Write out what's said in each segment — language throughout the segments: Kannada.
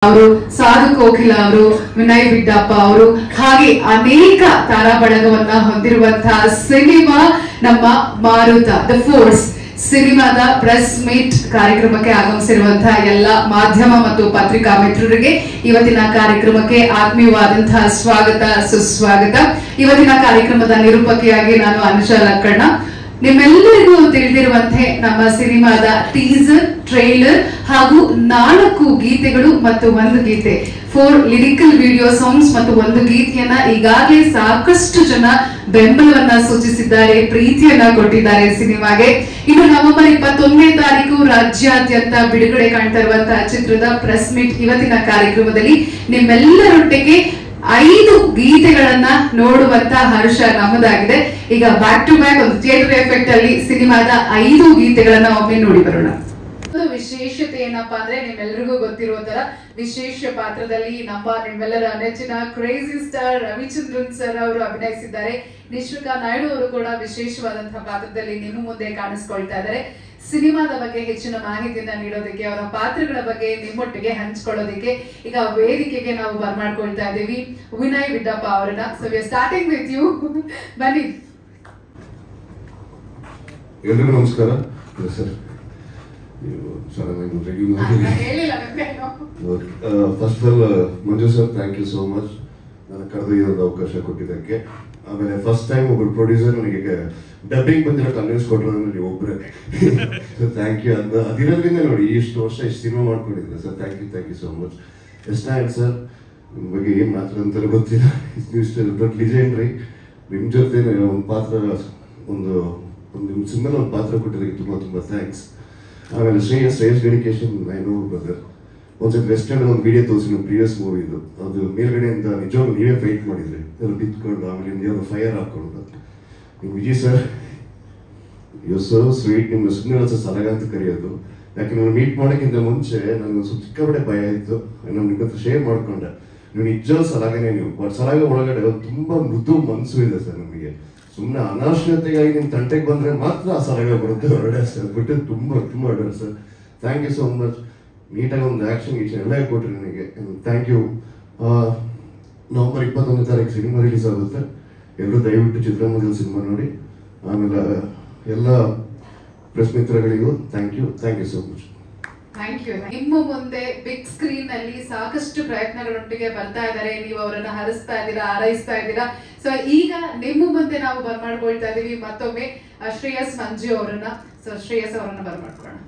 ಅವರು ಸಾಧು ಕೋಕಿಲ ಅವರು ವಿನಯ್ ಬಿಡ್ಡಪ್ಪ ಅವರು ಹಾಗೆ ಅನೇಕ ತಾರಾ ಬಳಗವನ್ನ ಹೊಂದಿರುವಂತಹ ಸಿನಿಮಾ ನಮ್ಮ ಮಾರುತ ದ ಫೋರ್ಸ್ ಸಿನಿಮಾದ ಪ್ರೆಸ್ ಮೀಟ್ ಕಾರ್ಯಕ್ರಮಕ್ಕೆ ಆಗಮಿಸಿರುವಂತಹ ಎಲ್ಲ ಮಾಧ್ಯಮ ಮತ್ತು ಪತ್ರಿಕಾ ಮಿತ್ರರಿಗೆ ಇವತ್ತಿನ ಕಾರ್ಯಕ್ರಮಕ್ಕೆ ಆತ್ಮೀಯವಾದಂತಹ ಸ್ವಾಗತ ಸುಸ್ವಾಗತ. ಇವತ್ತಿನ ಕಾರ್ಯಕ್ರಮದ ನಿರೂಪಕಿಯಾಗಿ ನಾನು ಅನುಷಾ ಲಕ್ಕಣ್ಣ. ನಿಮ್ಮೆಲ್ಲರಿಗೂ ತಿಳಿದಿರುವಂತೆ ನಮ್ಮ ಸಿನಿಮಾದ ಟೀಸರ್, ಟ್ರೈಲರ್ ಹಾಗೂ 4 ಗೀತೆಗಳು ಮತ್ತು 1 ಗೀತೆ 4 ಲಿರಿಕಲ್ ವಿಡಿಯೋ ಸಾಂಗ್ಸ್ ಮತ್ತು 1 ಗೀತೆಯನ್ನ ಈಗಾಗಲೇ ಸಾಕಷ್ಟು ಜನ ಬೆಂಬಲವನ್ನ ಸೂಚಿಸಿದ್ದಾರೆ, ಪ್ರೀತಿಯನ್ನ ಕೊಟ್ಟಿದ್ದಾರೆ ಸಿನಿಮಾಗೆ. ಇನ್ನು ನವೆಂಬರ್ 21ನೇ ತಾರೀಕು ರಾಜ್ಯಾದ್ಯಂತ ಬಿಡುಗಡೆ ಕಾಣ್ತಾ ಇರುವಂತಹ ಚಿತ್ರದ ಪ್ರೆಸ್ ಮೀಟ್ ಇವತ್ತಿನ ಕಾರ್ಯಕ್ರಮದಲ್ಲಿ ನಿಮ್ಮೆಲ್ಲರೊಟ್ಟಿಗೆ 5 ಗೀತೆಗಳನ್ನ ನೋಡುವಂತ ಹರ್ಷ ನಮ್ಮದಾಗಿದೆ. ಈಗ ಬ್ಯಾಕ್ ಟು ಬ್ಯಾಕ್ ಒಂದು ಥಿಯೇಟರ್ ಎಫೆಕ್ಟ್ ಅಲ್ಲಿ ಸಿನಿಮಾದ 5 ಗೀತೆಗಳನ್ನ ಒಮ್ಮೆ ನೋಡಿ ಬರೋಣ. ಒಂದು ವಿಶೇಷತೆ ಏನಪ್ಪಾ ಅಂದ್ರೆ ನಿಮ್ಮೆಲ್ಲರಿಗೂ ಗೊತ್ತಿರುವ ತರ ವಿಶೇಷ ಪಾತ್ರದಲ್ಲಿ ನಿಮ್ಮೆಲ್ಲರ ನೆಚ್ಚಿನ ಕ್ರೇಜಿ ಸ್ಟಾರ್ ರವಿಚಂದ್ರನ್ ಸರ್ ಅವರು ಅಭಿನಯಿಸಿದ್ದಾರೆ. ನಿಶ್ವಿಕಾ ನಾಯ್ಡು ಅವರು ಕೂಡ ವಿಶೇಷವಾದಂತಹ ಪಾತ್ರದಲ್ಲಿ ನಿಮ್ಮ ಮುಂದೆ ಕಾಣಿಸ್ಕೊಳ್ತಾ ಇದ್ದಾರೆ. ಸಿನಿಮಾದ ಬಗ್ಗೆ ಹೆಚ್ಚಿನ ಮಾಹಿತಿಯನ್ನ ನೀಡೋದಕ್ಕೆ, ಅವರ ಪಾತ್ರಗಳ ಬಗ್ಗೆ ನಿಮ್ಮೊಟ್ಟಿಗೆ ಹಂಚ್ಕೊಳ್ಳೋದಕ್ಕೆ ಈಗ ವೇದಿಕೆಗೆ ನಾವು ಬರ್ಮಾಡ್ಕೊಳ್ತಾ ಇದ್ದೀವಿ ವಿನಯ್ ಬಿಡ್ಡಪ್ಪ ಅವರನ್ನ. So we are starting with you. ಬನ್ನಿ. ಎಲ್ಲರಿಗೂ ನಮಸ್ಕಾರ sir. First of all Manju sir, thank you so much ನನಗೆ ಕರೆದೊಯ್ಯೋದು ಅವಕಾಶ ಕೊಟ್ಟಿದ್ದಕ್ಕೆ. ಆಮೇಲೆ ಫಸ್ಟ್ ಟೈಮ್ ಒಬ್ಬರು ಪ್ರೊಡ್ಯೂಸರ್ ನನಗೆ ಡಬ್ಬಿಂಗ್ ಬಂದಿರೋ ಕನ್ವಿನ್ಸ್ ಕೊಟ್ಟರು ಅಂದ್ರೆ ನೀವು ಒಬ್ಬರೇ. So thank you. ಅದಿರೋದ್ರಿಂದ ನೋಡಿ ಇಷ್ಟು ವರ್ಷ ಇಷ್ಟು ಸಿನಿಮಾ ಮಾಡ್ಕೊಂಡಿದ್ದೀನಿ sir. Thank you so much. ಎಷ್ಟಾಯ್ತು ಸರ್, ನಿಮ್ಮ ಬಗ್ಗೆ ಏನು ಮಾತಾಡಂತಾರೆ ಗೊತ್ತಿಲ್ಲ. ಇಷ್ಟು ದೊಡ್ಡ ಲಿಜೆಂಡ್ರಿ ನಿಮ್ಮ ಜೊತೆ ಒಂದು ಪಾತ್ರ ಒಂದು ಸಿನಿಮಾದ ಒಂದು ಪಾತ್ರ ಕೊಟ್ಟಿದ್ದಕ್ಕೆ ತುಂಬ ಥ್ಯಾಂಕ್ಸ್. ಆಮೇಲೆ Shreyas dedication I know brother. ಒಂದ್ಸತಿ ವೆಸ್ಟರ್ನ್ ಒಂದು ವಿಡಿಯೋ ತೋರಿಸಿ ಪ್ರೀವಿಯಸ್ ಮೂವಿದು, ಅದು ಮೇಲ್ಗಡೆಯಿಂದ ನಿಜವಾಗ್ಲೂ ನೀವೇ ಫೈಟ್ ಮಾಡಿದ್ರಿ, ಎಲ್ಲ ಬಿತ್ಕೊಂಡು ಆಮೇಲೆ ನೀವು ಫೈರ್ ಹಾಕೊಂಡು. ನಿಮ್ಮ Vijay sir you so sweet. ನಿಮ್ಮ ಸುಮ್ಮನೆ ಸಲಗ ಅಂತ ಕರೆಯೋದು, ಯಾಕೆ ನಾನು ಮೀಟ್ ಮಾಡೋಕ್ಕಿಂತ ಮುಂಚೆ ನನಗೆ ಸಿಕ್ಕಾಪಟ್ಟೆ ಭಯ ಇತ್ತು. ನಾನು ನಿಮ್ಮ ಹತ್ರ ಶೇರ್ ಮಾಡ್ಕೊಂಡೆ. ನೀವು ನಿಜವಾದ ಸಲಗನೇ ನೀವು, ಬಟ್ ಸಲಗ ಒಳಗಡೆ ತುಂಬ ಮೃದು ಮನಸ್ಸು ಇದೆ ಸರ್. ನಮಗೆ ಸುಮ್ಮನೆ ಅನಾಶ್ಯತೆಗಾಗಿ ನಿಮ್ಮ ತಂಟೆಗೆ ಬಂದರೆ ಮಾತ್ರ ಆ ಸಲಗ ಬರುತ್ತೆ ಹೊರಡೆ ಸರ್. ಬಿಟ್ಟು ತುಂಬ ಹೊರಡೆ sir. Thank you so much. ನೀಟಾಗಿ ಒಂದು ಆ್ಯಕ್ಷನ್ ಎಲ್ಲ ಕೊಟ್ಟರು ನನಗೆ. Thank you. ನವೆಂಬರ್ 21ನೇ ತಾರೀಕು ಸಿನಿಮಾ ರಿಲೀಸ್ ಆಗುತ್ತೆ. ಎಲ್ಲರೂ ದಯವಿಟ್ಟು ಚಿತ್ರಮಂದಿರ ಸಿನಿಮಾ ನೋಡಿ. ಆಮೇಲೆ ಎಲ್ಲ ಪ್ರೆಸ್ ಮಿತ್ರಗಳಿಗೂ thank you so much. Thank you. ನಿಮ್ಮ ಮುಂದೆ ಬಿಗ್ ಸ್ಕ್ರೀನ್ ಅಲ್ಲಿ ಸಾಕಷ್ಟು ಪ್ರಯತ್ನಗಳೊಟ್ಟಿಗೆ ಬರ್ತಾ ಇದ್ದಾರೆ. ನೀವು ಅವರನ್ನ ಹರಿಸ್ತಾ ಇದ್ದೀರಾ, ಹಾರೈಸ್ತಾ ಇದ್ದೀರಾ. ಸೊ ಈಗ ನಿಮ್ಮ ಮುಂದೆ ನಾವು ಬರ್ಮಾಡ್ಕೊಳ್ತಾ ಇದೀವಿ ಮತ್ತೊಮ್ಮೆ ಶ್ರೇಯಸ್ ಮಂಜು ಅವರನ್ನ. ಸೊ ಶ್ರೇಯಸ್ ಅವರನ್ನ ಬರ್ಮಾಡ್ಕೊಳ್ಳೋಣ.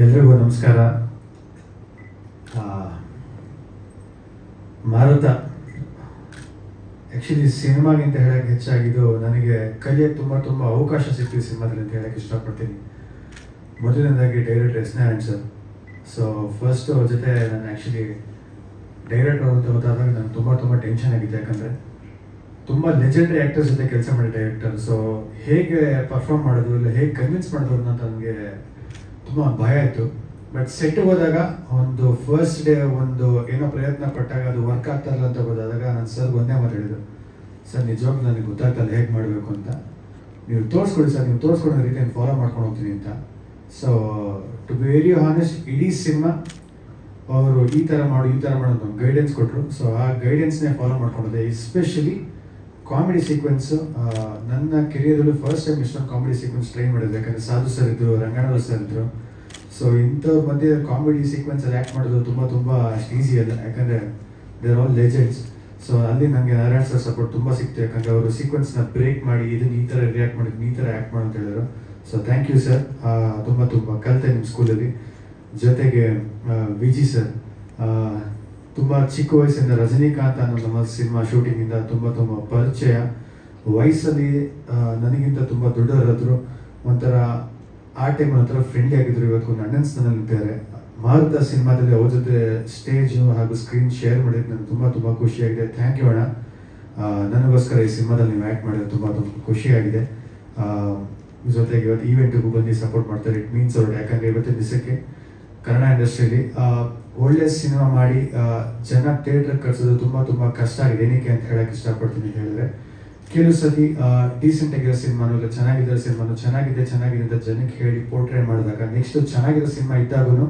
ಎಲ್ರಿಗೂ ನಮಸ್ಕಾರ. ಮಾರುತ ಆ್ಯಕ್ಚುಲಿ ಸಿನಿಮಾಗಿಂತ ಹೇಳಕ್ಕೆ ಹೆಚ್ಚಾಗಿದ್ದು ನನಗೆ ಕಲಿಯೋಕ್ಕೆ ತುಂಬ ಅವಕಾಶ ಸಿಕ್ಕಿದೆ ಸಿನಿಮಾದಲ್ಲಿ ಅಂತ ಹೇಳಕ್ಕೆ ಇಷ್ಟಪಡ್ತೀನಿ. ಮೊದಲನೇದಾಗಿ ಡೈರೆಕ್ಟರ್ ಎಸ್ನಾರಾಯಣ್ ಸರ್. ಸೊ ಫಸ್ಟ್ ಅವ್ರ ಜೊತೆ ನಾನು ಆ್ಯಕ್ಚುಲಿ ಡೈರೆಕ್ಟರ್ ಅಂತ ಗೊತ್ತಾದಾಗ ನಾನು ತುಂಬ ಟೆನ್ಷನ್ ಆಗಿದ್ದೆ. ಯಾಕಂದರೆ ತುಂಬ ಲೆಜೆಂಡ್ರಿ ಆ್ಯಕ್ಟರ್ಸ್ ಜೊತೆ ಕೆಲಸ ಮಾಡಿದ ಡೈರೆಕ್ಟರ್. ಸೊ ಹೇಗೆ ಪರ್ಫಾರ್ಮ್ ಮಾಡೋದು, ಇಲ್ಲ ಹೇಗೆ ಕನ್ವಿನ್ಸ್ ಮಾಡೋದು ಅಂತ ನನಗೆ ತುಂಬ ಭಯ ಆಯಿತು. ಬಟ್ ಸೆಟ್ಗೆ ಹೋದಾಗ ಒಂದು ಫಸ್ಟ್ ಡೇ ಒಂದು ಏನೋ ಪ್ರಯತ್ನ ಪಟ್ಟಾಗ ಅದು ವರ್ಕ್ ಆಗ್ತಾರಲ್ಲ ಅಂತ ಗೊತ್ತಾದಾಗ ನಾನು ಸರ್ ಒಂದೇ ಮಾತಾಡಿದ್ರು, ಸರ್ ನಿಜವಾಗ್ಲೂ ನನಗೆ ಗೊತ್ತಾಗ್ತಲ್ಲ ಹೇಗೆ ಮಾಡಬೇಕು ಅಂತ, ನೀವು ತೋರಿಸ್ಕೊಡಿ ಸರ್, ನೀವು ತೋರಿಸ್ಕೊಡೋ ರೀತಿಯನ್ನು ಫಾಲೋ ಮಾಡ್ಕೊಂಡು ಹೋಗ್ತೀನಿ ಅಂತ. So to be very honest, ಇಡೀ ಸಿನಿಮಾ ಅವರು ಈ ಥರ ಮಾಡು ಅಂತ ಗೈಡೆನ್ಸ್ ಕೊಟ್ಟರು. ಸೊ ಆ ಗೈಡೆನ್ಸ್ನೇ ಫಾಲೋ ಮಾಡ್ಕೊಂಡಿದ್ದೆ. ಎಸ್ಪೆಷಲಿ ಕಾಮಿಡಿ ಸೀಕ್ವೆನ್ಸು ನನ್ನ ಕೆರಿಯರಲ್ಲೂ ಫಸ್ಟ್ ಟೈಮ್ ಇಷ್ಟೊಂದು ಕಾಮಿಡಿ ಸೀಕ್ವೆನ್ಸ್ ಟ್ರೈ ಮಾಡಿದೆ. ಯಾಕಂದರೆ ಸಾಧು ಸರ್ ಇದ್ದರು, ರಂಗನಾಥ್ ಸರ್ ಇದ್ದರು. ಸೊ ಇಂಥವ್ರ ಮಧ್ಯೆ ಕಾಮಿಡಿ ಸೀಕ್ವೆನ್ಸಲ್ಲಿ ಆ್ಯಕ್ಟ್ ಮಾಡೋದು ತುಂಬ ಅಷ್ಟು ಈಸಿ ಅಲ್ಲ, ಯಾಕಂದರೆ they are all legends. So ಅಲ್ಲಿ ನನಗೆ ನಾರಾಯಣ್ ಸರ್ ಸಪೋರ್ಟ್ ತುಂಬ ಸಿಕ್ತು. ಯಾಕಂದರೆ ಅವರು ಸೀಕ್ವೆನ್ಸ್ನ ಬ್ರೇಕ್ ಮಾಡಿ ಇದನ್ನು ಈ ಥರ ರಿಯಾಕ್ಟ್ ಮಾಡಿದ್ದು, ಈ ಥರ ಆ್ಯಕ್ಟ್ ಮಾಡು ಅಂತ ಹೇಳಿದ್ರು. So thank you sir. ತುಂಬ ಕಲಿತೆ ನಿಮ್ಮ ಸ್ಕೂಲಲ್ಲಿ. ಜೊತೆಗೆ ವಿಜಿ ಸರ್ ತುಂಬ ಚಿಕ್ಕ ವಯಸ್ಸಿಂದ ರಜನಿಕಾಂತ್ ಅನ್ನೋ ನಮ್ಮ ಸಿನಿಮಾ ಶೂಟಿಂಗಿಂದ ತುಂಬ ಪರಿಚಯ. ವಯಸ್ಸಲ್ಲಿ ನನಗಿಂತ ತುಂಬ ದೊಡ್ಡವರಾದರು. ಒಂಥರ ಆ ಟೈಮ್ ಒಂಥರ ಫ್ರೆಂಡ್ಲಿ ಆಗಿದ್ರು. ಇವತ್ತು ಒಂದು ಅಣ್ಣನ ಸ್ಥಾನದಲ್ಲಿ ನಿಂತಿದ್ದಾರೆ. ಮಾರುತ ಸಿನಿಮಾದಲ್ಲಿ ಅವ್ರ ಜೊತೆ ಸ್ಟೇಜು ಹಾಗೂ ಸ್ಕ್ರೀನ್ ಶೇರ್ ಮಾಡಿದ್ದು ನನಗೆ ತುಂಬ ಖುಷಿಯಾಗಿದೆ. ಥ್ಯಾಂಕ್ ಯು ಅಣ್ಣ. ನನಗೋಸ್ಕರ ಈ ಸಿನಿಮಾದಲ್ಲಿ ನೀವು ಆ್ಯಕ್ಟ್ ಮಾಡಿದ್ರೆ ತುಂಬ ಖುಷಿಯಾಗಿದೆ. ಜೊತೆಗೆ ಇವತ್ತು ಈವೆಂಟಿಗೂ ಬಂದು ಸಪೋರ್ಟ್ ಮಾಡ್ತಾರೆ. ಇಟ್ ಮೀನ್ಸ್ ಅವ್ರು, ಯಾಕಂದರೆ ಇವತ್ತಿನ ದಿವಸಕ್ಕೆ ಕನ್ನಡ ಇಂಡಸ್ಟ್ರಿಯಲ್ಲಿ ಒಳ್ಳೆ ಸಿನಿಮಾ ಮಾಡಿ ಜನ ಥಿಯೇಟ್ರಿಗೆ ಕಳಿಸೋದು ತುಂಬ ಕಷ್ಟ ಆಗಿದೆ. ಏನಕ್ಕೆ ಅಂತ ಹೇಳಕ್ಕೆ ಇಷ್ಟಪಡ್ತೀನಿ ಹೇಳಿದ್ರೆ, ಕೆಲವು ಸತಿ ಡೀಸೆಂಟ್ ಆಗಿರೋ ಸಿನಿಮಾನು ಇಲ್ಲ ಚೆನ್ನಾಗಿರೋ ಸಿನಿಮಾನು ಚೆನ್ನಾಗಿದೆ ಅಂತ ಜನಕ್ಕೆ ಹೇಳಿ ಪೋರ್ಟ್ರೇ ಮಾಡಿದಾಗ ನೆಕ್ಸ್ಟ್ ಚೆನ್ನಾಗಿರೋ ಸಿನಿಮಾ ಇದ್ದಾಗೂ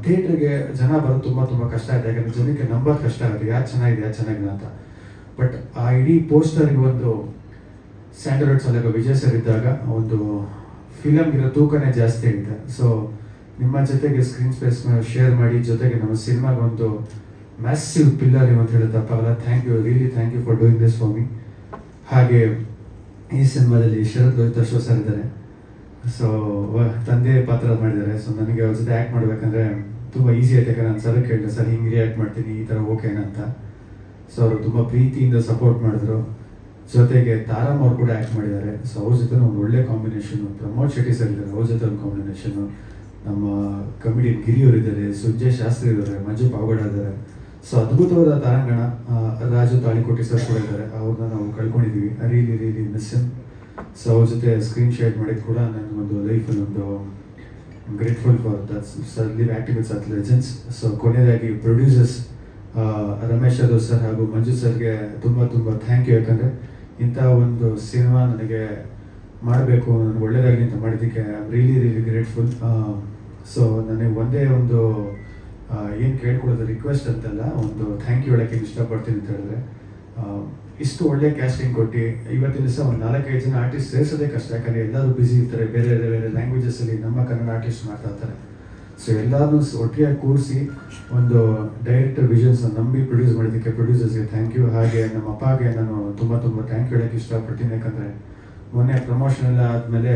ಥಿಯೇಟ್ರಿಗೆ ಜನ ಬರೋದು ತುಂಬ ಕಷ್ಟ ಇದೆ. ಯಾಕಂದ್ರೆ ಜನಕ್ಕೆ ನಂಬೋದು ಕಷ್ಟ ಆಗುತ್ತೆ ಯಾರು ಚೆನ್ನಾಗಿದೆ ಅಂತ. ಬಟ್ ಆ ಇಡೀ ಪೋಸ್ಟರ್ಗೆ ಒಂದು ಸ್ಯಾಂಡಲ್ವುಡ್ ಅಲ್ಲಾಗ ವಿಜಯ್ ಸರ್ ಇದ್ದಾಗ ಒಂದು ಫಿಲಮ್ಗಿರೋ ತೂಕನೇ ಜಾಸ್ತಿ ಆಗಿದೆ. ಸೊ ನಿಮ್ಮ ಜೊತೆಗೆ ಸ್ಕ್ರೀನ್ ಸ್ಪೇಸ್ ಶೇರ್ ಮಾಡಿ ಜೊತೆಗೆ ನಮ್ಮ ಸಿನಿಮಾಗೆ ಒಂದು ಮ್ಯಾಸಿವ್ ಪಿಲ್ಲರ್ ಅಂತ ಹೇಳಿ ತಪ್ಪಾಗಲ್ಲ. Really thank you for doing this for me. ಹಾಗೆ ಈ ಸಿನಿಮಾದಲ್ಲಿ ಶರತ್ ಲೋಹಿತಾಶ್ವ ಸರ್ ಇದ್ದಾರೆ. ಸೊ ತಂದೆ ಪಾತ್ರ ಮಾಡಿದ್ದಾರೆ. ಸೊ ನನಗೆ ಅವ್ರ ಜೊತೆ ಆ್ಯಕ್ಟ್ ಮಾಡಬೇಕಂದ್ರೆ ತುಂಬ ಈಸಿ ಆಯ್ತು. ಯಾಕಂದ್ರೆ ನಾನು ಸರ್ ಕೇಳಿದೆ, ಸರ್ ಹಿಂಗೆ ರಿಯಾಕ್ಟ್ ಮಾಡ್ತೀನಿ ಈ ಥರ ಓಕೆನಾ ಅಂತ. ಸೊ ಅವರು ತುಂಬ ಪ್ರೀತಿಯಿಂದ ಸಪೋರ್ಟ್ ಮಾಡಿದ್ರು. ಜೊತೆಗೆ ತಾರಮ್ಮ ಅವ್ರು ಕೂಡ ಆ್ಯಕ್ಟ್ ಮಾಡಿದ್ದಾರೆ. ಸೊ ಅವ್ರ ಜೊತೆ ಒಂದು ಒಳ್ಳೆ ಕಾಂಬಿನೇಷನು. ಪ್ರಮೋದ್ ಶೆಟ್ಟಿ ಸರ್ ಇದ್ದಾರೆ, ಅವ್ರ ಜೊತೆ ಒಂದು ಕಾಂಬಿನೇಷನು. ನಮ್ಮ ಕಮಿಡಿಯನ್ ಗಿರಿಯವರು ಇದ್ದಾರೆ, ಸುಜಯ್ ಶಾಸ್ತ್ರಿ ಇದ್ದಾರೆ, ಮಂಜು ಪಾವಗಡ ಇದ್ದಾರೆ. ಸೊ ಅದ್ಭುತವಾದ ತಾರಾಂಗಣ. ರಾಜು ತಾಳಿಕೋಟಿ ಸರ್ ಕೂಡ ಇದ್ದಾರೆ, ಅವ್ರನ್ನ ನಾವು ಕಳ್ಕೊಂಡಿದ್ದೀವಿ. Really miss him. ಸೊ ಅವ್ರ ಜೊತೆ ಸ್ಕ್ರೀನ್ ಶೇರ್ ಮಾಡಿದ್ದು ಕೂಡ ನನಗೊಂದು ಲೈಫಲ್ಲಿ ಒಂದು grateful for that sir live acting with such legends. So ಕೊನೆಯದಾಗಿ ಪ್ರೊಡ್ಯೂಸರ್ಸ್ ರಮೇಶ್ ಯಾದವ್ ಸರ್ ಹಾಗೂ ಮಂಜು ಸರ್ಗೆ ತುಂಬ ಥ್ಯಾಂಕ್ ಯು. ಯಾಕಂದರೆ ಇಂಥ ಒಂದು ಸಿನಿಮಾ ನನಗೆ ಮಾಡಬೇಕು, ನನಗೆ ಒಳ್ಳೆಯದಾಗಲಿ ಅಂತ ಮಾಡಿದ್ದಕ್ಕೆ I am really grateful. So ನನಗೆ ಒಂದೇ ಒಂದು ಏನು ಕೇಳ್ಕೊಳ್ಳೋದು ರಿಕ್ವೆಸ್ಟ್ ಅಂತಲ್ಲ, ಒಂದು ಥ್ಯಾಂಕ್ ಯು ಹೇಳೋಕ್ಕೆ ಇಷ್ಟಪಡ್ತೀನಿ ಅಂತ ಹೇಳಿದ್ರೆ, ಇಷ್ಟು ಒಳ್ಳೆ ಕ್ಯಾಸ್ಟಿಂಗ್ ಕೊಟ್ಟು ಇವತ್ತಿನ ದಿವಸ ಒಂದು 4-5 ಜನ ಆರ್ಟಿಸ್ಟ್ ಸೇರಿಸೋದೇ ಕಷ್ಟ. ಯಾಕಂದರೆ ಎಲ್ಲರೂ ಬ್ಯುಸಿ ಇರ್ತಾರೆ, ಬೇರೆ ಲ್ಯಾಂಗ್ವೇಜಸ್ಸಲ್ಲಿ ನಮ್ಮ ಕನ್ನಡ ಆರ್ಟಿಸ್ಟ್ ಮಾತಾಡ್ತಾರೆ. ಸೊ ಎಲ್ಲರೂ ಒಟ್ಟಿಗೆ ಕೂರಿಸಿ ಒಂದು ಡೈರೆಕ್ಟರ್ ವಿಷನ್ಸ್ನ ನಂಬಿ ಪ್ರೊಡ್ಯೂಸ್ ಮಾಡೋದಕ್ಕೆ ಪ್ರೊಡ್ಯೂಸರ್ಸ್ಗೆ ಥ್ಯಾಂಕ್ ಯು. ಹಾಗೆ ನಮ್ಮ ಅಪ್ಪಗೆ ನಾನು ತುಂಬ ಥ್ಯಾಂಕ್ ಯು ಹೇಳೋಕ್ಕೆ ಇಷ್ಟಪಡ್ತೀನಿ. ಯಾಕಂದರೆ ಮೊನ್ನೆ ಪ್ರಮೋಷನ್ ಎಲ್ಲ ಆದಮೇಲೆ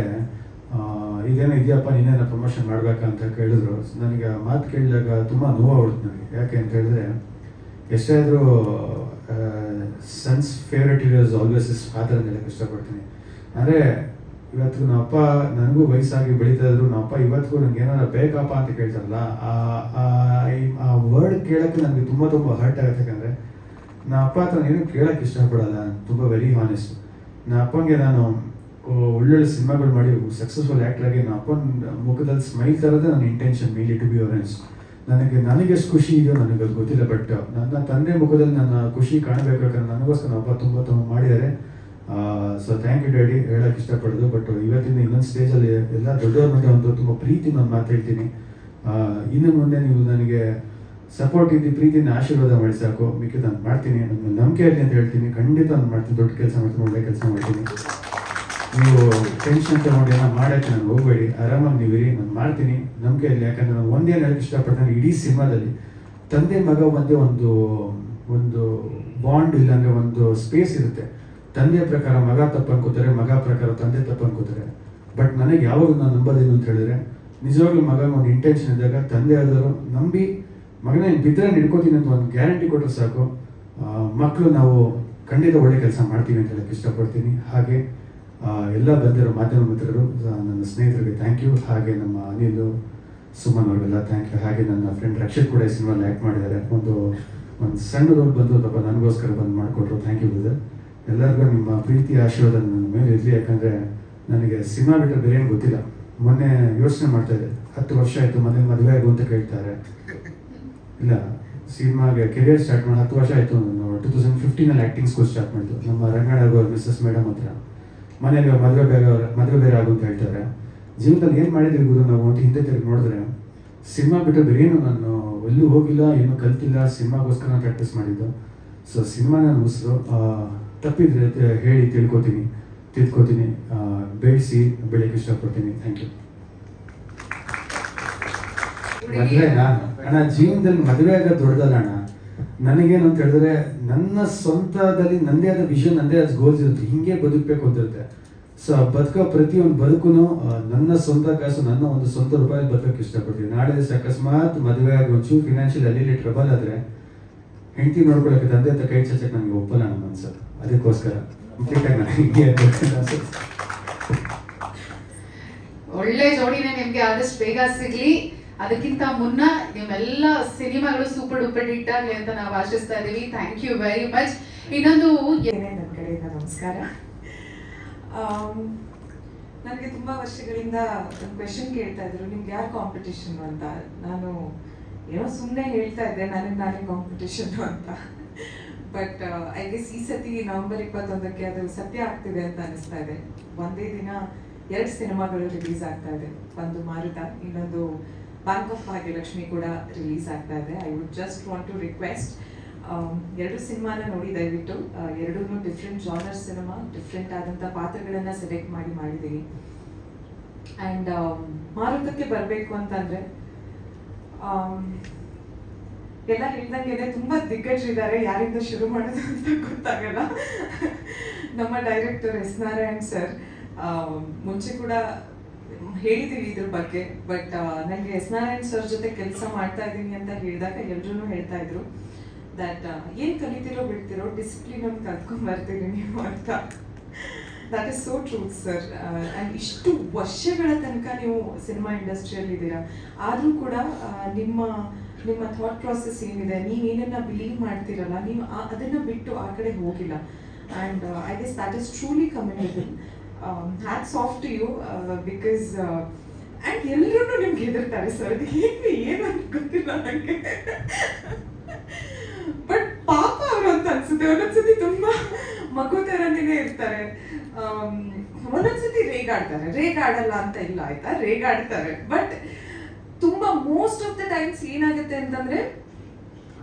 ಇದೇನೋ ಇದೆಯಪ್ಪ ನೀನೇನೋ ಪ್ರಮೋಷನ್ ಮಾಡಬೇಕಂತ ಕೇಳಿದ್ರು. ನನಗೆ ಮಾತು ಕೇಳಿದಾಗ ತುಂಬ ನೋವಾಗ್ಬಿಡ್ತು ನನಗೆ. ಯಾಕೆ ಅಂತ ಹೇಳಿದ್ರೆ, ಎಷ್ಟೇ ಆದರೂ sons favourite heroes always is father ಅಂತ ಹೇಳಕ್ಕೆ ಇಷ್ಟಪಡ್ತೀನಿ. ಅಂದರೆ ಇವತ್ತು ನಮ್ಮ ಅಪ್ಪ ನನಗೂ ವಯಸ್ಸಾಗಿ ಬೆಳೀತಾ ಇದ್ರು, ನಮ್ಮ ಅಪ್ಪ ಇವತ್ತಿಗೂ ನನಗೆ ಏನಾರ ಬೇಕಪ್ಪ ಅಂತ ಕೇಳ್ತಾರಲ್ಲ, ಆ ವರ್ಡ್ ಕೇಳೋಕ್ಕೆ ನನಗೆ ತುಂಬ ಹರ್ಟ್ ಆಗುತ್ತೆ. ಯಾಕಂದರೆ ನಮ್ಮ ಅಪ್ಪ ಹತ್ರ ಏನೂ ಕೇಳೋಕ್ಕೆ ಇಷ್ಟಪಡಲ್ಲ. ತುಂಬ ವೆರಿ ಹಾನೆಸ್ಟ್. ನನ್ನ ಅಪ್ಪಂಗೆ ನಾನು ಒಳ್ಳೊಳ್ಳೆ ಸಿನಿಮಾಗಳು ಮಾಡಿ ಸಕ್ಸಸ್ಫುಲ್ ಆ್ಯಕ್ಟರ್ ಆಗಿ ನನ್ನ ಅಪ್ಪನ ಮುಖದಲ್ಲಿ ಸ್ಮೈಲ್ ತರೋದೇ ನನ್ನ ಇಂಟೆನ್ಷನ್ ಮೇಲಿ ಟು ಬಿ ಆನೆಸ್ಟ್. ನನಗೆ ಎಷ್ಟು ಖುಷಿ ಇದೆಯೋ ನನಗೆ ಅದು ಗೊತ್ತಿಲ್ಲ. ಬಟ್ ನನ್ನ ತಂದೆ ಮುಖದಲ್ಲಿ ನನ್ನ ಖುಷಿ ಕಾಣಬೇಕಾದ್ರೆ ನನಗೋಸ್ಕರ ನಮ್ಮ ಅಪ್ಪ ತುಂಬ ಮಾಡಿದ್ದಾರೆ. ಸೊ ಥ್ಯಾಂಕ್ ಯು ಡ್ಯಾಡಿ ಹೇಳೋಕ್ಕೆ ಇಷ್ಟಪಡೋದು. ಬಟ್ ಇವತ್ತಿನ ಇನ್ನೊಂದು ಸ್ಟೇಜಲ್ಲಿ ಎಲ್ಲ ದೊಡ್ಡವ್ರ ಮಧ್ಯೆ ಒಂದು ತುಂಬ ಪ್ರೀತಿ ನಾನು ಮಾತು ಹೇಳ್ತೀನಿ. ಇನ್ನು ಮುಂದೆ ನೀವು ನನಗೆ ಸಪೋರ್ಟ್ ಇದ್ದು ಪ್ರೀತಿನ ಆಶೀರ್ವಾದ ಮಾಡಿ ಸಾಕು. ಮಿಕ್ಕಿದ್ದು ನಾನು ಮಾಡ್ತೀನಿ, ನನ್ನ ನಂಬಿಕೆ ಇರಲಿ ಅಂತ ಹೇಳ್ತೀನಿ. ಖಂಡಿತ ನಾನು ಮಾಡ್ತೀನಿ, ದೊಡ್ಡ ಕೆಲಸ ಮಾಡ್ತೀನಿ, ಒಳ್ಳೆ ಕೆಲಸ ಮಾಡ್ತೀನಿ. ನೀವು ಟೆನ್ಷನ್ ತಗೊಂಡು ಏನೋ ಮಾಡೋಕ್ಕೆ ನಾನು ಹೋಗಬೇಡಿ, ಆರಾಮಾಗಿ ನೀವು ಇರಿ, ನಾನು ಮಾಡ್ತೀನಿ, ನಂಬಿಕೆ ಇರಲಿ. ಯಾಕಂದರೆ ನಾನು ಒಂದೇನು ಹೇಳಕ್ಕೆ ಇಷ್ಟಪಡ್ತೀನಿ, ಇಡೀ ಸಿನಿಮಾದಲ್ಲಿ ತಂದೆ ಮಗ ಮಧ್ಯೆ ಒಂದು ಬಾಂಡ್ ಇಲ್ಲಾಂದರೆ ಒಂದು ಸ್ಪೇಸ್ ಇರುತ್ತೆ. ತಂದೆ ಪ್ರಕಾರ ಮಗ ತಪ್ಪು ಅನ್ಕೋತಾರೆ, ಮಗ ಪ್ರಕಾರ ತಂದೆ ತಪ್ಪು ಅನ್ಕೋತಾರೆ. ಬಟ್ ನನಗೆ ಯಾವಾಗ ನಾನು ನಂಬೋದೇನು ಅಂತ ಹೇಳಿದ್ರೆ, ನಿಜವಾಗ್ಲೂ ಮಗ ಒಂದು ಇಂಟೆನ್ಷನ್ ಇದ್ದಾಗ ತಂದೆ ಆದರೂ ನಂಬಿ ಮಗನ ಬಿದ್ದರೆ ಹಿಡ್ಕೋತೀನಿ ಅಂತ ಒಂದು ಗ್ಯಾರಂಟಿ ಕೊಟ್ಟರೆ ಸಾಕು. ಮಕ್ಕಳು ನಾವು ಖಂಡಿತ ಒಳ್ಳೆ ಕೆಲಸ ಮಾಡ್ತೀವಿ ಅಂತ ಹೇಳಕ್ಕೆ ಇಷ್ಟಪಡ್ತೀನಿ. ಹಾಗೆ ಎಲ್ಲ ಬಂದಿರೋ ಮಾಧ್ಯಮ ಮಿತ್ರರು, ನನ್ನ ಸ್ನೇಹಿತರಿಗೆ ಥ್ಯಾಂಕ್ ಯು. ಹಾಗೆ ನಮ್ಮ ಅನಿಲ್, ಸುಮನ್ ಅವ್ರಿಗೆಲ್ಲ ಥ್ಯಾಂಕ್ ಯು. ಹಾಗೆ ನನ್ನ ಫ್ರೆಂಡ್ ರಕ್ಷಿತ್ ಕೂಡ ಈ ಸಿನಿಮಾಲ್ಲಿ ಆ್ಯಕ್ಟ್ ಮಾಡಿದ್ದಾರೆ. ಒಂದು ಸಣ್ಣ ರೋಲ್ ಬಂದು ಪಾಪ ನನಗೋಸ್ಕರ ಬಂದು ಮಾಡಿಕೊಟ್ರು. Thank you brother. ಎಲ್ಲರಿಗೂ ನಿಮ್ಮ ಪ್ರೀತಿ ಆಶೀರ್ವಾದ ನನ್ನ ಮೇಲೆ ಇರಲಿ. ಯಾಕಂದರೆ ನನಗೆ ಸಿನಿಮಾ ಬಿಟ್ಟರೆ ಬೇರೆ ಏನು ಗೊತ್ತಿಲ್ಲ. ಮೊನ್ನೆ ಯೋಚನೆ ಮಾಡ್ತಾಯಿದ್ದೆ, 10 ವರ್ಷ ಆಯಿತು ಮದುವೆ ಆಗು ಅಂತ ಕೇಳ್ತಾರೆ. ಇಲ್ಲ, ಸಿನಿಮಾಗೆ ಕೆರಿಯರ್ ಸ್ಟಾರ್ಟ್ ಮಾಡಿ 10 ವರ್ಷ ಆಯಿತು. ನಾನು 2015 ಆ್ಯಕ್ಟಿಂಗ್ ಸ್ಕೂಲ್ ಸ್ಟಾರ್ಟ್ ಮಾಡಿದ್ದು ನಮ್ಮ ರಂಗಣ್ಣ ಮಿಸ್ಸಸ್ ಮೇಡಮ್ ಹತ್ರ. ಮನೇಲಿ ಮದುವೆ ಬೇರೆ ಆಗು ಅಂತ ಹೇಳ್ತಾರೆ. ಜೀವನದಲ್ಲಿ ಏನು ಮಾಡಿದ್ವಿ ಗುರು ನಾವು ಅಂತ ಹಿಂದೆ ತಿರುಗಿ ನೋಡಿದ್ರೆ, ಸಿನಿಮಾ ಬಿಟ್ಟರೆ ಬೇರೆ ಏನು ನಾನು ಎಲ್ಲೂ ಹೋಗಿಲ್ಲ, ಏನೂ ಕಲ್ತಿಲ್ಲ, ಸಿನಿಮಾಗೋಸ್ಕರ ಪ್ರಾಕ್ಟೀಸ್ ಮಾಡಿದ್ದು. ಸೊ ಸಿನಿಮಾ ನನ್ನ ಉಸಿರು. ತಪ್ಪಿದ್ರೆ ಹೇಳಿ ತಿಳ್ಕೊತೀನಿ, ಬೆಳೆಸಿ ಬೆಳೆಯಕ್ಕೆ ಇಷ್ಟಪಡ್ತೀನಿ. Thank you. ಮದುವೆ ಅಣ್ಣ ಜೀವನದಲ್ಲಿ ಮದುವೆ ಆಗೋದು ದೊಡ್ಡದಲ್ಲ ಅಣ್ಣ. ನನಗೇನು ಅಂತ ಹೇಳಿದ್ರೆ, ನನ್ನ ಸ್ವಂತದಲ್ಲಿ ನನ್ನದೇ ಆದ ವಿಷನ್, ನನ್ನದೇ ಆದ ಗೋಲ್ಸ್ ಇರುತ್ತೆ. ಹಿಂಗೆ ಬದುಕಬೇಕು ಅಂತಿರುತ್ತೆ. ಸೊ ಬದುಕೋ ಪ್ರತಿಯೊಂದು ಬದುಕು ನನ್ನ ಸ್ವಂತ ಕಾಸು, ನನ್ನ ಒಂದು ಸ್ವಂತ ರೂಪಾಯಿ ಬದುಕಕ್ಕೆ ಇಷ್ಟಪಡ್ತೀನಿ. ನಾಳೆ ದಿವಸ ಅಕಸ್ಮಾತ್ ಮದುವೆ ಆಗಿ ಒಂಚೂರು ಫಿನಾನ್ಷಿಯಲ್ ಅಲ್ಲಿ ಟ್ರಬಲ್ ಆದರೆ ಹೆಂಡತಿ ನೋಡ್ಕೊಳ್ಳೋಕೆ ತಂದೆ ಅಂತ ಕೈ ಚಚ್ಚಕ್ಕೆ ನನಗೆ ಒಪ್ಪಲ್ಲ ನನ್ನ ಮನ್ಸು. ಅದಕ್ಕೋಸ್ಕರ ಒಳ್ಳೆ ಜೋಡಿನೇ ನಿಮ್ಗೆ ಆದಷ್ಟು ಬೇಗ ಸಿಗ್ಲಿ. ಅದಕ್ಕಿಂತ ಮುನ್ನ ನಿಮ್ಮೆಲ್ಲ ಸಿನಿಮಾಗಳು ಸೂಪರ್ ಡೂಪರ್ ಹಿಟ್ ಆಗಲಿ ಅಂತ ನಾವು ಆಶಿಸ್ತಾ ಇದೀವಿ. Thank you very much. ಇನ್ನೊಂದು ನನ್ನ ಕಡೆಯಿಂದ ನಮಸ್ಕಾರ. ನನಗೆ ತುಂಬ ವರ್ಷಗಳಿಂದ ಒಂದು ಕ್ವೆಶನ್ ಕೇಳ್ತಾ ಇದ್ರು, ನಿಮ್ಗೆ ಯಾರು ಕಾಂಪಿಟೇಷನ್ ಅಂತ. ನಾನು ಏನೋ ಸುಮ್ಮನೆ ಹೇಳ್ತಾ ಇದ್ದೆ, ನಾನೇ ಕಾಂಪಿಟೇಷನ್ ಅಂತ. ಬಟ್ ಐ ಗೆಸ್ ಈ ಸತಿ ನವೆಂಬರ್ 21ಕ್ಕೆ ಅದು ಸತ್ಯ ಆಗ್ತಿದೆ ಅಂತ ಅನಿಸ್ತಾ ಇದೆ. ಒಂದೇ ದಿನ 2 ಸಿನಿಮಾಗಳು ರಿಲೀಸ್ ಆಗ್ತಾ ಇದೆ. ಒಂದು ಮಾರುತ, ಇನ್ನೊಂದು ಬ್ಯಾಂಕ್ ಆಫ್ ಭಾಗ್ಯಲಕ್ಷ್ಮಿ ಕೂಡ ರಿಲೀಸ್ ಆಗ್ತಾ ಇದೆ. I would just want to request, 2 ಸಿನಿಮಾನ ನೋಡಿ ದಯವಿಟ್ಟು. 2 ಡಿಫ್ರೆಂಟ್ ಜಾನರ್ ಸಿನಿಮಾ, ಡಿಫ್ರೆಂಟ್ ಆದಂಥ ಪಾತ್ರಗಳನ್ನ ಸೆಲೆಕ್ಟ್ ಮಾಡಿದ್ದೀವಿ. ಆ್ಯಂಡ್ ಮಾರುತಕ್ಕೆ ಬರಬೇಕು ಅಂತಂದ್ರೆ ಎಲ್ಲ ಹೇಳ್ದಂಗೆ ತುಂಬಾ ದಿಗ್ಗಜರಿದ್ದಾರೆ, ಯಾರಿಂದ ಶುರು ಮಾಡೋದು ಅಂತ ಗೊತ್ತಾಗಲ್ಲ. ನಮ್ಮ ಡೈರೆಕ್ಟರ್ ಎಸ್ ನಾರಾಯಣ್ ಸರ್, ಮುಂಚೆ ಕೂಡ ಹೇಳಿದೀವಿ ಇದ್ರ ಬಗ್ಗೆ, ಬಟ್ ನನಗೆ ಎಸ್ ನಾರಾಯಣ್ ಸರ್ ಜೊತೆ ಕೆಲಸ ಮಾಡ್ತಾ ಇದ್ದೀನಿ ಅಂತ ಹೇಳಿದಾಗ ಎಲ್ರೂ ಹೇಳ್ತಾ ಇದ್ರು ದಟ್ ಏನ್ ಕಲಿತಿರೋ ಬಿಡ್ತಿರೋ ಡಿಸಿಪ್ಲಿನ್ ಅಂತ ಕಲ್ತ್ಕೊಂಡ್ ಬರ್ತೀರಿ ನೀವು ಅಂತ. That is so truth sir. And ಇಷ್ಟು ವರ್ಷಗಳ ತನಕ ನೀವು ಸಿನಿಮಾ ಇಂಡಸ್ಟ್ರಿಯಲ್ಲಿ ಇದ್ದೀರಾ, ಆದರೂ ಕೂಡ ನಿಮ್ಮ ಥಾಟ್ ಪ್ರಾಸೆಸ್ ಏನಿದೆ, ನೀವೇನನ್ನ ಬಿಲೀವ್ ಮಾಡ್ತೀರಲ್ಲ, ನೀವು ಅದನ್ನ ಬಿಟ್ಟು ಆ ಕಡೆ ಹೋಗಿಲ್ಲ. And I guess that is truly commendable. Hats off to you, because and ಎಲ್ಲರೂ ನಿಮ್ಗೆ ಹೆದರ್ತಾರೆ ಸರ್, ಅದು ಹೇಗೆ ಏನು ಅಂತ ಗೊತ್ತಿಲ್ಲ ನನಗೆ. ಬಟ್ ಪಾಪ ಅವರು ಅಂತ ಅನ್ಸುತ್ತೆ, ಒಂದೊಂದ್ಸತಿ ತುಂಬಾ ಮಗು ಥರನೇ ಇರ್ತಾರೆ, ಒಂದೊಂದ್ಸತಿ ರೇಗಾಡಲ್ಲ ಅಂತ ಇಲ್ಲ ಆಯ್ತಾ, ರೇಗಾಡ್ತಾರೆ. ಬಟ್ ತುಂಬಾ ಮೋಸ್ಟ್ ಆಫ್ ದ ಟೈಮ್ಸ್ ಏನಾಗುತ್ತೆ ಅಂತಂದ್ರೆ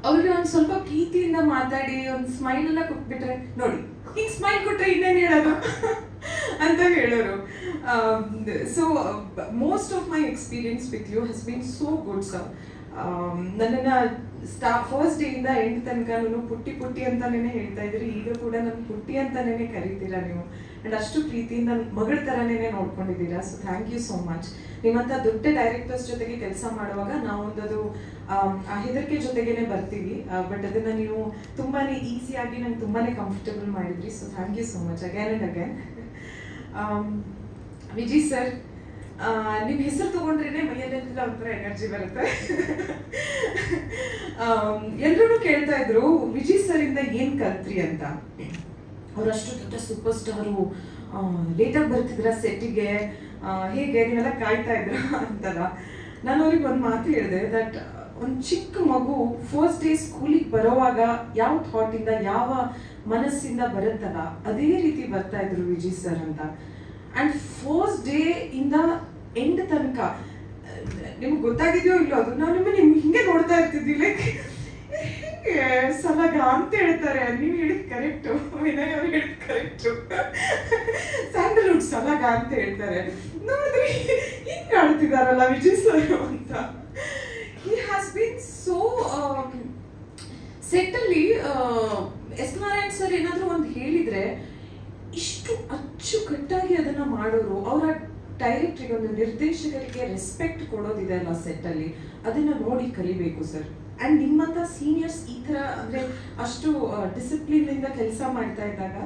ಅವ್ರಿಗೆ ಒಂದು ಸ್ವಲ್ಪ ಪ್ರೀತಿಯಿಂದ ಮಾತಾಡಿ ಒಂದು ಸ್ಮೈಲ್ ಎಲ್ಲ ಕೊಟ್ಬಿಟ್ರೆ, ನೋಡಿ ಹಿಂಗ್ ಸ್ಮೈಲ್ ಕೊಟ್ರೆ ಇನ್ನೇನು ಹೇಳೋದು ಅಂತ ಹೇಳೋರು. So most of my experience with you has been so good sir. ನನ್ನನ್ನ ಫಸ್ಟ್ ಡೇ ಇಂದ ಎಂಡ್ ತನಕ ಪುಟ್ಟಿ ಅಂತಾನೇನೆ ಹೇಳ್ತಾ ಇದ್ರಿ, ಈಗ ಕೂಡ ನನ್ ಪುಟ್ಟಿ ಅಂತಾನೇನೆ ಕರೀತೀರಾ ನೀವು. ಅಂಡ್ ಅಷ್ಟು ಪ್ರೀತಿಯಿಂದ ಮಗಳ ತರನೇನೆ ನೋಡ್ಕೊಂಡಿದ್ದೀರಾ. So thank you so much. ನಿಮ್ಮಂತ ದೊಡ್ಡ ಡೈರೆಕ್ಟರ್ಸ್ ಜೊತೆಗೆ ಕೆಲಸ ಮಾಡುವಾಗ ನಾವೊಂದದು ಹೆದರಿಕೆ ಜೊತೆಗೇನೆ ಬರ್ತೀವಿ, ಬಟ್ ಅದನ್ನ ನೀವು ತುಂಬಾನೇ ಈಸಿಯಾಗಿ ನಂಗೆ ತುಂಬಾನೇ ಕಂಫರ್ಟಬಲ್ ಮಾಡಿದ್ರಿ. So thank you so much again and again. Vijay sir, ನಿಮ್ ಹೆಸರು ತಗೊಂಡ್ರೇನೆ ಮೈಯಲ್ಲೆಲ್ಲ ಒಂಥರ ಎನರ್ಜಿ ಬರುತ್ತೆ. ಎಲ್ರೂ ಕೇಳ್ತಾ ಇದ್ರು ವಿಜಯ್ ಸರ್ ಇಂದ ಏನ್ ಕಲ್ತ್ರಿ ಅಂತ. ಅವರಷ್ಟು ದೊಡ್ಡ ಸೂಪರ್ ಸ್ಟಾರು, ಲೇಟಾಗಿ ಬರ್ತಿದ್ರ ಸೆಟ್ಟಿಗೆ, ಹೇಗೆ ನೀವೆಲ್ಲ ಕಾಯ್ತಾ ಇದ್ರ ಅಂತಲ್ಲ. ನಾನು ಅವ್ರಿಗೆ ಒಂದು ಮಾತು ಹೇಳಿದೆ, ದಟ್ ಒಂದು ಚಿಕ್ಕ ಮಗು ಫಸ್ಟ್ ಡೇ ಸ್ಕೂಲಿಗೆ ಬರೋವಾಗ ಯಾವ ಥಾಟ್ ಇಂದ ಯಾವ ಮನಸ್ಸಿಂದ ಬರುತ್ತಲ್ಲ ಅದೇ ರೀತಿ ಬರ್ತಾ ಇದ್ರು ವಿಜಯ್ ಸರ್ ಅಂತ. ಅಂಡ್ ಫಸ್ಟ್ ಡೇ ಇಂದ ಎಂಡ್ ತನಕ ನಿಮ್ಗೆ ಗೊತ್ತಾಗಿದೆಯೋ ಇಲ್ಲೋ ಅದು, ನಾವು ನಿಮ್ಗೆ ಹಿಂಗೆ ನೋಡ್ತಾ ಇರ್ತಿದ್ವಿ, ಲೈಕ್ ಹಿಂಗೆ ಸಲಗ ಅಂತ ಹೇಳ್ತಾರೆ. ನೀವು ಹೇಳಿದ್ ಕರೆಕ್ಟು, ವಿನಯ್ ಅವ್ರು ಹೇಳಿದ್ ಕರೆಕ್ಟು, ಸ್ಯಾಂಡಲ್ವುಡ್ ಸಲಗ ಅಂತ ಹೇಳ್ತಾರೆ. ನೋಡಿದ್ರಿ ಹಿಂಗೆ ಆಡ್ತಿದಾರಲ್ಲ ವಿಜಯ್ ಸರ್ ಅಂತ. ಹಿ ಹ್ಯಾಸ್ ಬೀನ್ ಸೋ ಸೆಟ್ಟಲ್ಲಿ. ಎಸ್ ನಾರಾಯಣ್ ಸರ್ ಏನಾದರೂ ಒಂದು ಹೇಳಿದ್ರೆ ಇಷ್ಟು ಅಚ್ಚುಕಟ್ಟಾಗಿ ಅದನ್ನ ಮಾಡೋರು. ಅವರ ಡೈರೆಕ್ಟ್ರಿಗೆ, ಒಂದು ನಿರ್ದೇಶಕರಿಗೆ ರೆಸ್ಪೆಕ್ಟ್ ಕೊಡೋದಿದೆ ಅಲ್ಲ ಸೆಟ್ಟಲ್ಲಿ, ಅದನ್ನ ನೋಡಿ ಕಲಿಬೇಕು ಸರ್. ಅಂಡ್ ನಿಮ್ಮಂತ ಸೀನಿಯರ್ಸ್ ಈ ತರ ಅಂದ್ರೆ ಅಷ್ಟು ಡಿಸಿಪ್ಲಿನ್ ಇಂದ ಕೆಲಸ ಮಾಡ್ತಾ ಇದ್ದಾಗ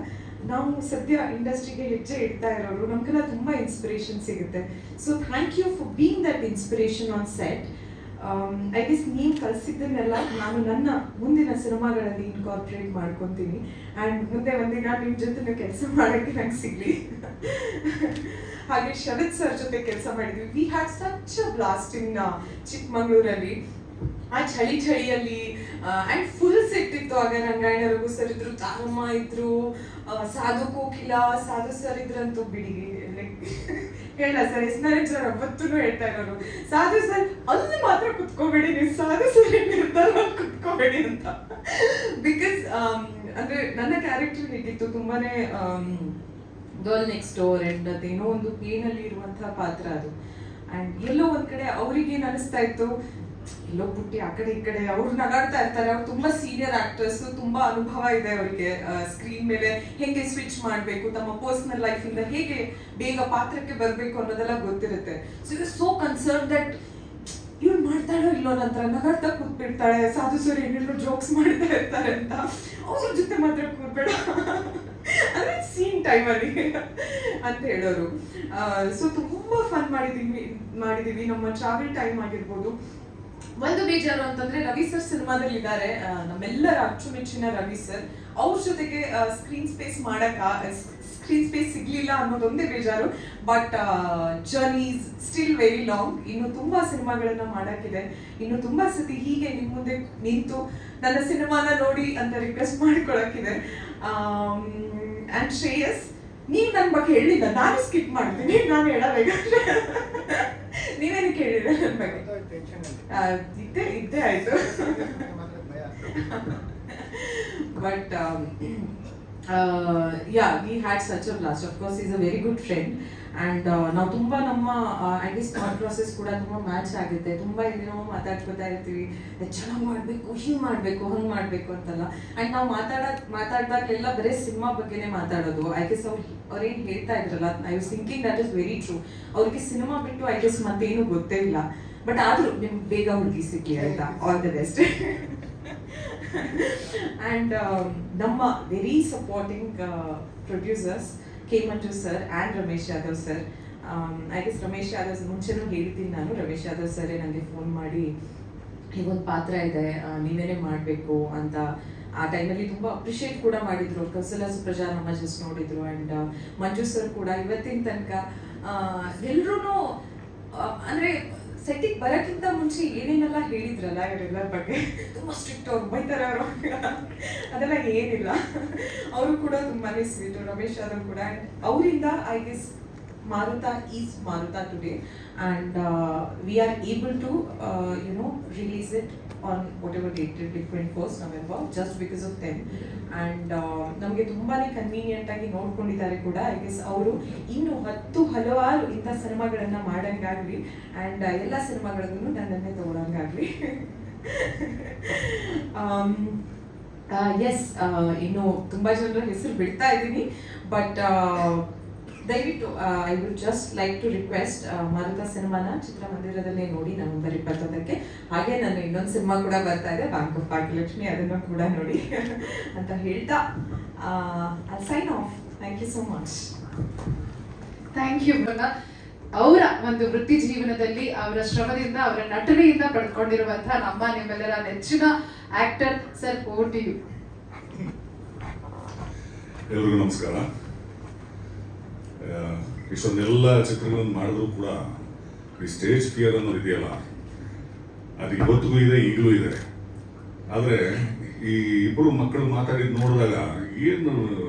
ನಾವು ಸದ್ಯ ಇಂಡಸ್ಟ್ರಿಗೆ ಹೆಜ್ಜೆ ಇಡ್ತಾ ಇರೋರು, ನಮ್ಗೆಲ್ಲ ತುಂಬಾ ಇನ್ಸ್ಪಿರೇಷನ್ ಸಿಗುತ್ತೆ. So thank you for being that inspiration on set. I guess ನೀವು ಕಲಿಸಿದ್ದನ್ನೆಲ್ಲ ನಾನು ನನ್ನ ಮುಂದಿನ ಸಿನಿಮಾಗಳಲ್ಲಿ ಇನ್ಕಾರ್ಪೊರೇಟ್ ಮಾಡ್ಕೊತೀನಿ. ಆ್ಯಂಡ್ ಮುಂದೆ ಒಂದಿನ ನಿಮ್ಮ ಜೊತೆ ಕೆಲಸ ಮಾಡೋಕ್ಕೆ ನಂಗೆ ಸಿಗಲಿ. ಹಾಗೆ ಶರತ್ ಸರ್ ಜೊತೆ ಕೆಲಸ ಮಾಡಿದ್ವಿ. We had such a blast in ಚಿಕ್ಕಮಂಗ್ಳೂರಲ್ಲಿ. ಆ ಚಳಿಯಲ್ಲಿ ಆ್ಯಂಡ್ ಫುಲ್ ಸೆಟ್ ಇತ್ತು. ಆಗ ರಂಗಾಯಣ ರಘು ಸರ್ ಇದ್ರು, ತಾರಮ್ಮ ಇದ್ರು, ಸಾಧು ಕೋಕಿಲ, ಸಾಧು ಸರ್ ಇದ್ರಂತೂ ಬಿಡಿ ಹೇಳ ಸರ್. ಎಸ್ ನಾರಾಯಣ್ ಸರ್ ಅವತ್ತೂ ಹೇಳ್ತಾ ಇರೋರು, ಸಾಧು ಸರ್ ಅಲ್ಲಿ ಮಾತ್ರ ಕುತ್ಕೋಬೇಡಿ, ನೀವು ಸಾಧು ಸರ್ ನಿರ್ಧಾರ ಕುತ್ಕೋಬೇಡಿ ಅಂತ. ಬಿಕಾಸ್ ಅಂದ್ರೆ ನನ್ನ ಕ್ಯಾರೆಕ್ಟರ್ ಹೇಗಿತ್ತು, ತುಂಬಾನೇ ಗರ್ಲ್ ನೆಕ್ಸ್ಟ್ ಡೋರ್ ಅಂಡ್ ಅದೇನೋ ಒಂದು ಪೇನಲ್ಲಿ ಇರುವಂತಹ ಪಾತ್ರ ಅದು. ಅಂಡ್ ಎಲ್ಲೋ ಒಂದ್ ಕಡೆ ಅವ್ರಿಗೆ ಏನ್ ಅನಿಸ್ತಾ ಇತ್ತು, ಎಲ್ಲೋ ಪುಟ್ಟಿ ಆ ಕಡೆ ಈ ಕಡೆ ಅವ್ರು ನಗಾಡ್ತಾ ಇರ್ತಾರೆ, ಅವ್ರು ತುಂಬಾ ಸೀನಿಯರ್ ಆಕ್ಟರ್ಸ್, ತುಂಬಾ ಅನುಭವ ಇದೆ ಅವರಿಗೆ ಸ್ಕ್ರೀನ್ ಮೇಲೆ ಹೆಂಗೆ ಸ್ವಿಚ್ ಮಾಡ್ಬೇಕು, ತಮ್ಮ ಪರ್ಸನಲ್ ಲೈಫ್ ಇಂದ ಹೇಗೆ ಬೇಗ ಪಾತ್ರಕ್ಕೆ ಬರ್ಬೇಕು ಅನ್ನೋದೆಲ್ಲ ಗೊತ್ತಿರುತ್ತೆ. So it so concern that ಇವ್ರು ಮಾಡ್ತಾಳೋ ಇಲ್ಲೋ, ನಂತರ ನಗಾಡ್ತಾ ಕೂತ್ಬಿಡ್ತಾಳೆ, ಸಾಧು ಸರ್ ಏನೇನೋ ಜೋಕ್ಸ್ ಮಾಡ್ತಾ ಇರ್ತಾರೆ ಅಂತ, ಅವ್ರ ಜೊತೆ ಮಾತ್ರ ಕೂರ್ಬೇಡ ಅಂದ್ರೆ ಸೀನ್ ಟೈಮಲ್ಲಿ ಅಂತ ಹೇಳೋರು. ಸೊ ತುಂಬಾ ಫನ್ ಮಾಡಿದೀವಿ. ನಮ್ಮ ಟ್ರಾವೆಲ್ ಟೈಮ್ ಆಗಿರ್ಬೋದು. ಒಂದು ಬೇಜಾರು ಅಂತಂದ್ರೆ ರವಿ ಸರ್ ಸಿನಿಮಾದಲ್ಲಿ ಇದ್ದಾರೆ, ನಮ್ಮೆಲ್ಲರ ಅಚ್ಚುಮೆಚ್ಚಿನ ರವಿ ಸರ್. ಅವ್ರ ಜೊತೆಗೆ ಸ್ಕ್ರೀನ್ ಸ್ಪೇಸ್ ಸ್ಕ್ರೀನ್ ಸ್ಪೇಸ್ ಸಿಗ್ಲಿಲ್ಲ ಅನ್ನೋದೊಂದೇ ಬೇಜಾರು. But journey is still very long. ಇನ್ನು ತುಂಬಾ ಸಿನಿಮಾಗಳನ್ನ ಮಾಡಕ್ಕಿದೆ. ಇನ್ನು ತುಂಬಾ ಸತಿ ಹೀಗೆ ನಿಮ್ ಮುಂದೆ ನಿಂತು ನನ್ನ ಸಿನಿಮಾನ ನೋಡಿ ಅಂತ ರಿಕ್ವೆಸ್ಟ್ ಮಾಡ್ಕೊಳಕ್ಕಿದೆ. ಅಂಡ್ ಶ್ರೇಯಸ್, ನೀವ್ ನನ್ ಬಗ್ಗೆ ಹೇಳಿಲ್ಲ, ನಾನು ಸ್ಕಿಪ್ ಮಾಡ್ತೀನಿ, ನಾನು ಹೇಳಬೇಕಾದ್ರೆ ನೀವೇನಕ್ಕೆ ಹೇಳಿಲ್ಲ ನನ್ನ ಬಗ್ಗೆ? ಇದ್ದೇ ಆಯ್ತು. But yeah, we had such a blast. Of course, he's a very good friend. And ನಾವು ತುಂಬಾ ನಮ್ಮ ಐ ಗೆಸ್ ಥಾಟ್ ಪ್ರಾಸೆಸ್ ಕೂಡ ತುಂಬಾ ಮ್ಯಾಚ್ ಆಗುತ್ತೆ. ತುಂಬಾ ಏನೇನೋ ಮಾತಾಡ್ಕೊತಾ ಇರ್ತೀವಿ, ಚೆನ್ನಾಗಿ ಮಾಡ್ಬೇಕು, ಹಿಂಗ್ ಮಾಡ್ಬೇಕು, ಹಂಗ್ ಮಾಡ್ಬೇಕು ಅಂತಲ್ಲ. ಅಂಡ್ ನಾವು ಮಾತಾಡ್ದಾಗಲೆಲ್ಲ ಬರೀ ಸಿನಿಮಾ ಬಗ್ಗೆನೇ ಮಾತಾಡೋದು. ಐ ಗೆಸ್ ಅವ್ರೇನ್ ಹೇಳ್ತಾ ಇದ್ರಲ್ಲ, I was thinking that is very true. ಅವ್ರಿಗೆ ಸಿನಿಮಾ ಬಿಟ್ಟು ಐ ಗೆಸ್ ಮತ್ತೇನು ಗೊತ್ತೇ ಇಲ್ಲ. ಬಟ್ ಆದ್ರೂ ನಿಮ್ಗೆ ಬೇಗ ಹುಡುಗಿ ಸಿಕ್ಲಿ ಆಯ್ತಾ. All the best. And ನಮ್ಮ very supporting producers K Manju sir and Ramesh Yadav sir. I guess Ramesh Yadav ಮುಂಚೆನೂ ಹೇಳ್ತೀನಿ ನಾನು. ರಮೇಶ್ ಯಾದವ್ ಸರೇ ನನಗೆ ಫೋನ್ ಮಾಡಿ ಹೀಗೊಂದು ಪಾತ್ರ ಇದೆ, ನೀವೇನೇ ಮಾಡಬೇಕು ಅಂತ ಆ ಟೈಮಲ್ಲಿ ತುಂಬ ಅಪ್ರಿಷಿಯೇಟ್ ಕೂಡ ಮಾಡಿದ್ರು. ಕೌಸಲ್ಯ ಸುಪ್ರಜಾ ನಮ್ಮ ಜಸ್ಟ್ ನೋಡಿದ್ರು. ಆ್ಯಂಡ್ ಮಂಜು ಸರ್ ಕೂಡ ಇವತ್ತಿನ ತನಕ ಎಲ್ಲರೂ ಅಂದರೆ ಸೆಟ್ಟಿಗೆ ಬರೋಕ್ಕಿಂತ ಮುಂಚೆ ಏನೇನೆಲ್ಲ ಹೇಳಿದ್ರಲ್ಲ ಇವರೆಲ್ಲರ ಬಗ್ಗೆ, ತುಂಬ ಸ್ಟ್ರಿಕ್ಟ್, ಅವ್ರು ಬೈತಾರೆ ಅವರು, ಅದೆಲ್ಲ ಏನಿಲ್ಲ. ಅವರು ಕೂಡ ತುಂಬಾನೇ ಸ್ವೀಟು. ರಮೇಶ್ ಯಾದವ್ ಕೂಡ. ಅವರಿಂದ I guess Maruta is Maruta today, and we are able to release it on whatever date, 21st November, just because of them. And ನಮಗೆ ತುಂಬಾನೇ ಕನ್ವೀನಿಯಂಟ್ ಆಗಿ ನೋಡ್ಕೊಂಡಿದ್ದಾರೆ ಕೂಡ. ಐ ಗೆಸ್ ಅವರು ಇನ್ನು ಹಲವಾರು ಇಂಥ ಸಿನಿಮಾಗಳನ್ನ ಮಾಡಂಗಾಗ್ಲಿ, ಅಂಡ್ ಎಲ್ಲ ಸಿನಿಮಾಗಳನ್ನು ನನ್ನನ್ನೇ ತಗೊಳಂಗಾಗ್ಲಿ. ಎಸ್, ಇನ್ನು ತುಂಬಾ ಜನರ ಹೆಸರು ಬಿಡ್ತಾ ಇದ್ದೀನಿ. ಬಟ್ ದಯವಿಟ್ಟು I would just like to request, Marutha ಸಿನಿಮಾನ ಚಿತ್ರಮಂದಿರದಲ್ಲೇ ನೋಡಿ ನವೆಂಬರ್ 21ಕ್ಕೆ. ಹಾಗೆ ನನ್ನ ಇನ್ನೊಂದು ಸಿನಿಮಾ ಕೂಡ ಬರ್ತಾ ಇದೆ, ಬ್ಯಾಂಕ್ ಆಫ್ ಭಾಗ್ಯಲಕ್ಷ್ಮಿ, ಅದನ್ನು ಕೂಡ ನೋಡಿ ಅಂತ ಹೇಳ್ತಾ I sign off. Thank you so much. Thank you. ಅವರ ಒಂದು ವೃತ್ತಿ ಜೀವನದಲ್ಲಿ ಅವರ ಶ್ರಮದಿಂದ, ಅವರ ನಟನೆಯಿಂದ ಪಡ್ಕೊಂಡಿರುವಂತಹ ನಮ್ಮ ನಿಮ್ಮೆಲ್ಲರ ನೆಚ್ಚಿನ actor sir, over to you. ಎಲ್ರಿಗೂ ನಮಸ್ಕಾರ. ಇಷ್ಟೊಂದೆಲ್ಲ ಚಿತ್ರಗಳನ್ನು ಮಾಡಿದ್ರು ಕೂಡ ಈ ಸ್ಟೇಜ್ ಫಿಯರ್ ಅನ್ನೋದು ಇದೆಯಲ್ಲ, ಅದು ಇವತ್ತಿಗೂ ಇದೆ, ಈಗಲೂ ಇದೆ. ಆದರೆ ಈ ಇಬ್ಬರು ಮಕ್ಕಳು ಮಾತಾಡಿದ್ದು ನೋಡಿದಾಗ ಏನು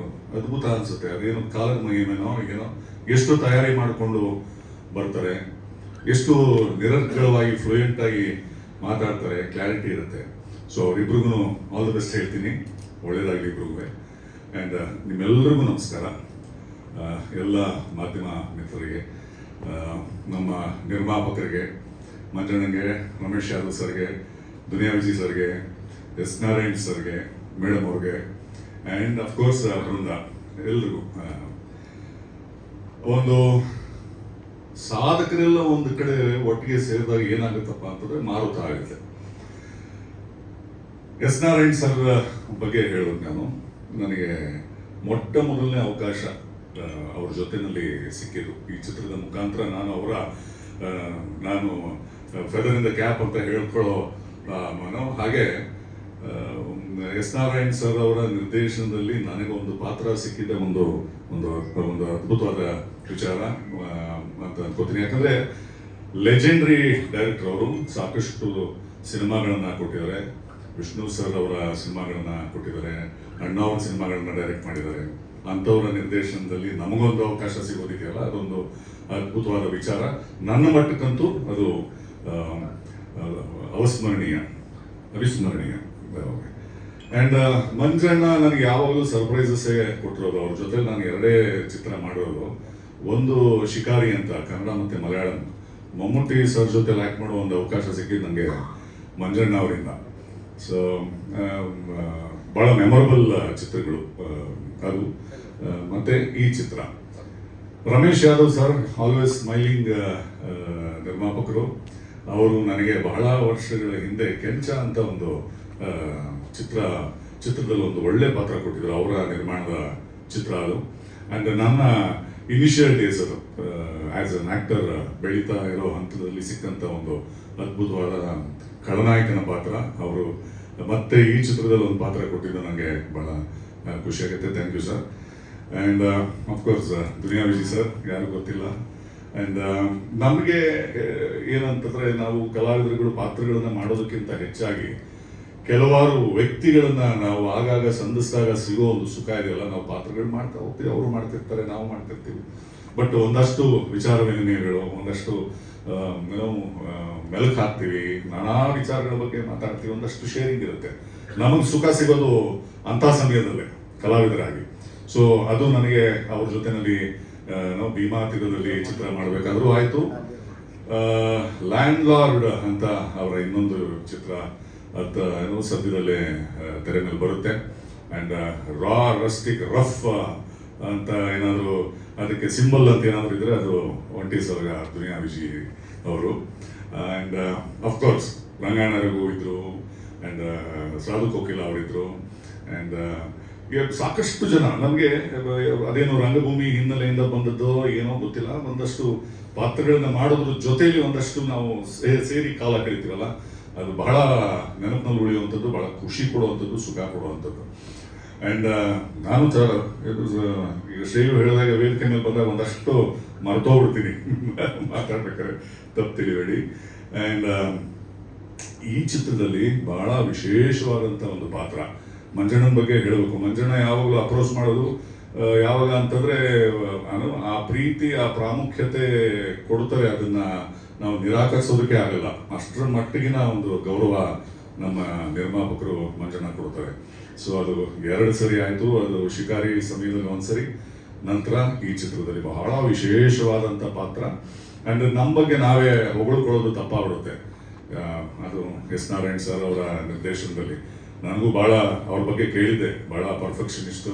ಅದ್ಭುತ ಅನ್ಸುತ್ತೆ. ಅದೇನೋ ಕಾಲದ ಮಹಿಮೇನೋ ಏನೋ, ಎಷ್ಟು ತಯಾರಿ ಮಾಡಿಕೊಂಡು ಬರ್ತಾರೆ, ಎಷ್ಟು ನಿರರ್ಗಳವಾಗಿ ಫ್ಲೂಯೆಂಟ್ ಆಗಿ ಮಾತಾಡ್ತಾರೆ, ಕ್ಲಾರಿಟಿ ಇರುತ್ತೆ. ಸೊ ಅವರಿಬ್ರಿಗೂ ಆಲ್ ದ ಬೆಸ್ಟ್ ಹೇಳ್ತೀನಿ. ಒಳ್ಳೇದಾಗಲಿ ಇಬ್ರಿಗೂ. ಆ್ಯಂಡ್ ನಿಮ್ಮೆಲ್ಲರಿಗೂ ನಮಸ್ಕಾರ. ಎಲ್ಲ ಮಾಧ್ಯಮ ಮಿತ್ರರಿಗೆ, ನಮ್ಮ ನಿರ್ಮಾಪಕರಿಗೆ, ಮಂಜಣ್ಣಂಗೆ, ರಮೇಶ್ ಯಾದವ್ ಸರ್ಗೆ, ದುನಿಯಾ ವಿಜಯ್ ಸರ್ಗೆ, ಎಸ್ ನಾರಾಯಣ್ ಸರ್ಗೆ, ಮೇಡಮ್ ಅವ್ರಿಗೆ, ಆ್ಯಂಡ್ ಅಫ್ಕೋರ್ಸ್ ಬೃಂದ, ಎಲ್ರಿಗೂ. ಒಂದು ಸಾಧಕರೆಲ್ಲ ಒಂದು ಕಡೆ ಒಟ್ಟಿಗೆ ಸೇರಿದಾಗ ಏನಾಗುತ್ತಪ್ಪ ಅಂತಂದ್ರೆ ಮಾರುತ ಆಗುತ್ತೆ. ಎಸ್ ನಾರಾಯಣ್ ಸರ್ ಬಗ್ಗೆ ಹೇಳೋದು ನಾನು. ನನಗೆ ಮೊಟ್ಟ ಮೊದಲನೇ ಅವಕಾಶ ಅವ್ರ ಜೊತೆನಲ್ಲಿ ಸಿಕ್ಕಿದ್ದು ಈ ಚಿತ್ರದ ಮುಖಾಂತರ. ನಾನು ಫೆದರ್ ಇನ್ ದ ಕ್ಯಾಪ್ ಅಂತ ಹೇಳ್ಕೊಳ್ಳೋ ಹಾಗೆ ಎಸ್ ನಾರಾಯಣ್ ಸರ್ ಅವರ ನಿರ್ದೇಶನದಲ್ಲಿ ನನಗೆ ಒಂದು ಪಾತ್ರ ಸಿಕ್ಕಿದ್ದ ಒಂದು ಒಂದು ಒಂದು ಅದ್ಭುತವಾದ ವಿಚಾರ ಅಂತ ಅನ್ಕೋತೀನಿ. ಯಾಕಂದ್ರೆ ಲೆಜೆಂಡ್ರಿ ಡೈರೆಕ್ಟರ್ ಅವರು, ಸಾಕಷ್ಟು ಸಿನಿಮಾಗಳನ್ನ ಕೊಟ್ಟಿದ್ದಾರೆ. ವಿಷ್ಣು ಸರ್ ಅವರ ಸಿನಿಮಾಗಳನ್ನ ಕೊಟ್ಟಿದ್ದಾರೆ, ಅಣ್ಣವ್ರ ಸಿನಿಮಾಗಳನ್ನ ಡೈರೆಕ್ಟ್ ಮಾಡಿದ್ದಾರೆ. ಅಂಥವರ ನಿರ್ದೇಶನದಲ್ಲಿ ನಮಗೊಂದು ಅವಕಾಶ ಸಿಗೋದಿದೆಯಲ್ಲ, ಅದೊಂದು ಅದ್ಭುತವಾದ ವಿಚಾರ. ನನ್ನ ಮಟ್ಟಕ್ಕಂತೂ ಅದು ಅವಿಸ್ಮರಣೀಯ. ಆ್ಯಂಡ್ ಮಂಜಣ್ಣ ನನಗೆ ಯಾವಾಗಲೂ ಸರ್ಪ್ರೈಸಸ್ಸೇ ಕೊಟ್ಟಿರೋದು. ಅವ್ರ ಜೊತೆ ನಾನು 2 ಚಿತ್ರ ಮಾಡಿರೋದು. ಒಂದು ಶಿಕಾರಿ ಅಂತ ಕನ್ನಡ ಮತ್ತು ಮಲಯಾಳಂ, ಮಮ್ಮೂಟಿ ಸರ್ ಜೊತೆ ಆ್ಯಕ್ಟ್ ಮಾಡೋ ಒಂದು ಅವಕಾಶ ಸಿಕ್ಕಿದ್ದು ನನಗೆ ಮಂಜಣ್ಣ ಅವರಿಂದ. ಸೊ ಭಾಳ ಮೆಮೊರಬಲ್ ಚಿತ್ರಗಳು ಅದು. ಮತ್ತೆ ಈ ಚಿತ್ರ Ramesh Yadav sir, always smiling ನಿರ್ಮಾಪಕರು. ಅವರು ನನಗೆ ಬಹಳ ವರ್ಷಗಳ ಹಿಂದೆ ಕೆಂಚ ಅಂತ ಒಂದು ಚಿತ್ರದಲ್ಲಿ ಒಂದು ಒಳ್ಳೆ ಪಾತ್ರ ಕೊಟ್ಟಿದ್ರು. ಅವರ ನಿರ್ಮಾಣದ ಚಿತ್ರ ಅದು. ಆ್ಯಂಡ್ ನನ್ನ ಇನಿಷಿಯಲ್ ಡೇಸ್ ಅದು ಆ್ಯಸ್ ಅನ್ ಆಕ್ಟರ್ ಬೆಳೀತಾ ಇರೋ ಹಂತದಲ್ಲಿ ಸಿಕ್ಕಂಥ ಒಂದು ಅದ್ಭುತವಾದ ಖಳನಾಯಕನ ಪಾತ್ರ. ಅವರು ಮತ್ತೆ ಈ ಚಿತ್ರದಲ್ಲಿ ಒಂದು ಪಾತ್ರ ಕೊಟ್ಟಿದ್ದು ನನಗೆ ಬಹಳ ಖುಷಿಯಾಗುತ್ತೆ. Thank you sir. And of course Duniya Viji sir, ಯಾರು ಗೊತ್ತಿಲ್ಲ. ಆ್ಯಂಡ್ ನಮಗೆ ಏನಂತಂದರೆ, ನಾವು ಕಲಾವಿದರುಗಳು ಪಾತ್ರಗಳನ್ನು ಮಾಡೋದಕ್ಕಿಂತ ಹೆಚ್ಚಾಗಿ ಕೆಲವಾರು ವ್ಯಕ್ತಿಗಳನ್ನ ನಾವು ಆಗಾಗ ಸಂಧಿಸಿದಾಗ ಸಿಗೋ ಒಂದು ಸುಖ ಇದೆಯಲ್ಲ, ನಾವು ಪಾತ್ರಗಳು ಮಾಡ್ತಾ ಹೋಗ್ತೀವಿ, ಅವರು ಮಾಡ್ತಿರ್ತಾರೆ, ನಾವು ಮಾಡ್ತಿರ್ತೀವಿ. ಬಟ್ ಒಂದಷ್ಟು ವಿಚಾರ ವಿನಿಮಯಗಳು, ಒಂದಷ್ಟು ಮೆಲುಕು ಹಾಕ್ತೀವಿ, ನಾನಾ ವಿಚಾರಗಳ ಬಗ್ಗೆ ಮಾತಾಡ್ತೀವಿ, ಒಂದಷ್ಟು ಶೇರಿಂಗ್ ಇರುತ್ತೆ. ನಮಗೆ ಸುಖ ಸಿಗೋದು ಅಂಥ ಸಮಯದಲ್ಲೇ ಕಲಾವಿದರಾಗಿ. ಸೊ ಅದು ನನಗೆ ಅವ್ರ ಜೊತೆನಲ್ಲಿ ಭೀಮಾ ತೀರದಲ್ಲಿ ಚಿತ್ರ ಮಾಡಬೇಕಾದ್ರೂ ಆಯಿತು. ಲ್ಯಾಂಡ್ ಲಾರ್ಡ್ ಅಂತ ಅವರ ಇನ್ನೊಂದು ಚಿತ್ರ ಅದು ಸದ್ಯದಲ್ಲೇ ತೆರೆ ಮೇಲೆ ಬರುತ್ತೆ. ಆ್ಯಂಡ್ ರಾ ರಸ್ಟಿಕ್ ರಫ್ ಅಂತ ಏನಾದರೂ ಅದಕ್ಕೆ ಸಿಂಬಲ್ ಅಂತ ಏನಾದರೂ ಇದ್ರೆ ಅದು ಒಂಟಿ ಸಲಗ ದುನಿಯಾ ವಿಜಿ ಅವರು. ಆ್ಯಂಡ್ ಅಫ್ಕೋರ್ಸ್ ರಂಗಾಯಣ ರಘು ಇದ್ರು, ಆ್ಯಂಡ್ ಸಾಧು ಕೋಕಿಲ ಅವರಿದ್ರು. ಆ್ಯಂಡ್ ಸಾಕಷ್ಟು ಜನ ನಮಗೆ ಅದೇನೋ ರಂಗಭೂಮಿ ಹಿನ್ನೆಲೆಯಿಂದ ಬಂದದ್ದು ಏನೋ ಗೊತ್ತಿಲ್ಲ, ಒಂದಷ್ಟು ಪಾತ್ರಗಳನ್ನ ಮಾಡೋದ್ರ ಜೊತೆಯಲ್ಲಿ ಒಂದಷ್ಟು ನಾವು ಸೇರಿ ಕಾಲ ಕಳಿತೀವಲ್ಲ, ಅದು ಬಹಳ ನೆನಪಿನಲ್ಲಿ ಉಳಿಯುವಂಥದ್ದು, ಬಹಳ ಖುಷಿ ಕೊಡುವಂಥದ್ದು, ಸುಖ ಕೊಡುವಂಥದ್ದು. ಆ್ಯಂಡ್ ನಾನು ಈಗ ಶ್ರೇಯು ಹೇಳಿದಾಗ ವೇದಿಕೆ ಮೇಲೆ ಬಂದಾಗ ಒಂದಷ್ಟು ಮರ್ತೋಗ್ಬಿಡ್ತೀನಿ ಮಾತಾಡ್ಬೇಕಾದ್ರೆ, ತಪ್ಪು ತಿಳಿಬೇಡಿ. ಆ್ಯಂಡ್ ಈ ಚಿತ್ರದಲ್ಲಿ ಬಹಳ ವಿಶೇಷವಾದಂಥ ಒಂದು ಪಾತ್ರ. ಮಂಜಣ್ಣನ ಬಗ್ಗೆ ಹೇಳಬೇಕು. ಮಂಜಣ್ಣ ಯಾವಾಗಲೂ ಅಪ್ರೋಚ್ ಮಾಡೋದು ಯಾವಾಗ ಅಂತಂದರೆ, ಆ ಪ್ರೀತಿ, ಆ ಪ್ರಾಮುಖ್ಯತೆ ಕೊಡ್ತಾರೆ, ಅದನ್ನು ನಾವು ನಿರಾಕರಿಸೋದಕ್ಕೆ ಆಗಲ್ಲ. ಅಷ್ಟರ ಮಟ್ಟಿಗಿನ ಒಂದು ಗೌರವ ನಮ್ಮ ನಿರ್ಮಾಪಕರು ಮಂಜಣ್ಣ ಕೊಡ್ತಾರೆ. ಸೊ ಅದು 2 ಸರಿ ಆಯಿತು. ಅದು ಶಿಕಾರಿ ಸಮಯದಲ್ಲಿ 1 ಸರಿ, ನಂತರ ಈ ಚಿತ್ರದಲ್ಲಿ ಬಹಳ ವಿಶೇಷವಾದಂಥ ಪಾತ್ರ. ಆ್ಯಂಡ್ ನಮ್ಮ ಬಗ್ಗೆ ನಾವೇ ಹೊಗಳ್ಕೊಳ್ಳೋದು ತಪ್ಪಾಗ್ಬಿಡುತ್ತೆ. ಅದು ಎಸ್ ನಾರಾಯಣ್ ಸರ್ ಅವರ ನಿರ್ದೇಶನದಲ್ಲಿ ನನಗೂ ಭಾಳ ಅವ್ರ ಬಗ್ಗೆ ಕೇಳಿದ್ದೆ. ಭಾಳ ಪರ್ಫೆಕ್ಷನಿಸ್ಟು,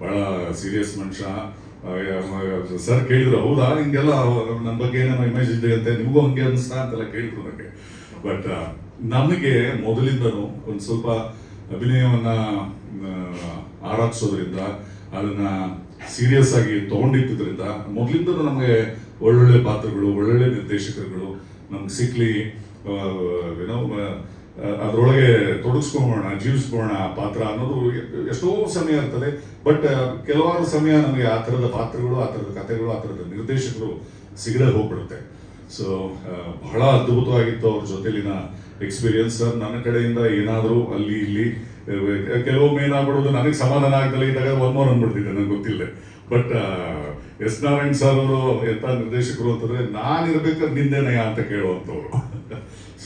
ಭಾಳ ಸೀರಿಯಸ್ ಮನುಷ್ಯ. ಸರ್ ಕೇಳಿದ್ರು, ಹೌದಾ ಹಿಂಗೆಲ್ಲ ನನ್ನ ಬಗ್ಗೆ ಏನೇನೋ ಇಮೇಜ್ ಇದೆ ಅಂತೆ, ನಿಮಗೂ ಹಂಗೆ ಅನಿಸ್ತಾ ಅಂತೆಲ್ಲ ಕೇಳಿದ್ರು ನನಗೆ. ಬಟ್ ನಮಗೆ ಮೊದಲಿಂದನೂ ಒಂದು ಸ್ವಲ್ಪ ಅಭಿನಯವನ್ನು ಆರಾಧಿಸೋದ್ರಿಂದ, ಅದನ್ನು ಸೀರಿಯಸ್ ಆಗಿ ತೊಗೊಂಡಿದ್ದರಿಂದ ಮೊದಲಿಂದನೂ ನಮಗೆ ಒಳ್ಳೊಳ್ಳೆ ಪಾತ್ರಗಳು, ಒಳ್ಳೊಳ್ಳೆ ನಿರ್ದೇಶಕರುಗಳು ನಮ್ಗೆ ಸಿಕ್ಕಲಿ, ಏನೋ ಅದರೊಳಗೆ ತೊಡಗಿಸ್ಕೊಳ್ಳೋಣ, ಜೀವಿಸ್ಕೊಳ್ಳೋಣ ಪಾತ್ರ ಅನ್ನೋದು ಎಷ್ಟೋ ಸಮಯ ಇರ್ತದೆ. ಬಟ್ ಕೆಲವಾರು ಸಮಯ ನಮಗೆ ಆ ಥರದ ಪಾತ್ರಗಳು, ಆ ಥರದ ಕಥೆಗಳು, ಆ ಥರದ ನಿರ್ದೇಶಕರು ಸಿಗದೆ ಹೋಗ್ಬಿಡುತ್ತೆ. ಸೊ ಬಹಳ ಅದ್ಭುತವಾಗಿತ್ತು ಅವ್ರ ಜೊತೆಲಿನ ಎಕ್ಸ್ಪೀರಿಯನ್ಸ್. ನನ್ನ ಕಡೆಯಿಂದ ಏನಾದರೂ ಅಲ್ಲಿ ಇಲ್ಲಿ ಕೆಲವೊಮ್ಮೆ ಏನಾಗ್ಬಿಡೋದು, ನನಗೆ ಸಮಾಧಾನ ಆಗ್ದಲ್ಲ ಇದ್ದಾಗ ಒನ್ ಅಂದ್ಬಿಡ್ತಿದ್ದೆ, ನನಗೆ ಗೊತ್ತಿಲ್ಲ. ಬಟ್ ಎಸ್ ನಾರಾಯಣ್ ಸರ್ ಅವರು ಎಂಥ ನಿರ್ದೇಶಕರು ಅಂತಂದರೆ, ನಾನಿರ್ಬೇಕಾದ್ರೆ ನಿಂದೇನಯ್ಯ ಅಂತ ಕೇಳುವಂಥವ್ರು.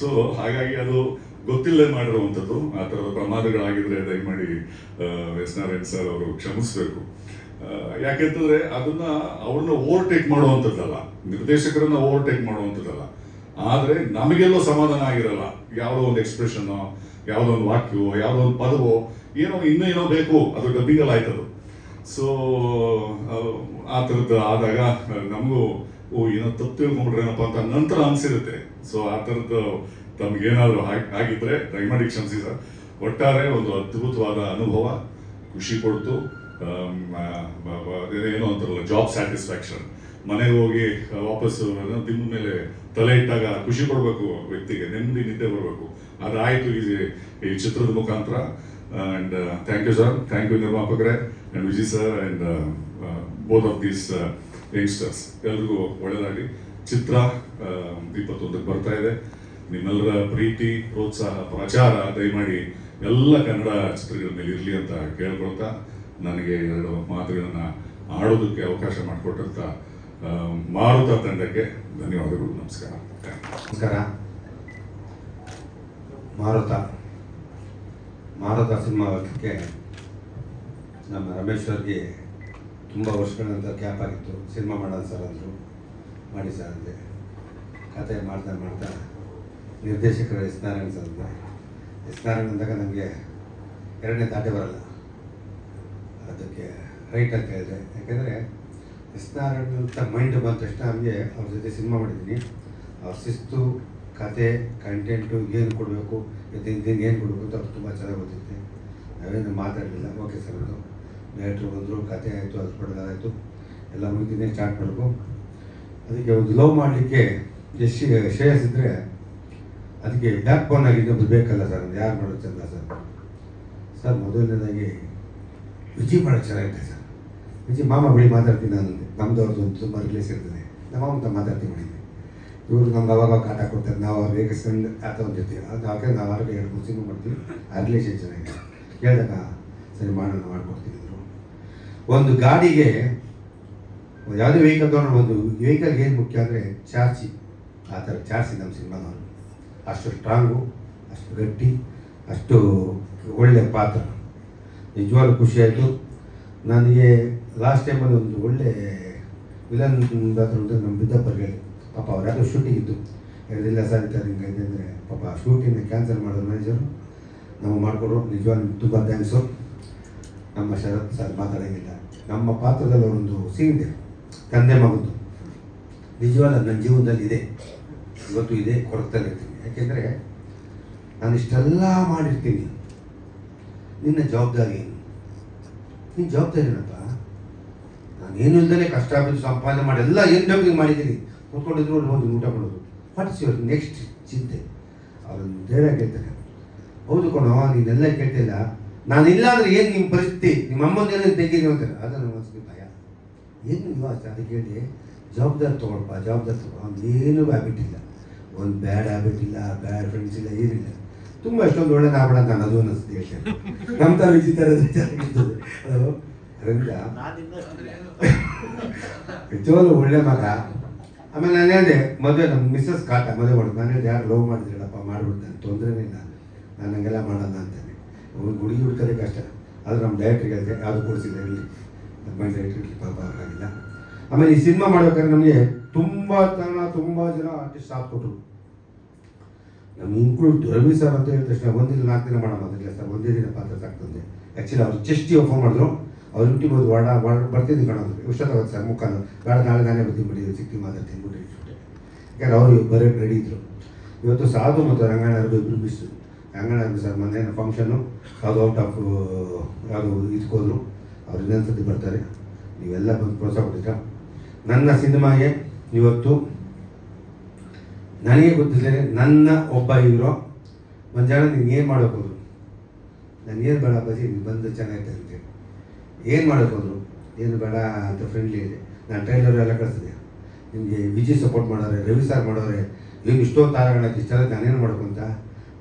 ಸೊ ಹಾಗಾಗಿ ಅದು ಗೊತ್ತಿಲ್ಲದೆ ಮಾಡಿರುವಂಥದ್ದು. ಆ ಥರದ ಪ್ರಮಾದಗಳಾಗಿದ್ರೆ ದಯಮಾಡಿ ಎಸ್ ನಾರಾಯಣ್ ಸರ್ ಅವರು ಕ್ಷಮಿಸಬೇಕು. ಯಾಕೆಂತಂದರೆ ಅವ್ರನ್ನ ಓವರ್ಟೇಕ್ ಮಾಡುವಂಥದ್ದಲ್ಲ, ನಿರ್ದೇಶಕರನ್ನ ಓವರ್ಟೇಕ್ ಮಾಡುವಂಥದ್ದಲ್ಲ. ಆದರೆ ನಮಗೆಲ್ಲೋ ಸಮಾಧಾನ ಆಗಿರಲ್ಲ. ಯಾವುದೋ ಒಂದು ಎಕ್ಸ್ಪ್ರೆಷನ್ನೋ, ಯಾವುದೋ ಒಂದು ವಾಕ್ಯವೋ, ಯಾವುದೋ ಒಂದು ಪದವೋ, ಇನ್ನೂ ಬೇಕು, ಅದು ಡಬ್ಬಿಂಗಲ್ಲಿ ಆಯ್ತದು. ಸೊ ಆ ಥರದ್ದು ಆದಾಗ ನಮಗೂ ಏನೋ ತಪ್ಪು ತಿಳ್ಕೊಂಡ್ಬಿಟ್ರೇನಪ್ಪ ಅಂತ ನಂತರ ಅನಿಸಿರುತ್ತೆ. ಸೊ ಆ ಥರದ್ದು ತಮಗೇನಾದರೂ ಆಗಿದ್ರೆ ದಯಮಾಡಿ ಕ್ಷಮಿಸಿ ಸರ್. ಒಟ್ಟಾರೆ ಒಂದು ಅದ್ಭುತವಾದ ಅನುಭವ, ಖುಷಿ ಕೊಡ್ತು. ಏನೋ ಅಂತಾರಲ್ಲ, ಜಾಬ್ ಸ್ಯಾಟಿಸ್ಫ್ಯಾಕ್ಷನ್. ಮನೆಗೆ ಹೋಗಿ ವಾಪಸ್ಸು ದಿನ ಮೇಲೆ ತಲೆ ಇಟ್ಟಾಗ ಖುಷಿ ಕೊಡಬೇಕು ವ್ಯಕ್ತಿಗೆ, ನೆಮ್ಮದಿ ನಿದ್ದೆ ಬರಬೇಕು. ಅದಾಯಿತು ಈ ಚಿತ್ರದ ಮುಖಾಂತರ. And thank you sir, thank you ನಿರ್ಮಾಪಕರೇ, and Viji sir, and both of these youngsters. ಎಲ್ರಿಗೂ ಒಳ್ಳೆಯದಾಗಲಿ. ಚಿತ್ರ 21ಕ್ಕೆ ಬರ್ತಾ ಇದೆ. ನಿಮ್ಮೆಲ್ಲರ ಪ್ರೀತಿ, ಪ್ರೋತ್ಸಾಹ, ಪ್ರಚಾರ ದಯಮಾಡಿ ಎಲ್ಲ ಕನ್ನಡ ಚಿತ್ರಗಳ ಮೇಲೆ ಇರಲಿ ಅಂತ ಕೇಳ್ಕೊಳ್ತಾ, ನನಗೆ 2 ಮಾತುಗಳನ್ನು ಆಡೋದಕ್ಕೆ ಅವಕಾಶ ಮಾಡಿಕೊಟ್ಟಂಥ ಮಾರುತ ತಂಡಕ್ಕೆ ಧನ್ಯವಾದಗಳು. ನಮಸ್ಕಾರ. ನಮಸ್ಕಾರ. ಮಾರುತ ಸಿನಿಮಾಕ್ಕೆ ನಮ್ಮ ರಮೇಶ್ ಅವ್ರಿಗೆ ತುಂಬ ವರ್ಷಗಳ ನಂತರ ಗ್ಯಾಪ್ ಆಗಿತ್ತು. ಸಿನಿಮಾ ಮಾಡೋದು ಸರ್ ಅಂದರು, ಮಾಡಿ ಸರ್ ಅಂದೆ. ಕತೆ ಮಾಡ್ತಾ ನಿರ್ದೇಶಕರು ಎಸ್ ನಾರಾಯಣ್ ಸರ್ ಅಂದೆ. ಎಸ್ ನಾರಾಯಣ್ ಅಂದಾಗ ನನಗೆ 2ನೇ ದಾಟೆ ಬರಲ್ಲ, ಅದಕ್ಕೆ ರೈಟ್ ಅಂತ ಹೇಳಿದೆ. ಯಾಕೆಂದರೆ ಎಸ್ ನಾರಾಯಣ್ ಅಂತ ಮೈಂಡ್ ಬಂದ ತಕ್ಷಣ ನಮಗೆ ಅವ್ರ ಜೊತೆ ಸಿನಿಮಾ ಮಾಡಿದ್ದೀನಿ. ಅವ್ರ ಶಿಸ್ತು, ಕತೆ, ಕಂಟೆಂಟು, ಏನು ಕೊಡಬೇಕು, ಇದನ್ನು ಏನು ಕೊಡಬೇಕು ಅಂತ ಅವ್ರು ತುಂಬ ಚೆನ್ನಾಗಿ ಗೊತ್ತಿರುತ್ತೆ. ನಾವೇನು ಮಾತಾಡಲಿಲ್ಲ. ಓಕೆ ಸರ್ ಅದು ಡೈರೆಕ್ಟ್ರು ಬಂದರು, ಕತೆ ಆಯಿತು, ಅದು ಕೊಡೋದಾಯಿತು, ಎಲ್ಲ ಮುಗಿದಿನೇ ಸ್ಟಾರ್ಟ್ ಮಾಡಬೇಕು. ಅದಕ್ಕೆ ಒಂದು ಲವ್ ಮಾಡಲಿಕ್ಕೆ ಶ್ರೇಯಸ್ ಇದ್ದರೆ ಅದಕ್ಕೆ ಬ್ಯಾಕ್ ಬೋನ್ ಆಗಿ ಇನ್ನೊಬ್ರು ಬೇಕಲ್ಲ ಸರ್, ಅದು ಯಾರು ಮಾಡೋದು ಚಂದ ಸರ್? ಮೊದಲನೇದಾಗಿ ವಿಜಿ ಮಾಡೋದು ಚೆನ್ನಾಗಿದೆ ಸರ್. ವಿಜಿ ಮಾಮ ಬಿಡಿ ಮಾತಾಡ್ತೀನಿ ನಾನು ನಮ್ಮದು ಅವ್ರದ್ದು ಒಂದು ತುಂಬ ರಿಲೇಸ್ ಇರ್ತದೆ ನಮ್ಮ ಮಾಮ ಮಾತಾಡ್ತೀನಿ ಬಿಡಿ ಇವರು ನಮ್ಗೆ ಅವಾಗ ಕಾಟ ಕೊಡ್ತಾರೆ ನಾವು ಅವ್ರು ರೇಗಿಸ್ಕೊಂಡು ಆ ಥರ ಒಂದಿರ್ತೀವಿ ಅದು ಹಾಗೆ ನಾವು ಅವ್ರಿಗೆ 2-3 ಸಿನಿಮಾ ಮಾಡ್ತೀವಿ ಆ ರಿಲೇಷನ್ ಚೆನ್ನಾಗಿದೆ ಕೇಳಿದಾಗ ಸರಿ ಮಾಡೋಣ ಮಾಡ್ಕೊಡ್ತಿದ್ರು. ಒಂದು ಗಾಡಿಗೆ ಯಾವುದೇ ವೆಹಿಕಲ್ ತೊಗೊಂಡು ಒಂದು ವೆಹಿಕಲ್ಗೆ ಏನು ಮುಖ್ಯ ಅಂದರೆ ಚಾರ್ಜಿ, ಆ ಥರ ಚಾರ್ಜಿ ನಮ್ಮ ಸಿನಿಮಾದವರು ಅಷ್ಟು ಸ್ಟ್ರಾಂಗು, ಅಷ್ಟು ಗಟ್ಟಿ, ಅಷ್ಟು ಒಳ್ಳೆಯ ಪಾತ್ರ. ನಿಜವಾಗ್ಲೂ ಖುಷಿಯಾಯಿತು ನನಗೆ. ಲಾಸ್ಟ್ ಟೈಮಲ್ಲಿ ಒಂದು ಒಳ್ಳೆ ವಿಲನ್ ಪಾತ್ರ ನಮ್ಮ ಬಿದ್ದಪ್ಪರಿಗೆ ಹೇಳಿ ಪಾಪ ಅವ್ರು ಯಾಕೋ ಶೂಟಿಂಗ್ ಇತ್ತು ಹೇಳಿಲ್ಲ ಸರ್ ಈ ಥರ ಹಿಂಗೈತೆ ಅಂದರೆ ಪಾಪ ಶೂಟಿಂಗ್ ಕ್ಯಾನ್ಸಲ್ ಮಾಡೋರು ಮ್ಯಾನೇಜರು ನಾವು ಮಾಡಿಕೊಡ್ರು. ನಿಜವಾಗ್ಲೂ ತುಂಬ ಥ್ಯಾಂಕ್ಸು. ನಮ್ಮ ಶರತ್ ಸರ್ ಮಾತಾಡೋಂಗಿಲ್ಲ. ನಮ್ಮ ಪಾತ್ರದಲ್ಲಿ ಒಂದು ಸೀನ್ ಇದೆ ತಂದೆ ಮಗದ್ದು, ನಿಜವಾದ ನನ್ನ ಜೀವನದಲ್ಲಿ ಇದೆ, ಇವತ್ತು ಇದೆ, ಕೊರಗ್ತಾನೆ ಇರ್ತೀನಿ. ಯಾಕೆಂದರೆ ನಾನು ಇಷ್ಟೆಲ್ಲ ಮಾಡಿರ್ತೀನಿ, ನಿನ್ನ ಜವಾಬ್ದಾರಿ ಏನು? ನಿನ್ನ ಜವಾಬ್ದಾರಿ ಏನಪ್ಪ? ನಾನೇನು ಇಲ್ದೇ ಕಷ್ಟ ಬಿದ್ದು ಸಂಪಾದನೆ ಮಾಡಿ ಎಲ್ಲ ಏನು ಬೇಕು ಮಾಡಿದ್ದೀನಿ, ಕೂತ್ಕೊಂಡಿದ್ರು ಹೋಗಿ ಊಟ ಮಾಡೋದು. ವಾಟ್ ಇಸ್ ಯುವರ್ ನೆಕ್ಸ್ಟ್ ಚಿಂತೆ? ಅವ್ರನ್ನ ಧೈರ್ಯ ಕೇಳ್ತಾರೆ, ಹೌದು ಕಣೋ ನೀನೆಲ್ಲ ಕೇಳ್ತಿಲ್ಲ, ನಾನಿಲ್ಲ ಅಂದರೆ ಏನು ನಿಮ್ಮ ಪರಿಸ್ಥಿತಿ, ನಿಮ್ಮ ಅಮ್ಮಂದೇನೋ ತೆಗೀರಿ ಅಂತಾರೆ. ಅದನ್ನು ಮನಸ್ಸಿಗೆ ಭಯ. ಏನು ನೀವು ಅದಕ್ಕೆ ಹೇಳಿ ಜವಾಬ್ದಾರಿ ತೊಗೊಳಪ್ಪ, ಜವಾಬ್ದಾರಿ ತೊಗೊಳ. ಅವ್ನಿಗೇನು ಹ್ಯಾಬಿಟ್ ಇಲ್ಲ, ಒಂದು ಬ್ಯಾಡ್ ಹ್ಯಾಬಿಟ್ ಇಲ್ಲ, ಬ್ಯಾಡ್ ಫ್ರೆಂಡ್ಸ್ ಇಲ್ಲ, ಏನಿಲ್ಲ. ತುಂಬ ಎಷ್ಟೊಂದು ಒಳ್ಳೆ ನಾಬೇಡ ನಾನು ಅದು ಅನ್ನಿಸ್ತು ಹೇಳ್ತೇನೆ. ನಮ್ಮ ಥರ ಈ ಥರ ಚೆನ್ನಾಗಿರ್ತದೆ ಅದು. ಅದರಿಂದ ನಿಜವಾಗ್ಲೂ ಒಳ್ಳೆ ಮಗ. ಆಮೇಲೆ ನಾನು ಹೇಳಿದೆ ಮದುವೆ ನಮ್ಮ ಮಿಸ್ಸಸ್ ಕಾಟ ಮದುವೆ ಮಾಡೋದು. ನಾನು ಹೇಳಿದೆ ಯಾರು ಲವ್ ಮಾಡಿದ್ರಲ್ಲಪ್ಪ ಮಾಡಿಬಿಡ್ತಾನೆ, ತೊಂದರೆನೇ ಇಲ್ಲ, ನಾನು ಹಂಗೆಲ್ಲ ಮಾಡೋಣ ಅಂತಾನೆ. ಹುಡುಗಿ ಹುಡ್ಕೋದೇ ಕಷ್ಟ. ಆದರೆ ನಮ್ಮ ಡೈರೆಕ್ಟ್ರಿಗೆ ಹೇಳಿದೆ ಯಾವುದು ಕೊಡಿಸಿಲ್ಲ ಇಲ್ಲಿ, ನಮ್ಮ ಡೈರೆಕ್ಟ್ರಿಗೆ ಪಾಪ ಆಗಿಲ್ಲ. ಆಮೇಲೆ ಈ ಸಿನಿಮಾ ಮಾಡ್ಬೇಕಾದ್ರೆ ನಮಗೆ ತುಂಬ ಜನ ಆರ್ಟಿಸ್ಟ್ ಸಾಥ್ ಕೊಟ್ಟರು. ನಮ್ಮ ಇನ್ಕ್ಲೂಡ್ ರವಿ ಸರ್ ಅಂತ ಹೇಳಿದ ತಕ್ಷಣ 1 ದಿನ 4 ದಿನ ಮಾಡೋಣ ಅಂತಿಲ್ಲ ಸರ್, ಒಂದೇ ದಿನ ಪಾತ್ರ ಸಾಕ್ತಂದೆ. ಆ್ಯಕ್ಚುಲಿ ಅವ್ರು ಚೆಸ್ಟಿ ಫೋನ್ ಮಾಡಿದ್ರು, ಅವ್ರು ಯೂಟ್ಯೂಬ್ ಬರ್ತಿದ್ದು ಕಾಣೋದು ಇಷ್ಟೊತ್ತಾಗುತ್ತೆ ಸರ್ ಮುಖಾನು ಬೇಡ ನಾಳೆ ನಾನೇ ಬರ್ತೀನಿ ಬಿಡಿ ಸಿಕ್ತಿ ಮಾತಾಡ್ತೀನಿ ಬಿಟ್ಟು ಇಟ್ಬಿಟ್ಟೆ. ಯಾಕಂದ್ರೆ ಅವರು ಬರೋಕ್ಕೆ ರೆಡಿ ಇದ್ರು. ಇವತ್ತು ಸಾಧು ಮತ್ತು ರಂಗಣ್ಣರು ಇಬ್ಬರು ಬಿಸ್ತು. ರಂಗಣ್ಣ ಸರ್ ಮೊನ್ನೆ ಫಂಕ್ಷನ್ನು ಯಾವುದು ಔಟ್ ಆಫ್ ಯಾವುದು ಇದಕ್ಕೋದ್ರು, ಅವ್ರು ಇನ್ನೊಂದ್ಸತಿ ಬರ್ತಾರೆ. ನೀವೆಲ್ಲ ಬಂದು ಪ್ರೋತ್ಸಾಹ ಕೊಟ್ಟಿದ್ರ ನನ್ನ ಸಿನಿಮಾಗೆ. ಇವತ್ತು ನನಗೆ ಗೊತ್ತಿಲ್ಲದೆ ನನ್ನ ಒಬ್ಬ ಹೀರೋ ಒಂದು ಜನ ನೀನು ಏನು ಮಾಡೋಕ್ಕೋದ್ರು, ನನಗೇನು ಬೇಡ ಬಜಿ ನೀವು ಬಂದು ಚೆನ್ನಾಗಿರ್ತಾರೆ ಅಂತೇಳಿ ಏನು ಮಾಡೋಕ್ಕೋದ್ರು, ಏನು ಬೇಡ ಅಂತ ಫ್ರೆಂಡ್ಲಿ ಇದೆ. ನಾನು ಟ್ರೈಲರ್ ಎಲ್ಲ ಕಳಿಸಿದೆ ನಿಮಗೆ. ವಿಜಯ್ ಸಪೋರ್ಟ್ ಮಾಡೋರೆ, ರವಿ ಸರ್ ಮಾಡೋರೆ, ಏನು ಇಷ್ಟೊಂದು ತಾರಗಳಾಗಿ ಇಷ್ಟ ನಾನೇನು ಮಾಡ್ಕೊಂತ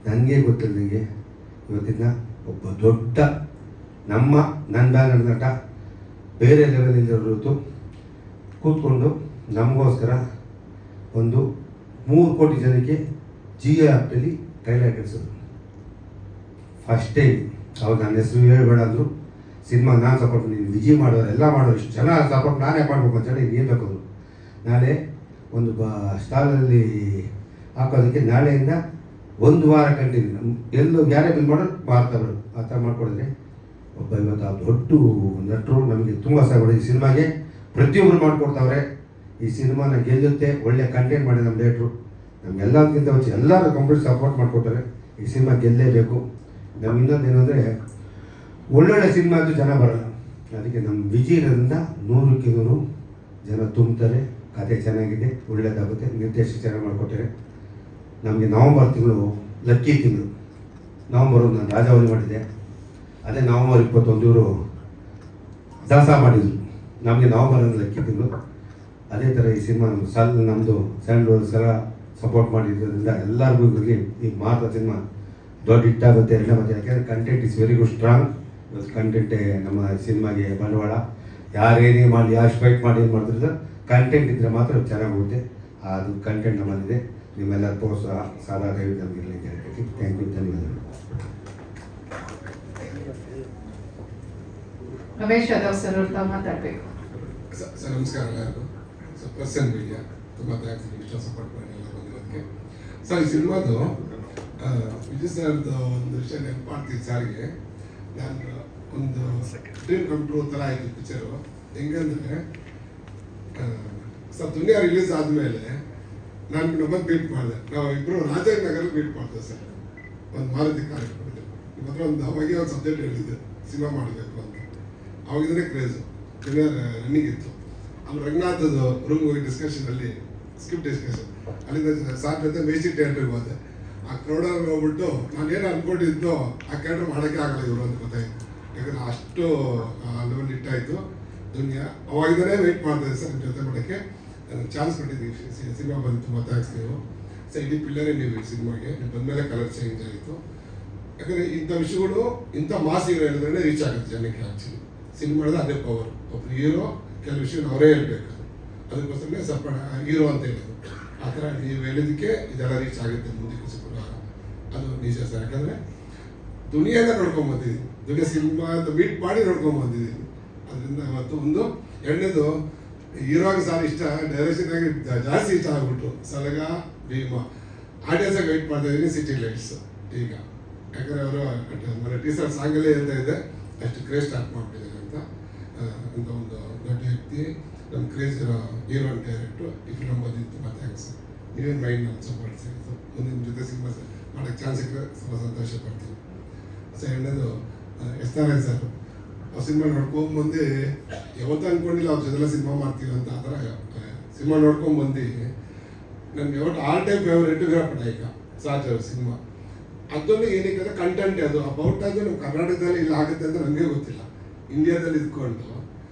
ನನಗೆ ಗೊತ್ತಿಲ್ಲ. ನನಗೆ ಇವತ್ತಿನ ಒಬ್ಬ ದೊಡ್ಡ ನನ್ನ ಬ್ಯಾನರ್ ನಟ ಬೇರೆ ಲೆವೆಲಲ್ಲಿರೋದು ಕೂತ್ಕೊಂಡು ನಮಗೋಸ್ಕರ ಒಂದು 3 ಕೋಟಿ ಜನಕ್ಕೆ ಜಿಯೋ ಆ್ಯಪ್ನಲ್ಲಿ ಟ್ರೈಲರ್ ಕಳಿಸೋದು ಫಸ್ಟ್ ಟೈಮ್. ಅವ್ರು ನನ್ನ ಹೆಸರು ಹೇಳ್ಬೇಡ ಅಂದರು. ಸಿನಿಮಾ ನಾನು ಸಪೋರ್ಟ್ ನೀನು ವಿಜಯ್ ಮಾಡೋರು ಎಲ್ಲ ಮಾಡೋರು, ಇಷ್ಟು ಜನ ಸಪೋರ್ಟ್ ನಾನೇ ಮಾಡಬೇಕು ಅಂತ ಹೇಳಿ ಏನು ಬೇಕಾದ್ರು. ನಾಳೆ ಒಂದು ಸ್ಟಾಲಲ್ಲಿ ಹಾಕೋದಕ್ಕೆ ನಾಳೆಯಿಂದ 1 ವಾರ ಕಂಟಿನ್ಯೂ ಎಲ್ಲೂ ಯಾರೇ ಬಿಲ್ ಮಾಡೋರು ಮಾಡ್ತಾರೆ. ಆ ಥರ ಮಾಡ್ಕೊಡಿದ್ರೆ ಒಬ್ಬ ಇವತ್ತು ದೊಡ್ಡ ನಟರು ನಮಗೆ ತುಂಬ ಸಹ ಈ ಸಿನಿಮಾಗೆ ಪ್ರತಿಯೊಬ್ಬರು ಮಾಡಿಕೊಡ್ತಾವ್ರೆ. ಈ ಸಿನಿಮಾನ ಗೆಲ್ಲುತ್ತೆ, ಒಳ್ಳೆ ಕಂಟೆಂಟ್ ಮಾಡಿ ನಮ್ಮ ಡೈರೆಕ್ಟ್ರು ನಮಗೆಲ್ಲದಕ್ಕಿಂತ ಹೆಚ್ಚು ಎಲ್ಲರೂ ಕಂಪ್ಲೀಟ್ ಸಪೋರ್ಟ್ ಮಾಡಿಕೊಟ್ಟಾರೆ. ಈ ಸಿನಿಮಾ ಗೆಲ್ಲೇಬೇಕು. ನಮ್ಗೆ ಇನ್ನೊಂದೇನು ಅಂದರೆ ಒಳ್ಳೊಳ್ಳೆ ಸಿನಿಮಾ ಅಂತೂ ಜನ ಬರೋಲ್ಲ. ಅದಕ್ಕೆ ನಮ್ಮ ವಿಜಯದಿಂದ 100ಕ್ಕೆ 100 ಜನ ತುಂಬ್ತಾರೆ. ಕತೆ ಚೆನ್ನಾಗಿದೆ, ಒಳ್ಳೆಯದಾಗುತ್ತೆ, ನಿರ್ದೇಶಕ ಚೆನ್ನಾಗಿ ಮಾಡಿಕೊಟ್ಟಾರೆ. ನಮಗೆ ನವಂಬರ್ ತಿಂಗಳು ಲಕ್ಕಿ ತಿಂಗಳು. ನವಂಬರ್ ನಾನು ರಾಜಾವಳಿ ಮಾಡಿದ್ದೆ, ಅದೇ ನವಂಬರ್ 21 ಇವರು ದಾಸ ಮಾಡಿದರು. ನಮಗೆ ನವಂಬರ್ ಲಕ್ಕಿ ತಿಂಗಳು. ಅದೇ ಥರ ಈ ಸಿನಿಮಾ ನಮ್ಮದು ಸ್ಯಾಂಡಲ್ವುಡ್ ಸಲ ಸಪೋರ್ಟ್ ಮಾಡಿರೋದ್ರಿಂದ ಎಲ್ಲರಿಗೂ ಇವ್ರಿಗೆ ಈ ಮಾತ್ರ ಸಿನಿಮಾ ದೊಡ್ಡ ಹಿಟ್ಟಾಗುತ್ತೆ ಎಲ್ಲ. ಮತ್ತು ಯಾಕೆಂದರೆ content is very good strong. ಇವತ್ತು ಕಂಟೆಂಟೇ ನಮ್ಮ ಸಿನಿಮಾಗೆ ಬಂಡವಾಳ. ಯಾರೇನೇ ಮಾಡಿ ಯಾರು ಫೈಟ್ ಮಾಡಿ ಏನು ಮಾಡ್ತಿದ್ರೆ ಕಂಟೆಂಟ್ ಇದ್ದರೆ ಮಾತ್ರ ಚೆನ್ನಾಗಿ ಹೋಗುತ್ತೆ. ಅದು ಕಂಟೆಂಟ್ ನಮ್ಮಲ್ಲಿದೆ. ನಿಮ್ಮೆಲ್ಲ ಪ್ರೋತ್ಸಾಹ ಸಾದಾ ದಯವಿಟ್ಟು ನಮಗೆ ಇರಲಿ ಅಂತ ಹೇಳ್ತೀನಿ. ಥ್ಯಾಂಕ್ ಯು, ಧನ್ಯವಾದಗಳು. ರಮೇಶ್ ಯಾದವ್ ಸರ್ ಅವ್ರ ಮಾತಾಡಬೇಕು. ಸರ್ ನಮಸ್ಕಾರ ಎಲ್ಲರಿಗೂ. ಸರ್ ಪರ್ಸನ್ ಮೀಡಿಯಾ ತುಂಬ ಥ್ಯಾಂಕ್ಸ್ ಇಷ್ಟ ಸಪೋರ್ಟ್ ಮಾಡಿ ಎಲ್ಲ ಬಂದಿರೋದಕ್ಕೆ. ಸರ್ ಈ ಸಿನಿಮಾದು ವಿಜಯ್ ಸರ್ದು ಒಂದು ವಿಷಯ ನೆನಪು ಮಾಡ್ತೀನಿ ಸಾರಿಗೆ. ನಾನು ಒಂದು ಡ್ರೀಮ್ ಕಂಟ್ರೂ ಥರ ಆಯಿತು ಪಿಕ್ಚರು. ಹೆಂಗಂದರೆ ಸರ್ ದುನಿಯಾ ರಿಲೀಸ್ ಆದಮೇಲೆ ನಾನು ನಮ್ಮನ್ನು ಮೀಟ್ ಮಾಡಿದೆ. ನಾವು ಇಬ್ಬರು ರಾಜನಗರಲ್ಲಿ ಮೀಟ್ ಮಾಡಿದೆ ಸರ್, ಒಂದು ಮಾರುತಿ ಕಾರ್ಯಕ್ರಮದಲ್ಲಿ. ನಿಮ್ಮ ಹತ್ರ ಅವಾಗೆ ಒಂದು ಸಬ್ಜೆಕ್ಟ್ ಹೇಳಿದ್ದೆ ಸಿನಿಮಾ ಮಾಡಬೇಕು ಅಂತ. ಅವಾಗಿದ್ರೆ ಕ್ರೇಜು ದುನಿಯಾ ರನ್ನಿಂಗ್ ಇತ್ತು. ಆಮೇಲೆ ರಂಗನಾಥದ್ದು ರೂಮ್ ಹೋಗಿ ಡಿಸ್ಕಷನಲ್ಲಿ ಸ್ಕಿಪ್ ಡಿಸ್ಕಷನ್ ಅಲ್ಲಿಂದ ಸಾರ್ ಜೊತೆ ಮೇಸಿ ಥಿಯೇಟ್ರಿಗೆ ಹೋದೆ. ಆ ಕ್ರೌಡಲ್ಲಿ ಹೋಗ್ಬಿಟ್ಟು ನಾನು ಏನು ಅಂದ್ಕೊಂಡಿದ್ದು ಆ ಕ್ಯಾರೆಕ್ಟರ್ ಮಾಡೋಕ್ಕೆ ಆಗಲ್ಲ ಇವರು ಅಂತ ಗೊತ್ತಾಯಿತು. ಯಾಕಂದರೆ ಅಷ್ಟು ಲೆವೆಲ್ ಹಿಟ್ಟಾಯಿತು. ದುನಿಯಾ ಅವಾಗಿಂದನೇ ವೆಯ್ಟ್ ಮಾಡ್ತಾ ಸರ್ ನಿಮ್ಮ ಜೊತೆ ಮಾಡೋಕ್ಕೆ ಚಾನ್ಸ್ ಕೊಟ್ಟಿದ್ದೀವಿ. ಸಿನಿಮಾ ಬಂದು ತುಂಬ ಥ್ಯಾಂಕ್ಸ್. ನೀವು ಸರ್ ಇಡೀ ಪಿಲ್ಲರೇ ನೀವು ಈ ಸಿನಿಮಾಗೆ ನೀವು ಬಂದಮೇಲೆ ಕಲರ್ ಚೇಂಜ್ ಆಯಿತು. ಯಾಕಂದರೆ ಇಂಥ ವಿಷಯಗಳು ಇಂಥ ಮಾಸ್ ಹೀರೋ ಹೇಳಿದ್ರೆ ರೀಚ್ ಆಗುತ್ತೆ ಜನಕ್ಕೆ. ಆ್ಯಕ್ಚುಲಿ ಸಿನಿಮಾದ ಅದೇ ಪವರ್. ಒಬ್ಬರು ಹೀರೋ ಕೆಲವು ವಿಷಯ ಅವರೇ ಹೇಳ್ಬೇಕು, ಅದಕ್ಕೋಸ್ಕರನೇ ಸ್ವಲ್ಪ ಹೀರೋ ಅಂತ ಹೇಳೋದು. ಆ ಥರ ನೀವು ಹೇಳಿದ್ದಕ್ಕೆ ಇದೆಲ್ಲ ರೀಚ್ ಆಗುತ್ತೆ ಮುಂದಕ್ಕೆ ಶುಕ್ರವಾರ. ಅದು ನಿಜ ಸರ್. ಯಾಕಂದರೆ ದುನಿಯಾನ ನೋಡ್ಕೊಂಬಂದಿದ್ದೀನಿ, ದುನಿಯಾ ಸಿನಿಮಾ ಅಂತ ಮೀಟ್ ಮಾಡಿ ನೋಡ್ಕೊಂಬಂದಿದ್ದೀನಿ. ಅದರಿಂದ ಅವತ್ತು ಒಂದು ಎರಡನೇದು ಹೀರೋಗೆ ಸಾರ್ ಇಷ್ಟ, ಡೈರೆಕ್ಷನ್ ಆಗಿ ಜಾಸ್ತಿ ಇಷ್ಟ ಆಗ್ಬಿಟ್ರು. ಸಲಗ ಭೀಮಾ ಆಡಿಯನ್ಸಾಗಿ ವೆಯ್ಟ್ ಮಾಡ್ತಾ ಇದ್ದೀನಿ. ಸಿಟಿ ಲೈಟ್ಸ್ ಈಗ ಯಾಕಂದರೆ ಅವರು ಮನೆ ಟೀಸರ್ ಸಾಂಗಲ್ಲೇ ಹೇಳ್ತಾ ಇದೆ ಅಷ್ಟು ಕ್ರೇಜ್ ಸ್ಟಾರ್ಟ್ ಮಾಡ್ಬಿಟ್ಟಿದ್ದಾರೆ ಅಂತ ಒಂದು ದೊಡ್ಡ ವ್ಯಕ್ತಿ ನಮ್ಮ ಕ್ರೇಜ್ ಇರೋ ಹೀರೋ ಅಂಡ್ ಡೈರೆಕ್ಟ್ರು ಈ ಫಿಲಮ್ ಬಂದಿದ್ದು ತುಂಬ ಥ್ಯಾಂಕ್ಸ್. ನೀವೇನು ಮೈಂಡ್ ನಾನು ಸಪೋರ್ಟ್ ಸಿಗುತ್ತೆ ಮುಂದೆ ನಿಮ್ಮ ಜೊತೆ ಸಿನಿಮಾ ಮಾಡೋಕ್ಕೆ ಚಾನ್ಸ್ ಸಿಕ್ಕರೆ ತುಂಬ ಸಂತೋಷ ಪಡ್ತೀನಿ. ಸರ್ ಎರಡನೇದು ಎಸ್ ನಾರಾಯಣ್ ಸರ್ ಆ ಸಿನಿಮಾ ನೋಡ್ಕೊಂಬಂದು ಯಾವತ್ತೂ ಅಂದ್ಕೊಂಡಿಲ್ಲ ಅವ್ರ ಜೊತೆಲ್ಲ ಸಿನಿಮಾ ಮಾಡ್ತೀವಿ ಅಂತ. ಆ ಥರ ಸಿನಿಮಾ ನೋಡ್ಕೊಂಬಂದು ನನ್ನ ಯಾವತ್ತು ಆಲ್ ಟೈಮ್ ಫೇವ್ರೇಟ್ ವೀರಪ್ಪ ನಾಯಕ ಸಾಜ್ ಅವ್ರ ಸಿನಿಮಾ. ಅದನ್ನು ಏನಕ್ಕೆ ಅಂದರೆ ಕಂಟೆಂಟ್ ಅದು ಅಬೌಟ್ ಅದು ನಮ್ಮ ಕರ್ನಾಟಕದಲ್ಲಿ ಇಲ್ಲಿ ಆಗುತ್ತೆ ಅಂತ ನನಗೆ ಗೊತ್ತಿಲ್ಲ. ಇಂಡಿಯಾದಲ್ಲಿ ಇದ್ಕೊಂಡು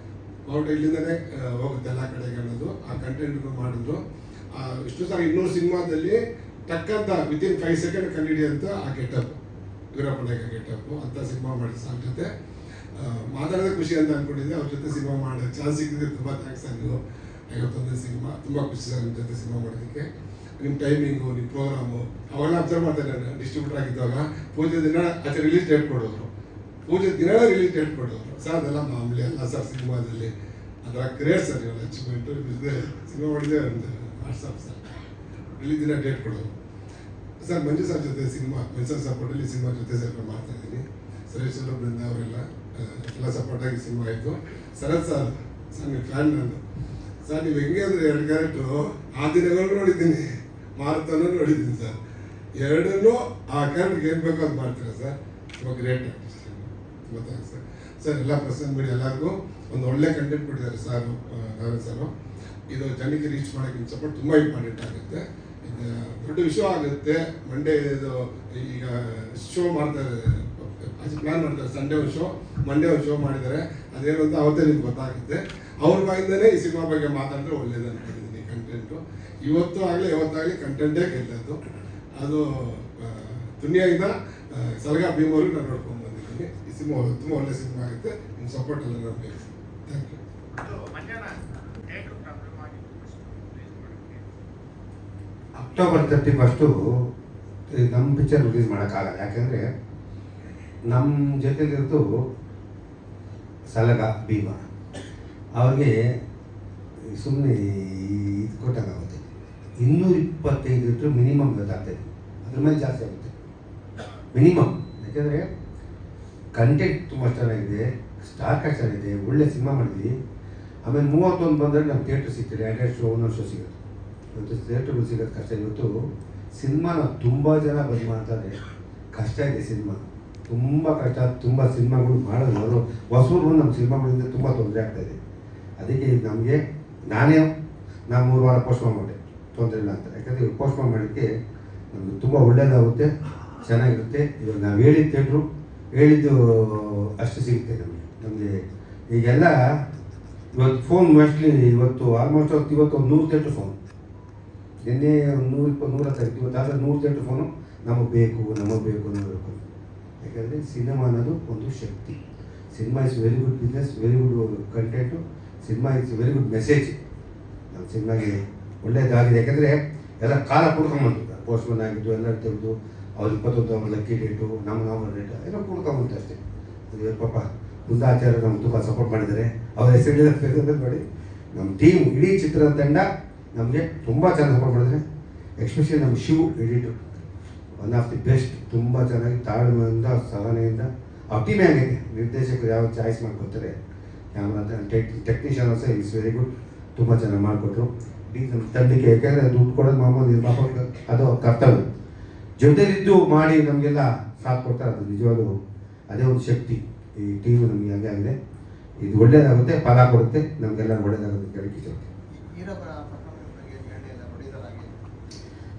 ಅಬೌಟ್ ಇಲ್ಲಿಂದನೇ ಹೋಗುತ್ತೆ ಎಲ್ಲ ಕಡೆಗೆ ಅನ್ನೋದು ಆ ಕಂಟೆಂಟ್ಗಳು ಮಾಡಿದ್ರು. ಇಷ್ಟು ಸಾರಿ 200 ಸಿನಿಮಾದಲ್ಲಿ ಟಕ್ಕಂತ ವಿತಿನ್ 5 ಸೆಕೆಂಡ್ ಕಂಡಿಡಿಯಂತ ಆ ಗೆಟಪ್ ವೀರಪ್ಪ ನಾಯಕ ಗೆಟಪ್ಪು ಅಂತ ಸಿನಿಮಾ ಮಾಡಿ ಸಾರ್ ಜೊತೆ ಮಾತಾಡೋದೇ ಖುಷಿ ಅಂತ ಅಂದ್ಕೊಂಡಿದ್ದೆ. ಅವ್ರ ಜೊತೆ ಸಿನಿಮಾ ಮಾಡೋ ಚಾನ್ಸ್ ಸಿಕ್ಕಿದ್ರೆ ತುಂಬ ಥ್ಯಾಂಕ್ಸ್. ನೀವು 51ನೇ ಸಿನಿಮಾ ತುಂಬ ಖುಷಿ ಸರ್ ನಿಮ್ಮ ಜೊತೆ ಸಿನಿಮಾ ಮಾಡೋದಕ್ಕೆ. ನಿಮ್ಮ ಟೈಮಿಂಗು, ನಿಮ್ಮ ಪ್ರೋಗ್ರಾಮು ಅವೆಲ್ಲ ಅಬ್ಸರ್ವ್ ಮಾಡ್ತಾರೆ. ನಾನು ಡಿಸ್ಟ್ರಿಬ್ಯೂಟರ್ ಆಗಿದ್ದಾಗ ಪೂಜೆ ದಿನ ಆಚೆ ರಿಲೀಸ್ ಡೇಟ್ ಕೊಡೋರು, ಪೂಜೆ ದಿನ ರಿಲೀಸ್ ಡೇಟ್ ಕೊಡೋರು ಸರ್. ಅದೆಲ್ಲ ಮಾಮೂಲಿ ಅಲ್ಲ ಸರ್ ಸಿನಿಮಾದಲ್ಲಿ. ಅದರ ಗ್ರೇಟ್ ಸರ್ ಇವೆಲ್ಲ ಅಚೀವ್ಮೆಂಟು. ಸಿನಿಮಾ ಮಾಡಿದೆ ಒಂದು ವಾಟ್ಸಪ್ ಸರ್ ರಿಲೀಸ್ ದಿನ ಡೇಟ್ ಕೊಡೋರು ಸರ್. ಮಂಜು ಸರ್ ಜೊತೆ ಸಿನಿಮಾ ಮೆನ್ಸನ್ ಸಪೋರ್ಟಲ್ಲಿ ಸಿನಿಮಾ ಜೊತೆ ಸೇರ್ಕೊಂಡು ಮಾಡ್ತಾ ಇದ್ದೀನಿ. ಸುರೇಶ್ ಅವರು, ಬೃಂದ ಅವರೆಲ್ಲ ಎಲ್ಲ ಸಪೋರ್ಟಾಗಿ ಸಿನಿಮಾ ಆಯಿತು. ಶರತ್ ಸರ್ ಸರ್ ನಿಮ್ಮ ಫ್ಯಾನ್ ನಾನು ಸರ್. ನೀವು ಹೆಂಗೆ ಅಂದರೆ 2 ಕ್ಯಾರೆಕ್ಟ್ರು ಆ ದಿನಗಳು ನೋಡಿದ್ದೀನಿ, ಮಾರುತನೂ ನೋಡಿದ್ದೀನಿ ಸರ್. ಎರಡನ್ನೂ ಆ ಕ್ಯಾರೆಕ್ಟ್ರಿಗೆ ಏನು ಬೇಕೋ ಅದು ಮಾಡ್ತೀರಾ ಸರ್. ತುಂಬ ಗ್ರೇಟ್ ಆರ್ಟಿಸ್ಟ್. ತುಂಬ ಥ್ಯಾಂಕ್ಸ್ ಸರ್. ಸರ್ ಎಲ್ಲ ಪ್ರೆಸೆಂಟ್ ಮಾಡಿ ಎಲ್ಲರಿಗೂ ಒಂದು ಒಳ್ಳೆ ಕಂಟೆಂಟ್ ಕೊಟ್ಟಿದ್ದಾರೆ ಸಾರು, ನಾರಾಯಣ್ ಸಾರು. ಇದು ಜನಕ್ಕೆ ರೀಚ್ ಮಾಡೋಕ್ಕೆ ನಿಮ್ಮ ಸಪೋರ್ಟ್ ತುಂಬ ಇಂಪಾರ್ಟೆಂಟ್ ಆಗುತ್ತೆ. ಇದು ದೊಡ್ಡ ವಿಷಯ ಆಗುತ್ತೆ. ಮಂಡೇ ಇದು ಈಗ ಶೋ ಮಾಡ್ತಾರೆ, ಪ್ಲಾನ್ ಮಾಡ್ತಾರೆ. ಸಂಡೇ ಒಂದು ಶೋ, ಮಂಡೇ ಒಂದು ಶೋ ಮಾಡಿದ್ದಾರೆ. ಅದೇನು ಅಂತ ಅವತ್ತೇ ನಿಮ್ಗೆ ಗೊತ್ತಾಗುತ್ತೆ. ಅವ್ರ ಬಾಯಿಂದಲೇ ಈ ಸಿನಿಮಾ ಬಗ್ಗೆ ಮಾತಾಡಿದ್ರೆ ಒಳ್ಳೇದು ಅನ್ಕೊಂಡಿದ್ದೀನಿ. ಕಂಟೆಂಟು ಇವತ್ತು ಆಗಲಿ ಯಾವತ್ತಾಗಲಿ ಕಂಟೆಂಟೇ ಗೆಲ್ಲೋದು. ಅದು ದುನಿಯಾದಿಂದ ಸಲಗ ಭೀಮವ್ರಿಗೆ ನಾನು ನೋಡ್ಕೊಂಡು ಬಂದಿದ್ದೀನಿ. ಈ ಸಿನಿಮಾ ತುಂಬ ಒಳ್ಳೆ ಸಿನಿಮಾ ಆಗುತ್ತೆ. ನಿಮ್ಮ ಸಪೋರ್ಟ್ ಎಲ್ಲ ನಾನು ಬೇಕು. Thank you. ಅಕ್ಟೋಬರ್ 31 ನಮ್ಮ ಪಿಕ್ಚರ್ ರಿಲೀಸ್ ಮಾಡೋಕ್ಕಾಗಲ್ಲ. ಯಾಕೆಂದರೆ ನಮ್ಮ ಜೊತೆಲಿರೋದು ಸಲಗ ಭೀಮ. ಅವ್ರಿಗೆ ಸುಮ್ಮನೆ ಇದು ಕೊಟ್ಟಾಗುತ್ತೆ. 225 ಲೀಟ್ರ್ ಮಿನಿಮಮ್ ಗೊತ್ತಾಗ್ತದೆ. ಅದ್ರ ಮೇಲೆ ಜಾಸ್ತಿ ಆಗುತ್ತೆ ಮಿನಿಮಮ್. ಯಾಕೆಂದರೆ ಕಂಟೆಂಟ್ ತುಂಬ ಚೆನ್ನಾಗಿದೆ, ಸ್ಟಾರ್ ಕಾಸ್ಟ್ ಚೆನ್ನಾಗಿದೆ, ಒಳ್ಳೆ ಸಿನಿಮಾ ಮಾಡಿದ್ವಿ. ಆಮೇಲೆ 31 ಬಂದರೆ ನಮ್ಮ ಥಿಯೇಟ್ರ್ ಸಿಗ್ತದೆ. 2 ಶೋ, 1 ಶೋ ಸಿಗುತ್ತೆ. ಇವತ್ತು ಥಿಯೇಟ್ರ್ಗಳು ಸಿಗೋದು ಕಷ್ಟ. ಇವತ್ತು ಸಿನಿಮಾನ ತುಂಬ ಜನ ಬಂದು ಮಾಡ್ತಾರೆ. ಕಷ್ಟ ಇದೆ ಸಿನಿಮಾ, ತುಂಬ ಕಷ್ಟ. ತುಂಬ ಸಿನಿಮಾಗಳು ಮಾಡೋದು ಅವರು ಹೊಸೂರು ನಮ್ಮ ಸಿನಿಮಾಗಳಿಂದ ತುಂಬ ತೊಂದರೆ ಆಗ್ತಾಯಿದೆ. ಅದಕ್ಕೆ ನಮಗೆ ನಾನು 3 ವಾರ ಪೋಸ್ಟ್ಪೋನ್ ಮಾಡಿದೆ, ತೊಂದರೆ ಇಲ್ಲ ಅಂತ. ಯಾಕಂದರೆ ಪೋಸ್ಟ್ಪೋನ್ ಮಾಡೋಕ್ಕೆ ನಮಗೆ ತುಂಬ ಒಳ್ಳೆಯದಾಗುತ್ತೆ, ಚೆನ್ನಾಗಿರುತ್ತೆ. ಇವಾಗ ನಾವು ಹೇಳಿದ ಥಿಯೇಟ್ರು ಹೇಳಿದ್ದು ಅಷ್ಟು ಸಿಗುತ್ತೆ ನಮಗೆ. ಈಗೆಲ್ಲ ಇವತ್ತು ಫೋನ್ ಮೋಸ್ಟ್ಲಿ ಇವತ್ತು ಆಲ್ಮೋಸ್ಟ್ ಇವತ್ತು ಒಂದು 100 ಥಿಯೇಟ್ರ್ ಫೋನ್. ನಿನ್ನೆ 120-130 ಇವತ್ತಾದರೆ 100 ಥಿಯೇಟ್ರ್ ಫೋನು ನಮಗೆ ಬೇಕು ಅನ್ನೋದು. ಯಾಕಂದರೆ ಸಿನಿಮಾ ಅನ್ನೋದು ಒಂದು ಶಕ್ತಿ. Cinema is very good business, very good content. Cinema is very good message. ನಮ್ಮ ಸಿನಿಮಾಗೆ ಒಳ್ಳೆಯದಾಗಿದೆ. ಯಾಕಂದರೆ ಎಲ್ಲ ಕಾಲ ಕುಡ್ಕೊಂಬಂತು. ಪೋಸ್ಟ್ಮನ್ ಆಗಿದ್ದು ಎಲ್ಲ ತೆಗೆದು ಅವ್ರು 21 ಲಕ್ಕಿ ಡೇಟು, ನಮ್ಮ ಡೇಟ್ ಎಲ್ಲ ಕುಡ್ಕೊಂಬಂತು ಅಷ್ಟೇ. ಅದು ಪಾಪ ಬುದ್ಧಾಚಾರ್ಯ ನಮ್ಗೆ ತುಂಬ ಸಪೋರ್ಟ್ ಮಾಡಿದ್ದಾರೆ. ಅವ್ರ ಹೆಸರು ನೋಡಿ ನಮ್ಮ ಟೀಮ್ ಇಡೀ ಚಿತ್ರತಂಡ ನಮಗೆ ತುಂಬ ಚೆನ್ನಾಗಿ ಸಪೋರ್ಟ್ ಮಾಡಿದ್ದಾರೆ. ಎಸ್ಪೆಷಲಿ ನಮ್ಮ Shiv editor one of the best. ತುಂಬ ಚೆನ್ನಾಗಿ ತಾಳ್ಮೆಯಿಂದ, ಸಹನೆಯಿಂದ, ಅಪ್ಟಿಮೆ ಆಗಿದೆ. ನಿರ್ದೇಶಕರು ಯಾವ ಚಾಯ್ಸ್ ಮಾಡ್ಕೊತಾರೆ, camera technician also is very good. ತುಂಬ ಚೆನ್ನಾಗಿ ಮಾಡಿಕೊಟ್ರು ಇಡೀ ನಮ್ಮ ತಂಡಕ್ಕೆ. ಯಾಕೆಂದರೆ ದುಡ್ಡು ಕೊಡೋದು ಮಾಮೂಲಿ ನಿರ್ಮಾಪ, ಅದು ಕರ್ತವ್ಯ. ಜೊತೆಲಿದ್ದು ಮಾಡಿ ನಮಗೆಲ್ಲ ಸಾಥ್ ಕೊಡ್ತಾರೆ. ಅದು ನಿಜವಾಗ್ಲೂ ಅದೇ ಒಂದು ಶಕ್ತಿ. ಈ ಟೀಮು ನಮಗೆ ಹಂಗೆ ಆಗಿದೆ. ಇದು ಒಳ್ಳೇದಾಗುತ್ತೆ, ಫಲ ಕೊಡುತ್ತೆ, ನಮಗೆಲ್ಲ ಒಳ್ಳೇದಾಗುತ್ತೆ. ಕೇಳಕ್ಕೆ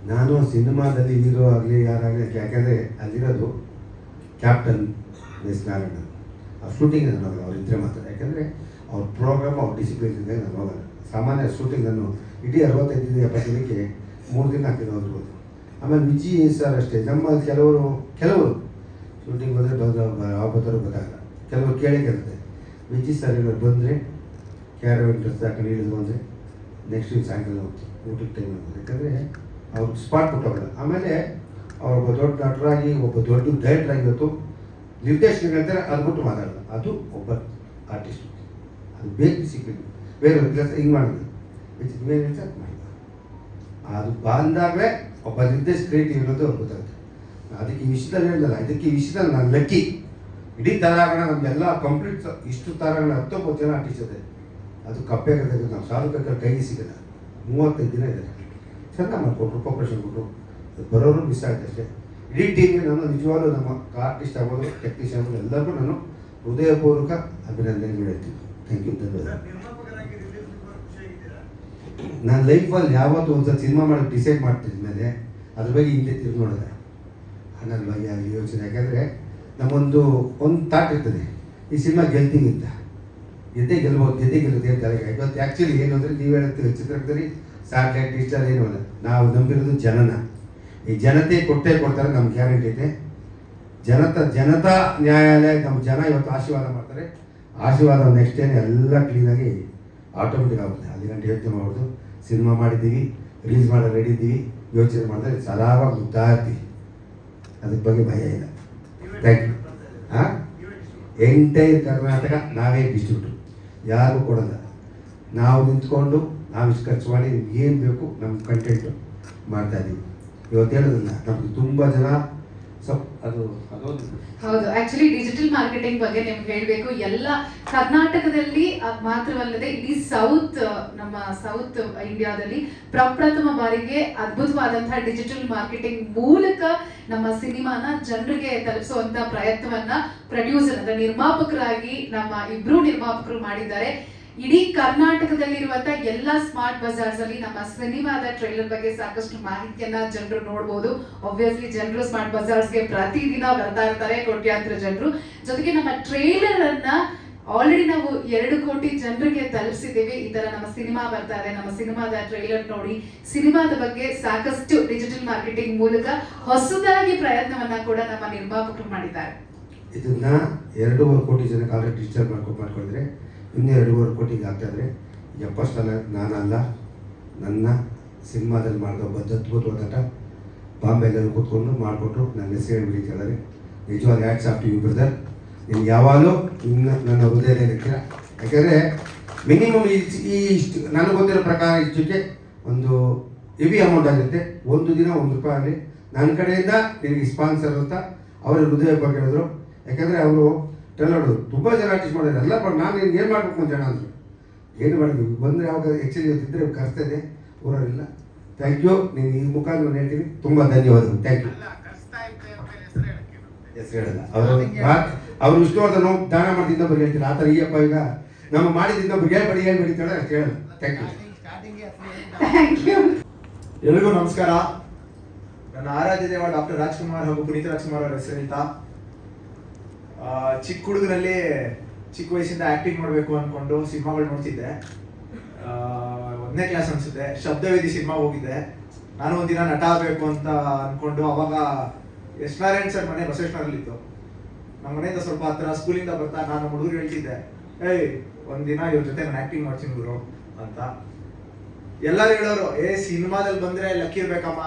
ನಾನು ಸಿನಿಮಾದಲ್ಲಿ ಹೀರೋ ಆಗಲಿ ಯಾರಾಗಲಿ, ಯಾಕೆಂದರೆ ಅಲ್ಲಿರೋದು ಕ್ಯಾಪ್ಟನ್ ಎಸ್ ನಾರಾಯಣ. ಆ ಶೂಟಿಂಗ್ ಅವ್ರಿದ್ರೆ ಮಾತ್ರ. ಯಾಕೆಂದರೆ ಅವ್ರ ಪ್ರೋಗ್ರಾಮ್ ಅವ್ರ ಡಿಸಿಪ್ಲಿನ್ ಇದೆ. ನಾನು ಹೋಗಲ್ಲ. ಸಾಮಾನ್ಯ ಶೂಟಿಂಗ್ ನಾನು ಇಡೀ 65-70 ದಿನಕ್ಕೆ 3 ದಿನ ಹಾಕಿದ್ದು ಹೋಗ್ಬೋದು. ಆಮೇಲೆ ವಿಜಿ ಸರ್ ಅಷ್ಟೇ. ನಮ್ಮ ಕೆಲವರು ಶೂಟಿಂಗ್ ಬಂದರೆ ಯಾವ ಬರ್ತಾರೋ ಗೊತ್ತಾಗಲ್ಲ. ಕೆಲವರು ಕೇಳೇ ಕೇಳ್ತಾರೆ. ವಿಜಿ ಸರ್ ಏನಾದ್ರು ಬಂದರೆ ಕ್ಯಾರವನ್ ಡ್ರೆಸ್ ಹಾಕೊಂಡು ಇಳಿದು ಬಂದರೆ ನೆಕ್ಸ್ಟ್ ವೀಕ್ ಸಾಯಂಕಾಲ ಹೋಗ್ತೀವಿ ಊಟಕ್ಕೆ ಟೈಮ್ ಆಗುತ್ತೆ. ಯಾಕಂದರೆ ಅವ್ರು ಸ್ಪಾಟ್ ಕೊಟ್ಟೋಗಲ್ಲ. ಆಮೇಲೆ ಒಬ್ಬ ದೊಡ್ಡ ನಟರಾಗಿ ಒಬ್ಬ ದೊಡ್ಡ ಡೈರೆಕ್ಟ್ರಾಗಿ ಇವತ್ತು ನಿರ್ದೇಶಕ ಹೇಳ್ತಾರೆ, ಅದು ಬಿಟ್ಟು ಮಾತಾಡಲ್ಲ. ಅದು ಒಬ್ಬ ಆರ್ಟಿಸ್ಟ್. ಅದು ಬೇಕು ಡಿಸಿಪ್ಲಿನ್. ಬೇರೆ ಕೆಲಸ ಹಿಂಗೆ ಮಾಡಿದ್ರು ಬೇರೆ ಕೆಲಸ ಮಾಡಿಲ್ಲ. ಅದು ಬಂದಾಗಲೇ ಒಬ್ಬ ನಿರ್ದೇಶಕ ಕ್ರಿಯೇಟಿವ್ ಅನ್ನೋದು ಅವ್ರಿಗೆ ಗೊತ್ತಾಗುತ್ತೆ. ಅದಕ್ಕೆ ಈ ವಿಷಯದಲ್ಲಿ ಹೇಳಿದಲ್ಲ, ಇದಕ್ಕೆ ಈ ವಿಷಯದಲ್ಲಿ ನಾನು ಲಕ್ಕಿ. ಇಡೀ ತಾರಾಗಣ ನಮಗೆಲ್ಲ ಕಂಪ್ಲೀಟ್ ಇಷ್ಟು ತಾರಾಗಣ 19 ಜನ ಆರ್ಟಿಸ್ಟ್ ಇದೆ. ಅದು ಕಪ್ಪೆ ಕರೆದಾಗ ನಾವು ಸಾಲುಬೇಕಾದ್ರೆ ಕೈಗೆ ಸಿಗಲ್ಲ. 35 ದಿನ ಇದೆ. ಚೆಂದ ಮಾಡಿಕೊಟ್ರು, ಕೋಪ್ರೇಷನ್ ಕೊಟ್ಟರು. ಬರೋರು ಮಿಸ್ ಆಯ್ತು ಅಷ್ಟೇ. ಇಡೀ ಟೀಮ್ಗೆ ನಾನು ನಿಜವಾಗ್ಲೂ ನಮ್ಮ ಆರ್ಟಿಸ್ಟ್ ಆಗ್ಬೋದು, ಟೆಕ್ನಿಷಿಯನ್ ಆಗ್ಬೋದು ಎಲ್ಲರಿಗೂ ನಾನು ಹೃದಯಪೂರ್ವಕ ಅಭಿನಂದನೆಗಳು ಹೇಳ್ತೀನಿ. ಥ್ಯಾಂಕ್ ಯು, ಧನ್ಯವಾದ. ನಾನು ಲೈಫಲ್ಲಿ ಯಾವತ್ತೂ ಒಂದ್ಸಲ ಸಿನಿಮಾ ಮಾಡೋಕ್ಕೆ ಡಿಸೈಡ್ ಮಾಡ್ತಿದ್ಮೇಲೆ ಅದ್ರ ಬಗ್ಗೆ ಹಿಂದೆ ತಿರುಗಿ ನೋಡಿದೆ. ನನ್ನ ಬಗ್ಗೆ ಆಗಲಿ ಯೋಚನೆ. ಯಾಕಂದರೆ ನಮ್ಮೊಂದು ಥಾಟ್ ಇರ್ತದೆ, ಈ ಸಿನಿಮಾ ಗೆಲ್ತೀವಿ ಅಂತ. ಗೆದ್ದೇ ಗೆಲ್ಲುತ್ತೆ ಅಂತ ತಲೆಗೆ. ಇವತ್ತು ಆ್ಯಕ್ಚುಲಿ ಏನು ಅಂದರೆ ನೀವು ಹೇಳ್ತೀವಿ ಚಿತ್ರದಲ್ಲಿ ಸ್ಯಾಟಲೈಟ್ ಡಿಜಿಟಲ್ ಏನೂ ಅಲ್ಲ. ನಾವು ನಂಬಿರೋದು ಜನನ. ಈ ಜನತೆ ಕೊಟ್ಟೇ ಕೊಡ್ತಾರೆ, ನಮ್ಗೆ ಗ್ಯಾರಂಟಿ ಇದೆ. ಜನತಾ ನ್ಯಾಯಾಲಯ ನಮ್ಮ ಜನ ಇವತ್ತು ಆಶೀರ್ವಾದ ಮಾಡ್ತಾರೆ. ಆಶೀರ್ವಾದ ನೆಕ್ಸ್ಟ್ ಏನು ಎಲ್ಲ ಕ್ಲೀನಾಗಿ ಆಟೋಮೆಟಿಕ್ ಆಗುತ್ತೆ. ಅಲ್ಲಿ ಗಂಟೆ ಯೋಚನೆ ಮಾಡೋದು. ಸಿನಿಮಾ ಮಾಡಿದ್ದೀವಿ, ರಿಲೀಸ್ ಮಾಡೋ ರೆಡಿ ಇದ್ದೀವಿ. ಯೋಚನೆ ಮಾಡಿದ್ರೆ ಸರಾವಾಗಿ ಮುಗ್ತಾ ಇರ್ತೀವಿ. ಅದ್ರ ಬಗ್ಗೆ ಭಯ ಇಲ್ಲ. Thank you. ಎಂಟೈರ್ ಕರ್ನಾಟಕ ನಾವೇ ಡಿಸ್ಟ್ರಿಬ್ಯೂಟ್ರು, ಯಾರಿಗೂ ಕೊಡಲ್ಲ. ನಾವು ನಿಂತ್ಕೊಂಡು ನಾವು ಇಷ್ಟು ಖರ್ಚು ಮಾಡಿ ನಿಮ್ಗೆ ಏನು ಬೇಕು ನಮ್ಮ ಕಂಟೆಂಟು ಮಾಡ್ತಾಯಿದ್ದೀವಿ. ಇವತ್ತು ಹೇಳೋದಿಲ್ಲ, ನಮ್ಗೆ ತುಂಬ ಜನ ಅದೊಂದು ಹೌದು. ಆಕ್ಚುಲಿ ಡಿಜಿಟಲ್ ಮಾರ್ಕೆಟಿಂಗ್ ಬಗ್ಗೆ ನಿಮ್ಗೆ ಹೇಳಬೇಕು. ಎಲ್ಲ ಕರ್ನಾಟಕದಲ್ಲಿ ಮಾತ್ರವಲ್ಲದೆ ಇಡೀ ನಮ್ಮ ಸೌತ್ ಇಂಡಿಯಾದಲ್ಲಿ ಪ್ರಪ್ರಥಮ ಬಾರಿಗೆ ಅದ್ಭುತವಾದಂತಹ ಡಿಜಿಟಲ್ ಮಾರ್ಕೆಟಿಂಗ್ ಮೂಲಕ ನಮ್ಮ ಸಿನಿಮಾನ ಜನರಿಗೆ ತಲುಪಿಸುವಂತ ಪ್ರಯತ್ನವನ್ನ ಪ್ರೊಡ್ಯೂಸರ್ ಅಂದ್ರೆ ನಿರ್ಮಾಪಕರಾಗಿ ನಮ್ಮ ಇಬ್ರು ನಿರ್ಮಾಪಕರು ಮಾಡಿದ್ದಾರೆ. ಇಡೀ ಕರ್ನಾಟಕದಲ್ಲಿರುವಂತ ಎಲ್ಲ ಸ್ಮಾರ್ಟ್ ಬಜಾರ್ಸ್ ಅಲ್ಲಿ ನಮ್ಮ ಸಿನಿಮಾದ ಟ್ರೈಲರ್ ಬಗ್ಗೆ ಸಾಕಷ್ಟು ಮಾಹಿತಿಯನ್ನ ಜನರು ನೋಡಬಹುದು. ಆಬ್ವಿಯಸ್ಲಿ ಜನರು ಸ್ಮಾರ್ಟ್ ಬಜಾರ್ಸ್ಗೆ ಪ್ರತಿದಿನ ಬರ್ತಾ ಇರ್ತಾರೆ, ಕೋಟ್ಯಾಂತರ ಜನರು. ಜೊತೆಗೆ ನಮ್ಮ ಟ್ರೈಲರ್ ಅನ್ನ ಆಲ್ರೆಡಿ ನಾವು 2 ಕೋಟಿ ಜನರಿಗೆ ತಲುಪಿಸಿದ್ದೇವೆ. ಈ ತರ ನಮ್ಮ ಸಿನಿಮಾ ಬರ್ತಾ ಇದೆ, ನಮ್ಮ ಸಿನಿಮಾದ ಟ್ರೈಲರ್ ನೋಡಿ ಸಿನಿಮಾದ ಬಗ್ಗೆ ಸಾಕಷ್ಟು ಡಿಜಿಟಲ್ ಮಾರ್ಕೆಟಿಂಗ್ ಮೂಲಕ ಹೊಸದಾಗಿ ಪ್ರಯತ್ನವನ್ನ ಕೂಡ ನಮ್ಮ ನಿರ್ಮಾಪಕರು ಮಾಡಿದ್ದಾರೆ. ಇದನ್ನ 2.5 ಕೋಟಿ ಜನಕ್ಕೆ ಆಲ್ರೆಡಿ ಡಿಜಿಟಲ್ ಮಾಡ್ಕೊಂಡಿದ್ರೆ ಇನ್ನೂ 2.5 ಕೋಟಿಗೆ ಆಗ್ತಾಯಿದ್ರೆ ಎಪ್ಪಷ್ಟಲ್ಲ ನಾನಲ್ಲ, ನನ್ನ ಸಿನಿಮಾದಲ್ಲಿ ಮಾಡಿದ ಒಬ್ಬ ಅದ್ಭುತವಾದ ನಟ ಬಾಂಬೆಲ್ಲರೂ ಕೂತ್ಕೊಂಡು ಮಾಡಿಕೊಟ್ರು. ನನ್ನ ಹೆಸರು ಹೇಳ್ಬಿಡಿ ಕೇಳಿದ್ರೆ ನಿಜವಾದ hats off to you brother. ನಿಮ್ಗೆ ಯಾವಾಗಲೂ ಇನ್ನು ನನ್ನ ಹೃದಯದಲ್ಲಿ ಇರ್ತೀರ. ಯಾಕಂದರೆ ಮಿನಿಮಮ್ ಇಷ್ಟು ನನಗೆ ಗೊತ್ತಿರೋ ಪ್ರಕಾರ ಇಷ್ಟಕ್ಕೆ ಒಂದು ಹೆವಿ ಅಮೌಂಟ್ ಆಗಿರುತ್ತೆ. ಒಂದು ದಿನ ₹1 ಆಗಲಿ ನನ್ನ ಕಡೆಯಿಂದ ನಿನಗೆ ಸ್ಪಾನ್ಸರ್ ಅಂತ ಅವರ ಹೃದಯ ಬಗ್ಗೆ ಹೇಳಿದ್ರು. ಯಾಕಂದರೆ ಅವರು ಟ್ರೈಲರ್ ತುಂಬ ಜನ ಆರ್ಟಿಸ್ಟ್ ಮಾಡಿದ್ದಾರೆ. ಎಲ್ಲ ನಾನು ನಿನ್ಗೆ ಏನು ಮಾಡಬೇಕು ಜನ ಅಂದರು. ಏನು ಮಾಡಿದ್ವಿ ಬಂದರೆ ಯಾವಾಗ ಆ್ಯಕ್ಚುಲಿ ಇವತ್ತಿದ್ದರೆ ಕರೆಸ್ತಾ ಇದೆ, ಊರಲ್ಲಿಲ್ಲ. Thank you. ನೀನು ಈ ಮುಖಾಂತರ ನಾನು ಹೇಳ್ತೀನಿ, ತುಂಬ ಧನ್ಯವಾದಗಳು. Thank you. ಹೆಸರು ಹೇಳಲ್ಲ ಅವರು ವಿಷ್ಣುವರ್ಧನ್ ದಾನ ಮಾಡಿದ ಬಗ್ಗೆ ಹೇಳ್ತೀನಿ. ಆ ಥರ ಈಯಪ್ಪ ಈಗ ನಮ್ಮ ಮಾಡಿದಿಂದ ಹೇಳ್ಬೇಡಿ ಕೇಳ ಅಷ್ಟು ಹೇಳಲ್ಲ. Thank you. ಎಲ್ರಿಗೂ ನಮಸ್ಕಾರ. ನನ್ನ ಆರಾಧ್ಯ ದೇವ ಡಾಕ್ಟರ್ ರಾಜ್ಕುಮಾರ್ ಹಾಗೂ ಪುನೀತ್ ರಾಜ್ಕುಮಾರ್ ಅವರ ಹೆಸರು ಹೇಳ್ತಾ, ಚಿಕ್ಕ ಹುಡುಗರಲ್ಲಿ ಚಿಕ್ಕ ವಯಸ್ಸಿಂದ ಆಕ್ಟಿಂಗ್ ಮಾಡಬೇಕು ಅಂದ್ಕೊಂಡು ಸಿನಿಮಾಗಳು ನೋಡ್ತಿದ್ದೆ. 1ನೇ ಕ್ಲಾಸ್ ಅನ್ಸುತ್ತೆ, ಶಬ್ದವೇದಿ ಸಿನಿಮಾ ಹೋಗಿದ್ದೆ. ನಾನು ಒಂದಿನ ನಟ ಆಗಬೇಕು ಅಂತ ಅಂದ್ಕೊಂಡು, ಅವಾಗ ಎಸ್ ನಾರಾಯಣ್ ಸರ್ ಮನೆ ಬಸವೇಶ್ವರಲ್ಲಿತ್ತು. ನಮ್ಮ ಮನೆಯಿಂದ ಸ್ವಲ್ಪ ಹತ್ರ. ಸ್ಕೂಲಿಂದ ಬರ್ತಾ ನಾನು ಹುಡುಗರು ಹೇಳ್ತಿದ್ದೆ, ಒಂದಿನ ಇವ್ರ ಜೊತೆ ನಾನು ಆಕ್ಟಿಂಗ್ ಮಾಡ್ತೀನಿ ಗುರು ಅಂತ. ಎಲ್ಲರೂ ಹೇಳೋರು, ಸಿನಿಮಾದಲ್ಲಿ ಬಂದ್ರೆ ಲಕ್ ಇರ್ಬೇಕಮ್ಮ,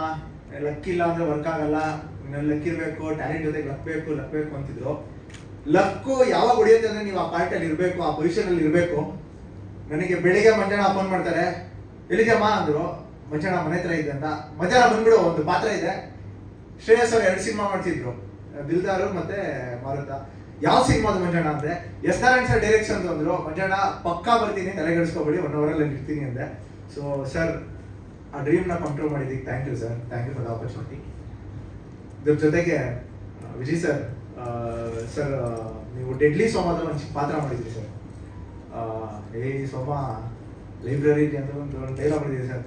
ಲಕ್ ಇಲ್ಲ ಅಂದ್ರೆ ವರ್ಕ್ ಆಗಲ್ಲ, ಲಕ್ ಇರ್ಬೇಕು, ಟ್ಯಾಲೆಂಟ್ ಜೊತೆಗೆ ಲಕ್ ಬೇಕು ಅಂತಿದ್ರು. ಲಕ್ಕು ಯಾವಾಗ ಹೊಡಿಯುತ್ತೆ ಅಂದ್ರೆ ನೀವು ಆ ಪಾರ್ಟ್ ಅಲ್ಲಿ ಇರ್ಬೇಕು, ಆ ಪೊಸಿಷನ್ ಅಲ್ಲಿ ಇರ್ಬೇಕು. ನನಗೆ ಬೆಳಿಗ್ಗೆ ಮಂಜಾನ ಫೋನ್ ಮಾಡ್ತಾರೆ, ಎಲ್ಲಿದ್ಯಮ್ಮ ಅಂದ್ರು. ಮಂಜಾನ ಮನೆ ಹತ್ರ ಇದ್ದೆ ಅಂತ. ಮಧ್ಯಾಹ್ನ ಬಂದ್ಬಿಡು, ಒಂದು ಪಾತ್ರ ಇದೆ. ಶ್ರೇಯಸ್ ಅವ್ರು 2 ಸಿನಿಮಾ ಮಾಡ್ತಿದ್ರು, ದಿಲ್ದಾರು ಮತ್ತೆ ಮಾರುತ. ಯಾವ ಸಿನಿಮಾದ ಮಂಜಾನ ಅಂದ್ರೆ ಎಸ್ ನಾರಾಯಣ್ ಸರ್ ಡೈರೆಕ್ಷನ್ ಅಂದ್ರು. ಮಂಜಾನ ಪಕ್ಕಾ ಬರ್ತೀನಿ, ತಲೆಗೆಡಿಸ್ಕೊಬೇಡಿ, 1 ಅವರಲ್ಲಿ ಇರ್ತೀನಿ ಅಂದೆ. ಸೊ ಸರ್, ಆ ಡ್ರೀಮ್ನ ಕಂಟ್ರೋಲ್ ಮಾಡಿದ್ದಕ್ಕೆ thank you sir. Thank you for the opportunity. ಇದ್ರ ಜೊತೆಗೆ ವಿಜಯ್ ಸರ್, ಸರ್ ನೀವು ಡೆಡ್ಲಿ ಸೋಮಾದಲ್ಲಿ ಒಂದು ಪಾತ್ರ ಮಾಡಿದ್ರಿ ಸರ್. ಸೋಮ ಲೈಬ್ರರಿ ಅಂತ ಒಂದು ಡೈಲಾಗ್ ಮಾಡಿದ್ರಿ ಸರ್.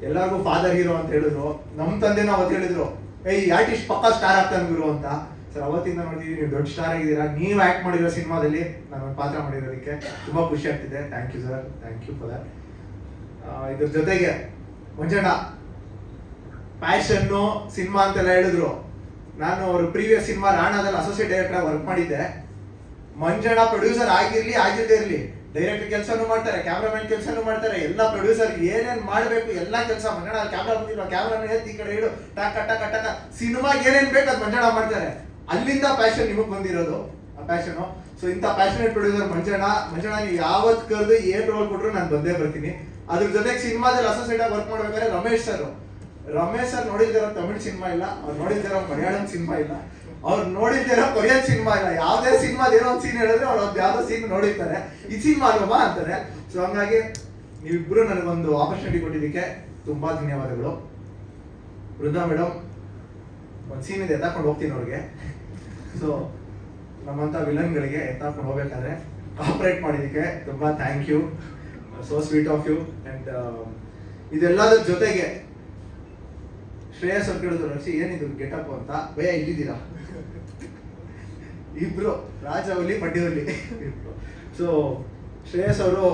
ಎಲ್ಲರಿಗೂ ಫಾದರ್ ಹೀರೋ ಅಂತ ಹೇಳಿದ್ರು. ನಮ್ಮ ತಂದೆನ ಅವತ್ತು ಹೇಳಿದ್ರು, ಈ ಆರ್ಟಿಸ್ಟ್ ಪಕ್ಕಾ ಸ್ಟಾರ್ ಆಗ್ತಾನೆ ಗುರು ಅಂತ. ಸರ್ ಅವತ್ತಿಂದ ನೋಡ್ತೀವಿ ನೀವು ದೊಡ್ಡ ಸ್ಟಾರ್ ಆಗಿದ್ದೀರಾ, ನೀವು ಆ್ಯಕ್ಟ್ ಮಾಡಿರೋ ಸಿನಿಮಾದಲ್ಲಿ ನಾನು ಒಂದು ಪಾತ್ರ ಮಾಡಿರೋದಕ್ಕೆ ತುಂಬ ಖುಷಿ ಆಗ್ತಿದೆ. Thank you sir, thank you for that. ಇದ್ರ ಜೊತೆಗೆ ಮಂಜಣ್ಣ ಪ್ಯಾಷನ್ನು ಸಿನಿಮಾ ಅಂತೆಲ್ಲ ಹೇಳಿದ್ರು. ನಾನು ಅವ್ರ ಪ್ರೀವಿಯಸ್ ಸಿನಿಮಾ ರಾಣಾದಲ್ಲಿ ಅಸೋಸಿಯೇಟ್ ಡೈರೆಕ್ಟರ್ ವರ್ಕ್ ಮಾಡಿದ್ದೆ. ಮಂಜಣ್ಣ ಪ್ರೊಡ್ಯೂಸರ್ ಆಗಿರ್ಲಿ ಆಗಿಲ್ಲದೆ ಇರಲಿ ಡೈರೆಕ್ಟರ್ ಕೆಲಸನೂ ಮಾಡ್ತಾರೆ, ಕ್ಯಾಮ್ರಾಮನ್ ಕೆಲಸನೂ ಮಾಡ್ತಾರೆ, ಎಲ್ಲ ಪ್ರೊಡ್ಯೂಸರ್ ಏನೇನು ಮಾಡಬೇಕು ಎಲ್ಲ ಕೆಲಸ ಮಂಜಣ್ಣ. ಕ್ಯಾಮ್ರಾ ಬಂದಿಲ್ಲ, ಕ್ಯಾಮ್ರಾನ ಎತ್ತಿ ಈ ಕಡೆ ಇಡು, ಟಕ ಟಕ ಟಕ ಸಿನಿಮಾಗೆ ಏನೇನು ಬೇಕು ಅದು ಮಂಜಣ್ಣ ಮಾಡ್ತಾರೆ. ಅಲ್ಲಿಂದ ಪ್ಯಾಷನ್ ನಿಮಗೆ ಬಂದಿರೋದು, ಆ ಪ್ಯಾಷನು. ಸೊ ಇಂಥ ಪ್ಯಾಷನೇಟ್ ಪ್ರೊಡ್ಯೂಸರ್ ಮಂಜಣ್ಣ ನೀವು ಯಾವತ್ತು ಕರೆದು ಏನ್ ರೋಲ್ ಕೊಟ್ಟರು ನಾನು ಬಂದೇ ಬರ್ತೀನಿ. ಅದ್ರ ಜೊತೆಗೆ ಸಿನಿಮಾದಲ್ಲಿ ಅಸೋಸಿಯೇಟ್ ಆಗಿ ವರ್ಕ್ ಮಾಡ್ಬೇಕಾದ್ರೆ ರಮೇಶ್ ಸರ್ ನೋಡಿದಿರೋ ತಮಿಳ್ ಸಿನಿಮಾ ಇಲ್ಲ, ಅವ್ರು ನೋಡಿದಿರೋ ಮಲಯಾಳಂ ಸಿನಿಮಾ ಇಲ್ಲ, ಅವ್ರು ನೋಡಿದಿರೋ ಕೊರಿಯನ್ ಸಿನಿಮಾ ಇಲ್ಲ. ಯಾವುದೇ ಸಿನಿಮಾದ ಏನೋ ಒಂದು ಸೀನ್ ಹೇಳಿದ್ರೆ ಅವ್ರು ಯಾವ್ದೋ ಸೀನ್ ನೋಡಿರ್ತಾರೆ, ಈ ಸಿನಿಮಾ ಅಲ್ವಾ ಅಂತಾರೆ. ಸೊ ಹಂಗಾಗಿ ನೀವಿಬ್ರು ನನಗೊಂದು ಆಪರ್ಚುನಿಟಿ ಕೊಟ್ಟಿದ್ದಕ್ಕೆ ತುಂಬಾ ಧನ್ಯವಾದಗಳು. ವೃಂದಾ ಮೇಡಮ್ ಒಂದು ಸೀನ್ ಇದೆ, ಎತ್ತಾಕೊಂಡು ಹೋಗ್ತೀನಿ ಅವ್ರಿಗೆ. ಸೊ ನಮ್ಮಂತ ವಿಲನ್ಗಳಿಗೆ ಎತ್ತಾಕೊಂಡು ಹೋಗ್ಬೇಕಾದ್ರೆ ಆಪರೇಟ್ ಮಾಡಿದ್ದಕ್ಕೆ ತುಂಬಾ thank you, so sweet of you. And ಇದೆಲ್ಲದ್ರ ಜೊತೆಗೆ ಶ್ರೇಯಸ್ ಅವ್ರು ಕೇಳಿದ್ರು, ರಕ್ಷಿ ಏನಿದು ಗೆಟಪ್ ಅಂತ, ಭಯ ಇಲ್ಲಿದ್ದೀರಾ ಇಬ್ರು ರಾಜವಲ್ಲಿ ಪಡ್ಡಿವಲ್ಲಿ. ಸೊ ಶ್ರೇಯಸ್ ಅವರು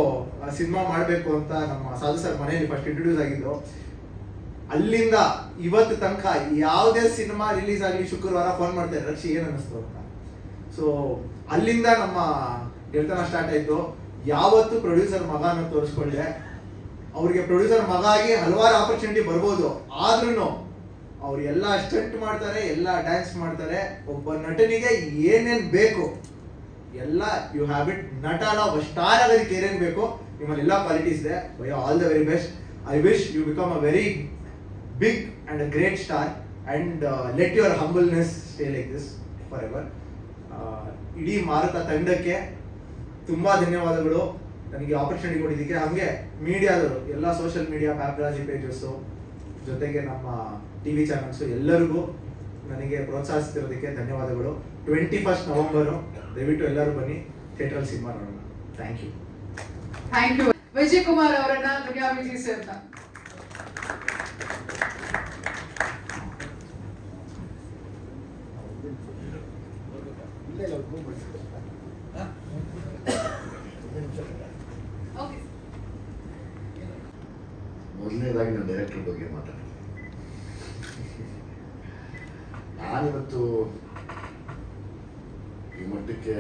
ಸಿನಿಮಾ ಮಾಡಬೇಕು ಅಂತ ನಮ್ಮ ಸಾಧು ಸರ್ ಮನೆಯಲ್ಲಿ ಫಸ್ಟ್ ಇಂಟ್ರೊಡ್ಯೂಸ್ ಆಗಿದ್ದು. ಅಲ್ಲಿಂದ ಇವತ್ತು ತನಕ ಯಾವುದೇ ಸಿನಿಮಾ ರಿಲೀಸ್ ಆಗಲಿ ಶುಕ್ರವಾರ ಫೋನ್ ಮಾಡ್ತಾರೆ, ರಕ್ಷಿ ಏನ್ ಅನ್ನಿಸ್ತು ಅಂತ. ಸೊ ಅಲ್ಲಿಂದ ನಮ್ಮ ಗೆಳೆತನ ಸ್ಟಾರ್ಟ್ ಆಯ್ತು. ಯಾವತ್ತು ಪ್ರೊಡ್ಯೂಸರ್ ಮಗ ಅನ್ನೋ ತೋರಿಸ್ಕೊಂಡೆ. ಅವ್ರಿಗೆ ಪ್ರೊಡ್ಯೂಸರ್ ಮಗ ಆಗಿ ಹಲವಾರು ಆಪರ್ಚುನಿಟಿ ಬರ್ಬೋದು, ಆದ್ರೂ ಅವ್ರು ಎಲ್ಲ ಸ್ಟಂಟ್ ಮಾಡ್ತಾರೆ, ಎಲ್ಲ ಡ್ಯಾನ್ಸ್ ಮಾಡ್ತಾರೆ. ಒಬ್ಬ ನಟನಿಗೆ ಏನೇನ್ ಬೇಕು ಎಲ್ಲ ಯು ಹ್ಯಾವ್ ಇಟ್. ನಟ ಅಲ್ಲ, ಒಬ್ಬ ಸ್ಟಾರ್ ಆಗೋದಕ್ಕೆ ಏನೇನ್ ಬೇಕು ನಿಮ್ಮಲ್ಲಿ ಎಲ್ಲ ಕ್ವಾಲಿಟೀಸ್ ಇದೆ. All the very best. I wish you become a very big and a great star and let your humbleness stay like this forever. ಇಡೀ ಮಾರುತ ತಂಡಕ್ಕೆ ತುಂಬಾ ಧನ್ಯವಾದಗಳು ನನಗೆ ಆಪರ್ಚುನಿಟಿ ಕೊಟ್ಟಿದ್ದಕ್ಕೆ. ಹಂಗೆ ಮೀಡಿಯಾದವರು ಎಲ್ಲ ಸೋಷಿಯಲ್ ಮೀಡಿಯಾ ಪ್ಯಾಪ್ರಾಜಿ ಪೇಜಸ್ಸು ಜೊತೆಗೆ ನಮ್ಮ ಟಿವಿ ಚಾನಲ್ಸು ಎಲ್ಲರಿಗೂ ನನಗೆ ಪ್ರೋತ್ಸಾಹಿಸ್ತಿರೋದಕ್ಕೆ ಧನ್ಯವಾದಗಳು. 21 ನವೆಂಬರು ದಯವಿಟ್ಟು ಎಲ್ಲರೂ ಬನ್ನಿ, ಥಿಯೇಟರ್ ಸಿನಿಮಾ ನೋಡೋಣ. Thank you. Thank you. Vijay Kumar ಅವರನ್ನ ದುನಿಯಾ ವಿಜಯ್ ಸರ್. ಮೊದಲನೇದಾಗಿ ನಾನು ಡೈರೆಕ್ಟರ್ ಬಗ್ಗೆ ಮಾತಾಡ್ತೀನಿ. ನಾನಿವತ್ತು ಈ ಮಟ್ಟಕ್ಕೆ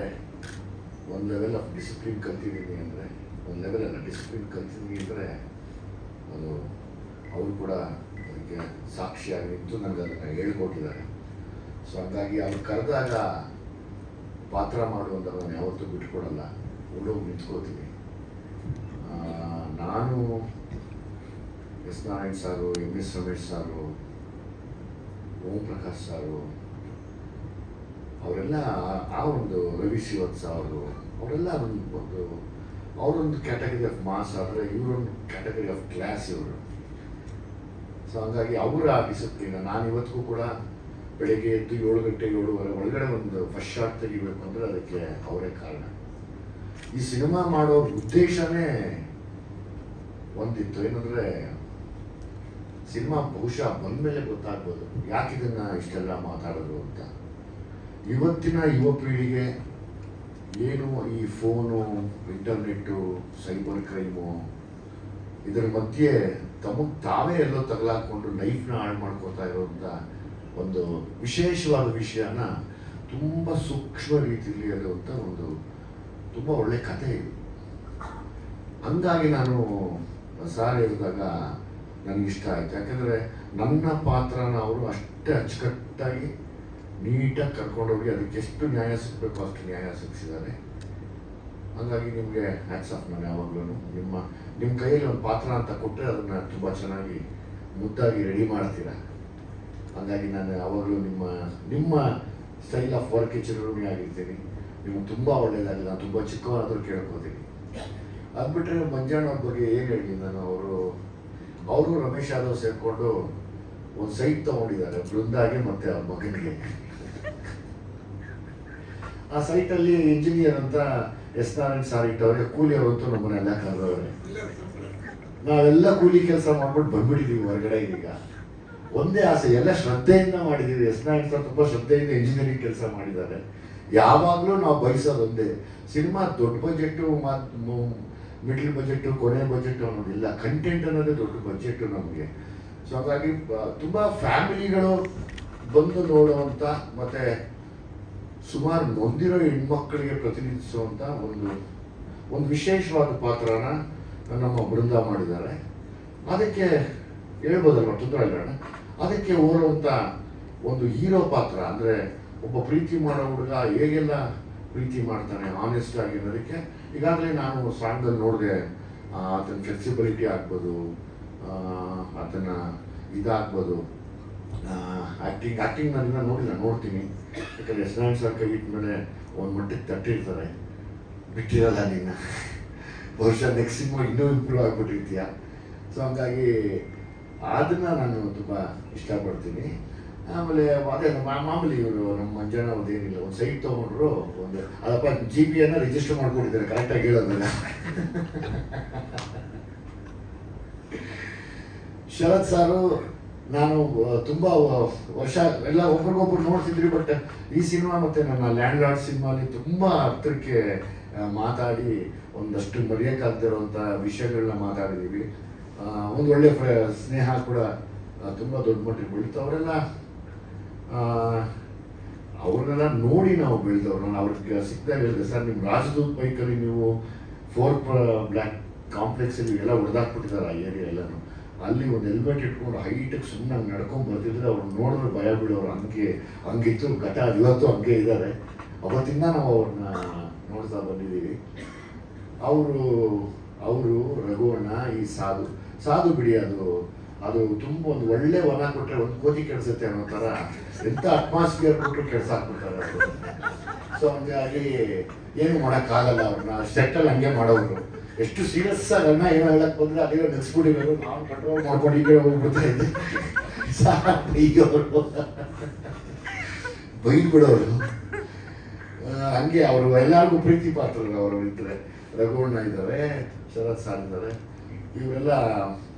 ಒಂದು ಲೆವೆಲ್ ಆಫ್ ಡಿಸಿಪ್ಲಿನ್ ಕಲ್ತಿದ್ದೀನಿ ಅಂದರೆ, ಒಂದು ಲೆವೆಲ್ ಅಲ್ಲ ಡಿಸಿಪ್ಲಿನ್ ಕಲ್ತಿದ್ದೀನಿ ಅಂದರೆ ಅದು ಅವರು ಕೂಡ ಅದಕ್ಕೆ ಸಾಕ್ಷಿಯಾಗಿ ನಿಂತು ನನಗೆ ಅದನ್ನು ಹೇಳ್ಕೊಟ್ಟಿದ್ದಾರೆ. ಸೊ ಹಾಗಾಗಿ ಅವ್ರು ಕರೆದಾಗ ಪಾತ್ರ ಮಾಡುವಂಥ ನಾನು ಯಾವತ್ತೂ ಬಿಟ್ಕೊಡಲ್ಲ, ಓಡೋಗಿ ನಿಂತ್ಕೋತೀನಿ. ನಾನು ಎಸ್ ನಾರಾಯಣ್ ಸಾರು, MS ರಮೇಶ್ ಸಾರು, ಓಂ ಪ್ರಕಾಶ್ ಸಾರು ಅವರೆಲ್ಲ, ಆ ಒಂದು ರವಿ ಶ್ರೀವತ್ಸ ಅವರು, ಅವರೆಲ್ಲ ಒಂದು ಅವರೊಂದು ಕ್ಯಾಟಗರಿ ಆಫ್ ಮಾಸ್ ಆದರೆ ಇವರೊಂದು ಕ್ಯಾಟಗರಿ ಆಫ್ ಕ್ಲಾಸ್ ಇವರು. ಸೊ ಹಾಗಾಗಿ ಅವರ ಡಿಸಿಪ್ಲಿನ್ ನಾನು ಇವತ್ತಿಗೂ ಕೂಡ ಬೆಳಗ್ಗೆ ಎದ್ದು 7 ಗಂಟೆ 7:30 ಒಳಗಡೆ ಒಂದು ಫಸ್ಟ್ ಶಾಟ್ ತೆಗಿಬೇಕು ಅಂದರೆ ಅದಕ್ಕೆ ಅವರೇ ಕಾರಣ. ಈ ಸಿನಿಮಾ ಮಾಡೋ ಉದ್ದೇಶನೇ ಒಂದಿತ್ತು, ಏನಂದರೆ ಸಿನಿಮಾ ಬಹುಶಃ ಬಂದಮೇಲೆ ಗೊತ್ತಾಗ್ಬೋದು ಯಾಕೆ ಇದನ್ನ ಇಷ್ಟೆಲ್ಲ ಮಾತಾಡೋದು ಅಂತ. ಇವತ್ತಿನ ಯುವ ಪೀಳಿಗೆ ಏನು ಈ ಫೋನು, ಇಂಟರ್ನೆಟ್ಟು, ಸೈಬರ್ ಕ್ರೈಮು ಇದರ ಮಧ್ಯೆ ತಮಗೆ ತಾವೇ ಎಲ್ಲೋ ತಗಲಾಕೊಂಡು ಲೈಫ್ನ ಹಾಳು ಮಾಡ್ಕೋತಾ ಇರೋಂಥ ಒಂದು ವಿಶೇಷವಾದ ವಿಷಯನ ತುಂಬ ಸೂಕ್ಷ್ಮ ರೀತಿಯಲ್ಲಿ ಇರುವಂಥ ಒಂದು ತುಂಬ ಒಳ್ಳೆ ಕಥೆ ಇದು. ಹಂಗಾಗಿ ನಾನು ಸಾರ್ ಹೇಳಿದಾಗ ನನಗಿಷ್ಟ ಆಯಿತು. ಯಾಕಂದರೆ ನನ್ನ ಪಾತ್ರನ ಅವರು ಅಷ್ಟೇ ಅಚ್ಚುಕಟ್ಟಾಗಿ ನೀಟಾಗಿ ಕರ್ಕೊಂಡೋಗಿ ಅದಕ್ಕೆ ಎಷ್ಟು ನ್ಯಾಯ ಸಿಗಬೇಕು ಅಷ್ಟು ನ್ಯಾಯ ಸಿಗಿಸಿದ್ದಾರೆ. ಹಾಗಾಗಿ ನಿಮಗೆ ಹ್ಯಾಟ್ಸ್ ಆಫ್. ನಾನು ಯಾವಾಗಲೂ ನಿಮ್ಮ ಕೈಯಲ್ಲಿ ಒಂದು ಪಾತ್ರ ಅಂತ ಕೊಟ್ಟರೆ ಅದನ್ನು ತುಂಬ ಚೆನ್ನಾಗಿ ಮುದ್ದಾಗಿ ರೆಡಿ ಮಾಡ್ತೀರ. ಹಾಗಾಗಿ ನಾನು ಯಾವಾಗಲೂ ನಿಮ್ಮ ಸ್ಟೈಲ್ ಆಫ್ ವರ್ಕ್ ಚಿರಋಣಿ ಆಗಿರ್ತೀನಿ. ನಿಮ್ಗೆ ತುಂಬ ಒಳ್ಳೆಯದಾಗಲಿ. ನಾನು ತುಂಬ ಚಿಕ್ಕವರಾದರೂ ಕೇಳ್ಕೋತೀನಿ. ಅದು ಬಿಟ್ಟರೆ ಮಂಜಣ್ಣ ಅವ್ರ ಬಗ್ಗೆ ಏನು ಹೇಳಿ, ನಾನು ಅವರು ರಮೇಶ್ ಯಾದವ್ ಸೇರಿಕೊಂಡು ಒಂದು ಸೈಟ್ ತೊಗೊಂಡಿದ್ದಾರೆ ಬೃಂದಾಗೆ ಮತ್ತು ಅವ್ರ ಮಗನಿಗೆ. ಆ ಸೈಟಲ್ಲಿ ಇಂಜಿನಿಯರ್ ಅಂತ ಎಸ್ ನಾರಾಯಣ್ ಸಾರ್ ಇಟ್ಟವ್ರೆ, ಕೂಲಿಯವರು ಅಂತೂ ನಮ್ಮನ್ನೆಲ್ಲ ಕರೆದವ್ರೆ. ನಾವೆಲ್ಲ ಕೂಲಿ ಕೆಲಸ ಮಾಡ್ಬಿಟ್ಟು ಬಂದ್ಬಿಟ್ಟಿದ್ದೀವಿ ಹೊರಗಡೆ. ಈಗ ಒಂದೇ ಆಸೆ, ಎಲ್ಲ ಶ್ರದ್ಧೆಯಿಂದ ಮಾಡಿದ್ದೀವಿ. ಎಸ್ ನಾರಾಯಣ್ ಸರ್ ತುಂಬ ಶ್ರದ್ಧೆಯಿಂದ ಇಂಜಿನಿಯರಿಂಗ್ ಕೆಲಸ ಮಾಡಿದ್ದಾರೆ. ಯಾವಾಗಲೂ ನಾವು ಬಯಸೋದು ಒಂದೇ, ಸಿನಿಮಾ ದೊಡ್ಡ ಬಜೆಟ್ಟು ಮಿಡ್ಲ್ ಬಜೆಟ್ಟು ಕೊನೆ ಬಜೆಟ್ ಅನ್ನೋದಿಲ್ಲ, ಕಂಟೆಂಟ್ ಅನ್ನೋದೇ ದೊಡ್ಡ ಬಜೆಟ್ಟು ನಮಗೆ. ಸೊ ಹಾಗಾಗಿ ತುಂಬ ಫ್ಯಾಮಿಲಿಗಳು ಬಂದು ನೋಡುವಂಥ ಮತ್ತು ಸುಮಾರು ನೊಂದಿರೋ ಹೆಣ್ಮಕ್ಕಳಿಗೆ ಪ್ರತಿನಿಧಿಸುವಂಥ ಒಂದು ವಿಶೇಷವಾದ ಪಾತ್ರನ ನಮ್ಮ ಬೃಂದ ಮಾಡಿದ್ದಾರೆ. ಅದಕ್ಕೆ ಹೇಳ್ಬೋದಲ್ವ, ತೊಂದರೆ ಇಲ್ಲ. ಅದಕ್ಕೆ ಹೋರುವಂಥ ಒಂದು ಹೀರೋ ಪಾತ್ರ ಅಂದರೆ ಒಬ್ಬ ಪ್ರೀತಿ ಮಾಡೋ ಹುಡುಗ ಹೇಗೆಲ್ಲ ಪ್ರೀತಿ ಮಾಡ್ತಾನೆ ಆನೆಸ್ಟ್ ಆಗಿ ಅನ್ನೋದಕ್ಕೆ ಈಗಾಗಲೇ ನಾನು ಸಾಂಗಲ್ಲಿ ನೋಡಿದೆ. ಆತನ ಫ್ಲೆಕ್ಸಿಬಿಲಿಟಿ ಆಗ್ಬೋದು, ಆತನ ಇದಾಗ್ಬೋದು, ಆ್ಯಕ್ಟಿಂಗ್ ನಾನು ನೋಡಿಲ್ಲ, ನೋಡ್ತೀನಿ. ಯಾಕಂದರೆ ಎಸ್ ನಾರಾಯಣ್ ಸರ್ ಕೈ ಇಟ್ಟ ಮೇಲೆ ಒಂದು ಮಟ್ಟಕ್ಕೆ ತಟ್ಟಿರ್ತಾರೆ, ಬಿಟ್ಟಿರಲ್ಲ ನಿನ್ನ, ಬಹುಶಃ ನೆಕ್ಸ್ಟ್ ಸಿನಿಮಾ ಇನ್ನೂ ಇಂಪ್ರೂವ್ ಆಗಿಬಿಟ್ಟಿರ್ತೀಯ. ಸೊ ಹಂಗಾಗಿ ಅದನ್ನು ನಾನು ತುಂಬ ಇಷ್ಟಪಡ್ತೀನಿ. ಆಮೇಲೆ ಅದೇ ಮಾಮೂಲಿ ಇವರು ನಮ್ಮ ಮಂಜಣ್ಣ ಒಂದೇನಿಲ್ಲ, ಒಂದು ಸೈಟ್ ತೊಗೊಂಡ್ರು, ಒಂದು ಅದಪ್ಪ GPಯನ್ನು ರಿಜಿಸ್ಟರ್ ಮಾಡ್ಕೊಂಡಿದ್ದಾರೆ, ಕರೆಕ್ಟಾಗಿ ಹೇಳೋದಲ್ಲ. ಶರತ್ ಸಾರು ನಾನು ತುಂಬ ವರ್ಷ ಎಲ್ಲ ಒಬ್ರಿಗೊಬ್ರು ನೋಡ್ತಿದ್ರಿ, ಬಟ್ ಈ ಸಿನಿಮಾ ಮತ್ತು ನನ್ನ ಲ್ಯಾಂಡ್ ಲಾರ್ಡ್ ಸಿನಿಮಾಲಿ ತುಂಬ ಹತ್ತಿರಕ್ಕೆ ಮಾತಾಡಿ ಒಂದಷ್ಟು ಮರೆಯೋಕ್ಕಾಗದಿರೋಂಥ ವಿಷಯಗಳನ್ನ ಮಾತಾಡಿದ್ದೀವಿ. ಒಂದು ಒಳ್ಳೆ ಸ್ನೇಹ ಕೂಡ ತುಂಬ ದೊಡ್ಡ ಮಟ್ಟಿಗೆ ಬೆಳೀತು. ಅವ್ರನ್ನೆಲ್ಲ ನೋಡಿ ನಾವು ಬೆಳೆದವ್ರು. ನಾನು ಅವ್ರಿಗೆ ಸಿಕ್ಕಿದಾಗ ಹೇಳಿದೆ, ಸರ್ ನಿಮ್ಮ ರಾಜದೂತ್ ಬೈಕಲ್ಲಿ ನೀವು 4 ಬ್ಲ್ಯಾಕ್ ಕಾಂಪ್ಲೆಕ್ಸಲ್ಲಿ ಎಲ್ಲ ಹೊಡೆದಾಕ್ಬಿಟ್ಟಿದ್ದಾರೆ ಆ ಏರಿಯಾ ಎಲ್ಲನೂ. ಅಲ್ಲಿ ಒಂದು ಹೆಲ್ಮೆಟ್ ಇಟ್ಕೊಂಡು ಹೈಟಿಗೆ ಸುಮ್ಮನೆ ಹಂಗೆ ನಡ್ಕೊಂಡು ಬರ್ತಿದ್ರೆ ಅವ್ರು ನೋಡಿದ್ರೆ ಭಯ ಬಿಡೋರು, ಹಂಗಿತ್ತು ಘಟ. ಇವತ್ತು ಹಂಗೆ ಇದ್ದಾರೆ. ಅವತ್ತಿಂದ ನಾವು ಅವ್ರನ್ನ ನೋಡ್ತಾ ಬಂದಿದ್ದೀವಿ. ಅವರು ರಘುವಣ್ಣ ಈ ಸಾಧು ಬಿಡಿ, ಅದು ತುಂಬ ಒಂದು ಒಳ್ಳೆ ವನ ಕೊಟ್ಟರೆ ಒಂದು ಕೋತಿ ಕೆಡಿಸುತ್ತೆ ಅನ್ನೋ ಥರ ಎಂಥ ಅಟ್ಮಾಸ್ಫಿಯರ್ ಕೊಟ್ಟರು ಕೆಡ್ಸಾಕ್ಬಿಡ್ತಾರೆ ಅವರು. ಸೊ ಹಂಗಾಗಿ ಏನು ಮಾಡೋಕ್ಕಾಗಲ್ಲ, ಅವ್ರನ್ನ ಸೆಟ್ಟಲ್ಲಿ ಹಂಗೆ ಮಾಡೋರು. ಎಷ್ಟು ಸೀರಿಯಸ್ ಆಗಿ ಅಣ್ಣ ಏನೋ ಹೇಳಕ್ಕೆ ಬಂದರೆ ಅದೇ ನೆನೆಸ್ಬಿಟ್ಟಿರೋರು, ನಾವು ಕಂಟ್ರೋಲ್ ಮಾಡ್ಕೊಂಡು ಈಗ ಹೋಗ್ಬಿಡ್ತಾ ಇದ್ದೆ. ಬೈಯೋರು, ಬೈದ್ಬಿಡೋರು. ಹಂಗೆ ಅವರು ಎಲ್ಲರಿಗೂ ಪ್ರೀತಿ ಪಾತ್ರರು. ಅವರು ಇದ್ದಾರೆ, ರಘುವಣ್ಣ ಇದ್ದಾರೆ, ಶರತ್ ಸಾರ್ ಇದ್ದಾರೆ. ಇವರೆಲ್ಲ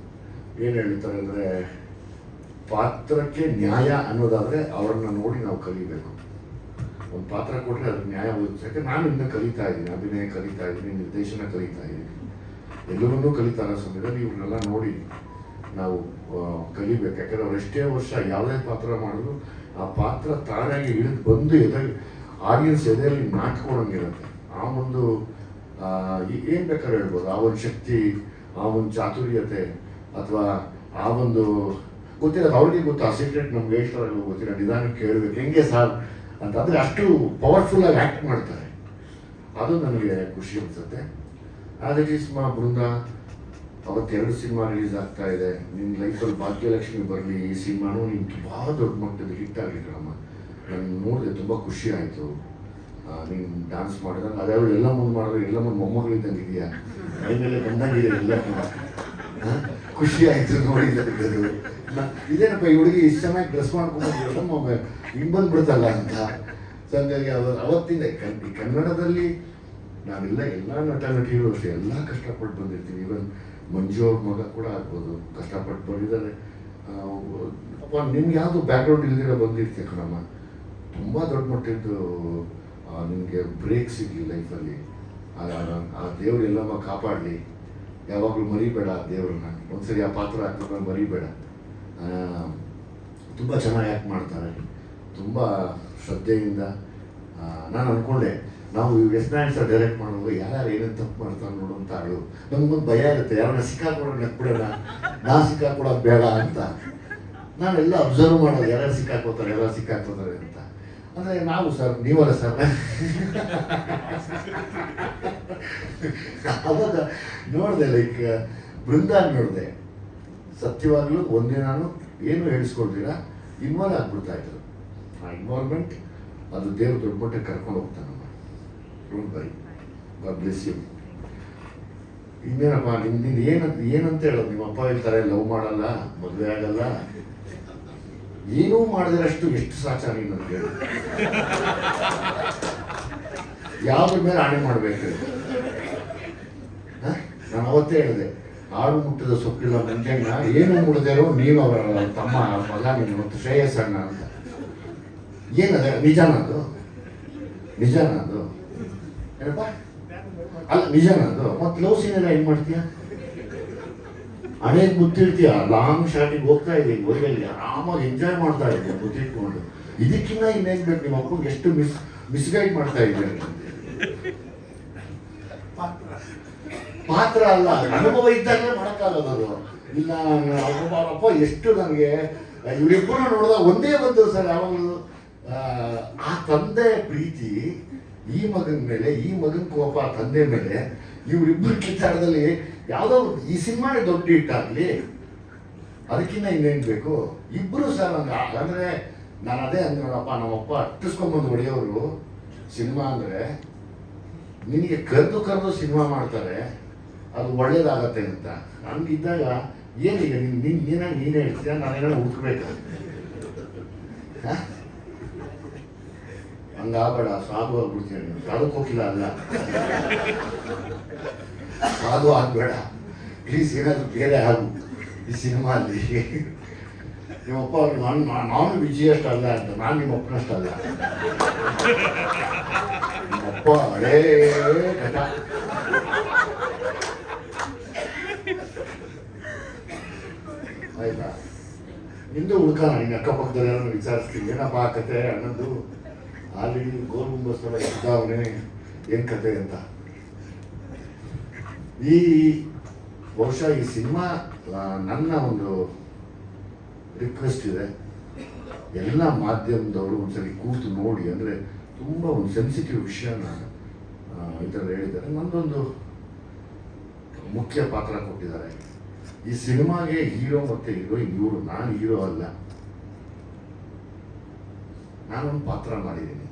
ಏನು ಹೇಳ್ತಾರೆ ಅಂದರೆ, ಪಾತ್ರಕ್ಕೆ ನ್ಯಾಯ ಅನ್ನೋದಾದರೆ ಅವ್ರನ್ನ ನೋಡಿ ನಾವು ಕಲಿಬೇಕು. ಒಂದು ಪಾತ್ರ ಕೊಟ್ಟರೆ ಅದಕ್ಕೆ ನ್ಯಾಯ ಓದಿಸೋಕ್ಕೆ ನಾನು ಇನ್ನೂ ಕಲಿತಾ ಇದ್ದೀನಿ, ಅಭಿನಯ ಕಲಿತಾ ಇದ್ದೀನಿ, ನಿರ್ದೇಶನ ಕಲಿತಾ ಇದ್ದೀನಿ, ಎಲ್ಲವನ್ನೂ ಕಲಿತಾರ ಸಮಯದಲ್ಲಿ ಇವ್ರನ್ನೆಲ್ಲ ನೋಡಿ ನಾವು ಕಲಿಬೇಕು. ಯಾಕಂದರೆ ಅವ್ರು ಎಷ್ಟೇ ವರ್ಷ ಯಾವುದೇ ಪಾತ್ರ ಮಾಡಿದ್ರು ಆ ಪಾತ್ರ ತಾನಾಗಿ ಇಳಿದು ಬಂದು ಆಡಿಯನ್ಸ್ ಎದೆಯಲ್ಲಿ ನಾಟ್ಕೊಳಂಗಿರುತ್ತೆ. ಆ ಒಂದು ಏನು ಬೇಕಾದ್ರೆ ಹೇಳ್ಬೋದು, ಆ ಒಂದು ಶಕ್ತಿ, ಆ ಒಂದು ಚಾತುರ್ಯತೆ, ಅಥವಾ ಆ ಒಂದು ಗೊತ್ತಿರೋದು ಅವ್ರಿಗೆ ಗೊತ್ತು. ಆ ಸೀಕ್ರೆಟ್ ನಮ್ಗೆ ಹೇಳ್ತಾರೆ ಗೊತ್ತಿಲ್ಲ, ನಿಧಾನಕ್ಕೆ ಕೇಳಬೇಕು ಹೆಂಗೆ ಸಾರ್ ಅಂತ. ಅಂದರೆ ಅಷ್ಟು ಪವರ್ಫುಲ್ಲಾಗಿ ಆ್ಯಕ್ಟ್ ಮಾಡ್ತಾರೆ. ಅದು ನನಗೆ ಖುಷಿ ಅನಿಸುತ್ತೆ. ಆ್ಯಸ್ ಇಟ್ ಈಸ್ ಬೃಂದ ಅವತ್ತು 2 ಸಿನಿಮಾ ರಿಲೀಸ್ ಆಗ್ತಾ ಇದೆ. ನಿಮ್ಮ ಲೈಫಲ್ಲಿ ಭಾಗ್ಯಲಕ್ಷ್ಮಿ ಬರಲಿ, ಈ ಸಿನಿಮಾನು ನಿಮ್ಗೆ ತುಂಬ ದೊಡ್ಡ ಮಟ್ಟದ ಹಿಟ್ ಆಗಿದ್ರಮ್ಮ. ನಾನು ನೋಡಿದೆ, ತುಂಬ ಖುಷಿ ಆಯಿತು. ನೀನು ಡ್ಯಾನ್ಸ್ ಮಾಡಿದಾಗ ಅದ್ಯಾವುದು ಎಲ್ಲ ಮುಂದೆ ಮಾಡಿದ್ರೆ ಎಲ್ಲ ಮುಂದೆ ಮೊಮ್ಮಗಳಿದ್ದಂಗೆ ಇದೆಯಾ, ಮೈಮೇಲೆ ಬಂದಂಗಿದೆ ಎಲ್ಲ. ಖುಷಿ ಆಯಿತು ನೋಡಿದ್ದು. ಇದೇನಪ್ಪ ಈ ಹುಡುಗಿ ಇಷ್ಟು ಚೆನ್ನಾಗಿ ಡ್ರೆಸ್ ಮಾಡ್ಕೊಂಡು ಹಿಂಗೆ ಬಂದ್ಬಿಡ್ತಲ್ಲ ಅಂತ. ಸೊ ಹಂಗಾಗಿ ಅವತ್ತಿಂದ ಕನ್ನಡದಲ್ಲಿ ನಾವೆಲ್ಲ ನಟ ನಟಿಯರು ಅಷ್ಟೇ ಎಲ್ಲ ಕಷ್ಟಪಟ್ಟು ಬಂದಿರ್ತೀವಿ. ಈವನ್ ಮಂಜು ಅವ್ರ ಮಗ ಕೂಡ ಆಗ್ಬೋದು, ಕಷ್ಟಪಟ್ಟು ಬಂದಿದ್ದಾರೆ. ಅಪ್ಪ ನಿಮ್ಗೆ ಯಾವುದು ಬ್ಯಾಕ್ಗ್ರೌಂಡ್ ಇಲ್ದಿರೋ ಬಂದಿರ್ತೀಯ ಕಣಮ್ಮ, ತುಂಬ ದೊಡ್ಡ ಮಟ್ಟಿದ್ದು ನಿಮಗೆ ಬ್ರೇಕ್ ಸಿಗಲಿ ಲೈಫಲ್ಲಿ. ಆ ದೇವ್ರು ಎಲ್ಲಮ್ಮ ಕಾಪಾಡಲಿ. ಯಾವಾಗಲೂ ಮರಿಬೇಡ ದೇವ್ರನ್ನ. ಒಂದ್ಸರಿ ಆ ಪಾತ್ರ ಹಾಕಿದ್ರೆ ಮರಿಬೇಡ. ತುಂಬ ಚೆನ್ನಾಗಿ ಆ್ಯಕ್ಟ್ ಮಾಡ್ತಾರೆ, ತುಂಬ ಶ್ರದ್ಧೆಯಿಂದ. ನಾನು ಅಂದ್ಕೊಂಡೆ, ನಾವು ಎಸ್ ನಾರಾಯಣ್ ಸರ್ ಡೈರೆಕ್ಟ್ ಮಾಡೋದು ಯಾರು ಏನೇನು ತಪ್ಪು ಮಾಡ್ತಾರೆ ನೋಡು ಅಂತ ಆಳು. ನಮ್ಗೊಂದು ಭಯ ಇರುತ್ತೆ, ಯಾರನ್ನ ಸಿಕ್ಕಾಕೊಡೋಣ ನೆಕ್ಬಿಡೋಣ, ನಾ ಸಿಕ್ಕಾಕೊಡೋದು ಬೇಡ ಅಂತ. ನಾನೆಲ್ಲ ಅಬ್ಸರ್ವ್ ಮಾಡೋದು, ಯಾರು ಸಿಕ್ಕಾಕೋತಾರೆ ಅಂತ. ಅಂದರೆ ನಾವು ಸರ್, ನೀವಲ್ಲ ಸರ್. ಅವಾಗ ನೋಡಿದೆ, ಲೈಕ್ ಬೃಂದಾನ ನೋಡಿದೆ. ಸತ್ಯವಾಗ್ಲೂ ಒಂದೇ ನಾನು ಏನು ಹೇಳಿಸ್ಕೊಳ್ತೀರಾ ಇನ್ವಾಲ್ವ್ ಆಗ್ಬಿಡ್ತಾ ಇದ್ರು. ಆ ಇನ್ವಾಲ್ವ್ಮೆಂಟ್ ಅದು ದೇವ್ರು ದೊಡ್ಡ ಮಟ್ಟಕ್ಕೆ ಕರ್ಕೊಂಡು ಹೋಗ್ತಾನಮ್ಮ. ಡೋಂಟ್ ಬರಿ, ಗಾಡ್ ಬ್ಲೆಸ್ ಯು. ಇನ್ನೇನಪ್ಪ ನಿಮ್ದು ಏನಂತ ಹೇಳೋದು? ನಿಮ್ಮ ಅಪ್ಪ ಹೇಳ್ತಾರೆ ಲವ್ ಮಾಡಲ್ಲ, ಮದುವೆ ಆಗಲ್ಲ, ಏನೂ ಮಾಡಿದ್ರಷ್ಟು ಎಷ್ಟು ಸಾಚ ನೀನು ನನಗೆ. ಯಾವ್ದ್ರ ಮೇಲೆ ಆಣೆ ಮಾಡಬೇಕು? ನಾನು ಅವತ್ತೇ ಹೇಳಿದೆ, ಆಡು ಮುಟ್ಟದ ಸೊಪ್ಪಿಲ್ಲ ಮಂಜಣ್ಣ, ಏನು ಮುಡಿದೇರೋ ನೀನು ಅವರ ತಮ್ಮ ಮಗ ನೀನು ಶ್ರೇಯಸ್ ಅಣ್ಣ ಅಂತ. ಏನದ ನಿಜಾನದು? ನಿಜಾನದು ಏನಪ್ಪ? ಅಲ್ಲ ನಿಜಾನದು. ಮತ್ತೆ ಲವ್ ಸೀನ್ ಎಲ್ಲ ಹೆಂಗ್ ಮಾಡ್ತೀಯ? ಹಣೆಗೆ ಗೊತ್ತಿರ್ತೀಯ, ಲಾಂಗ್ ಶಾಟಿಗೆ ಹೋಗ್ತಾ ಇದ್ದೀನಿ, ಹೋಗಿ ಆರಾಮಾಗಿ ಎಂಜಾಯ್ ಮಾಡ್ತಾ ಇದ್ದೀಯ ಗೊತ್ತಿಟ್ಕೊಂಡು. ಇದಕ್ಕಿನ್ನ ಇನ್ನೇನು ಬೇಕು? ನಿಮ್ಮ ಅಪ್ಪಗೆ ಎಷ್ಟು ಮಿಸ್ಗೈಡ್ ಮಾಡ್ತಾ ಇದ್ದೀಯ. ಪಾತ್ರ ಅಲ್ಲ, ಅನುಭವ ಇದ್ದಾಗಲೇ ಮಾಡೋಕ್ಕಾಗೋದು. ಇಲ್ಲ ಅಪ್ಪ ಎಷ್ಟು ನನಗೆ ಇವರಿಬ್ಬರು ನೋಡಿದಾಗ ಒಂದೇ ಬಂದು ಸರ್ ಯಾವಾಗಲೂ ಆ ತಂದೆ ಪ್ರೀತಿ ಈ ಮಗನ ಮೇಲೆ, ಈ ಮಗನ ಕೋಪ ತಂದೆ ಮೇಲೆ, ಇವರಿಬ್ಬರು ಕಿತ್ತಾಟದಲ್ಲಿ ಯಾವುದೋ ಈ ಸಿನಿಮಾ ದೊಡ್ಡ ಹಿಟ್ಟಾಗಲಿ, ಅದಕ್ಕಿಂತ ಇನ್ನೇನು ಬೇಕು? ಇಬ್ಬರು ಸರ್ ನಂಗೆ ಅಂದರೆ ನಾನು ಅದೇ ಅಂದ್ರೆ ನೋಡಪ್ಪ, ನಮ್ಮಪ್ಪ ಅಟ್ಟಿಸ್ಕೊಂಬಂದು ಹೊಡೆಯೋರು ಸಿನಿಮಾ ಅಂದರೆ ನಿನಗೆ ಕರೆದು ಸಿನಿಮಾ ಮಾಡ್ತಾರೆ, ಅದು ಒಳ್ಳೇದಾಗತ್ತೆ ಅಂತ. ಹಂಗಿದ್ದಾಗ ಏನೀಗ ನೀನೇ ಹೇಳ್ತೀಯ, ನಾನೇನೋ ಹುಡುಕ್ಬೇಕು? ಹಂಗಾಗಬೇಡ, ಸಾಧು ಆಗ್ಬಿಡ್ತೀಯ ನೀನು. ಸಾಧುಕ್ ಹೋಗಿಲ್ಲ ಅಲ್ಲ, ಸಾಧು ಆಗ್ಬೇಡ ಪ್ಲೀಸ್. ಏನಾದರೂ ಬೇರೆ ಆಗು ಈ ಸಿನಿಮಾ ಅಲ್ಲಿ. ನಿಮ್ಮಪ್ಪ ನಾನು ವಿಜಯಷ್ಟು ಅಲ್ಲ ಅಂತ, ನಾನು ನಿಮ್ಮಪ್ಪನಷ್ಟು ಅಲ್ಲ. ನಿಮ್ಮಪ್ಪ ಹಳೇ ಘಟ. ಆಯ್ತಾ? ನಿಂದು ಹುಡ್ಕೋಣ, ನಿನ್ನ ಅಕ್ಕಪಕ್ಕದಲ್ಲೆಲ್ಲ ವಿಚಾರಿಸ್ತೀನಿ, ಏನಪ್ಪ ಕತೆ ಅನ್ನೋದು. ಆಲ್ರೆಡಿ ಗೋಲ್ ಗುಂಬಸ್ತಳ ಇದ್ದಾವನೇ, ಏನು ಕತೆ ಅಂತ. ಈ ಬಹುಶಃ ಈ ಸಿನಿಮಾ ನನ್ನ ಒಂದು ರಿಕ್ವೆಸ್ಟ್ ಇದೆ, ಎಲ್ಲ ಮಾಧ್ಯಮದವರು ಒಂದ್ಸರಿ ಕೂತು ನೋಡಿ. ಅಂದರೆ ತುಂಬ ಒಂದು ಸೆನ್ಸಿಟಿವ್ ವಿಷಯನ ಇದರಲ್ಲಿ ಹೇಳಿದ್ದಾರೆ. ನಂದೊಂದು ಮುಖ್ಯ ಪಾತ್ರ ಕೊಟ್ಟಿದ್ದಾರೆ ಈ ಸಿನಿಮಾಗೆ. ಹೀರೋ ಮತ್ತು ಹೀರೋಯಿನ್ ಇವರು. ನಾನು ಹೀರೋ ಅಲ್ಲ, ನಾನೊಂದು ಪಾತ್ರ ಮಾಡಿದ್ದೀನಿ.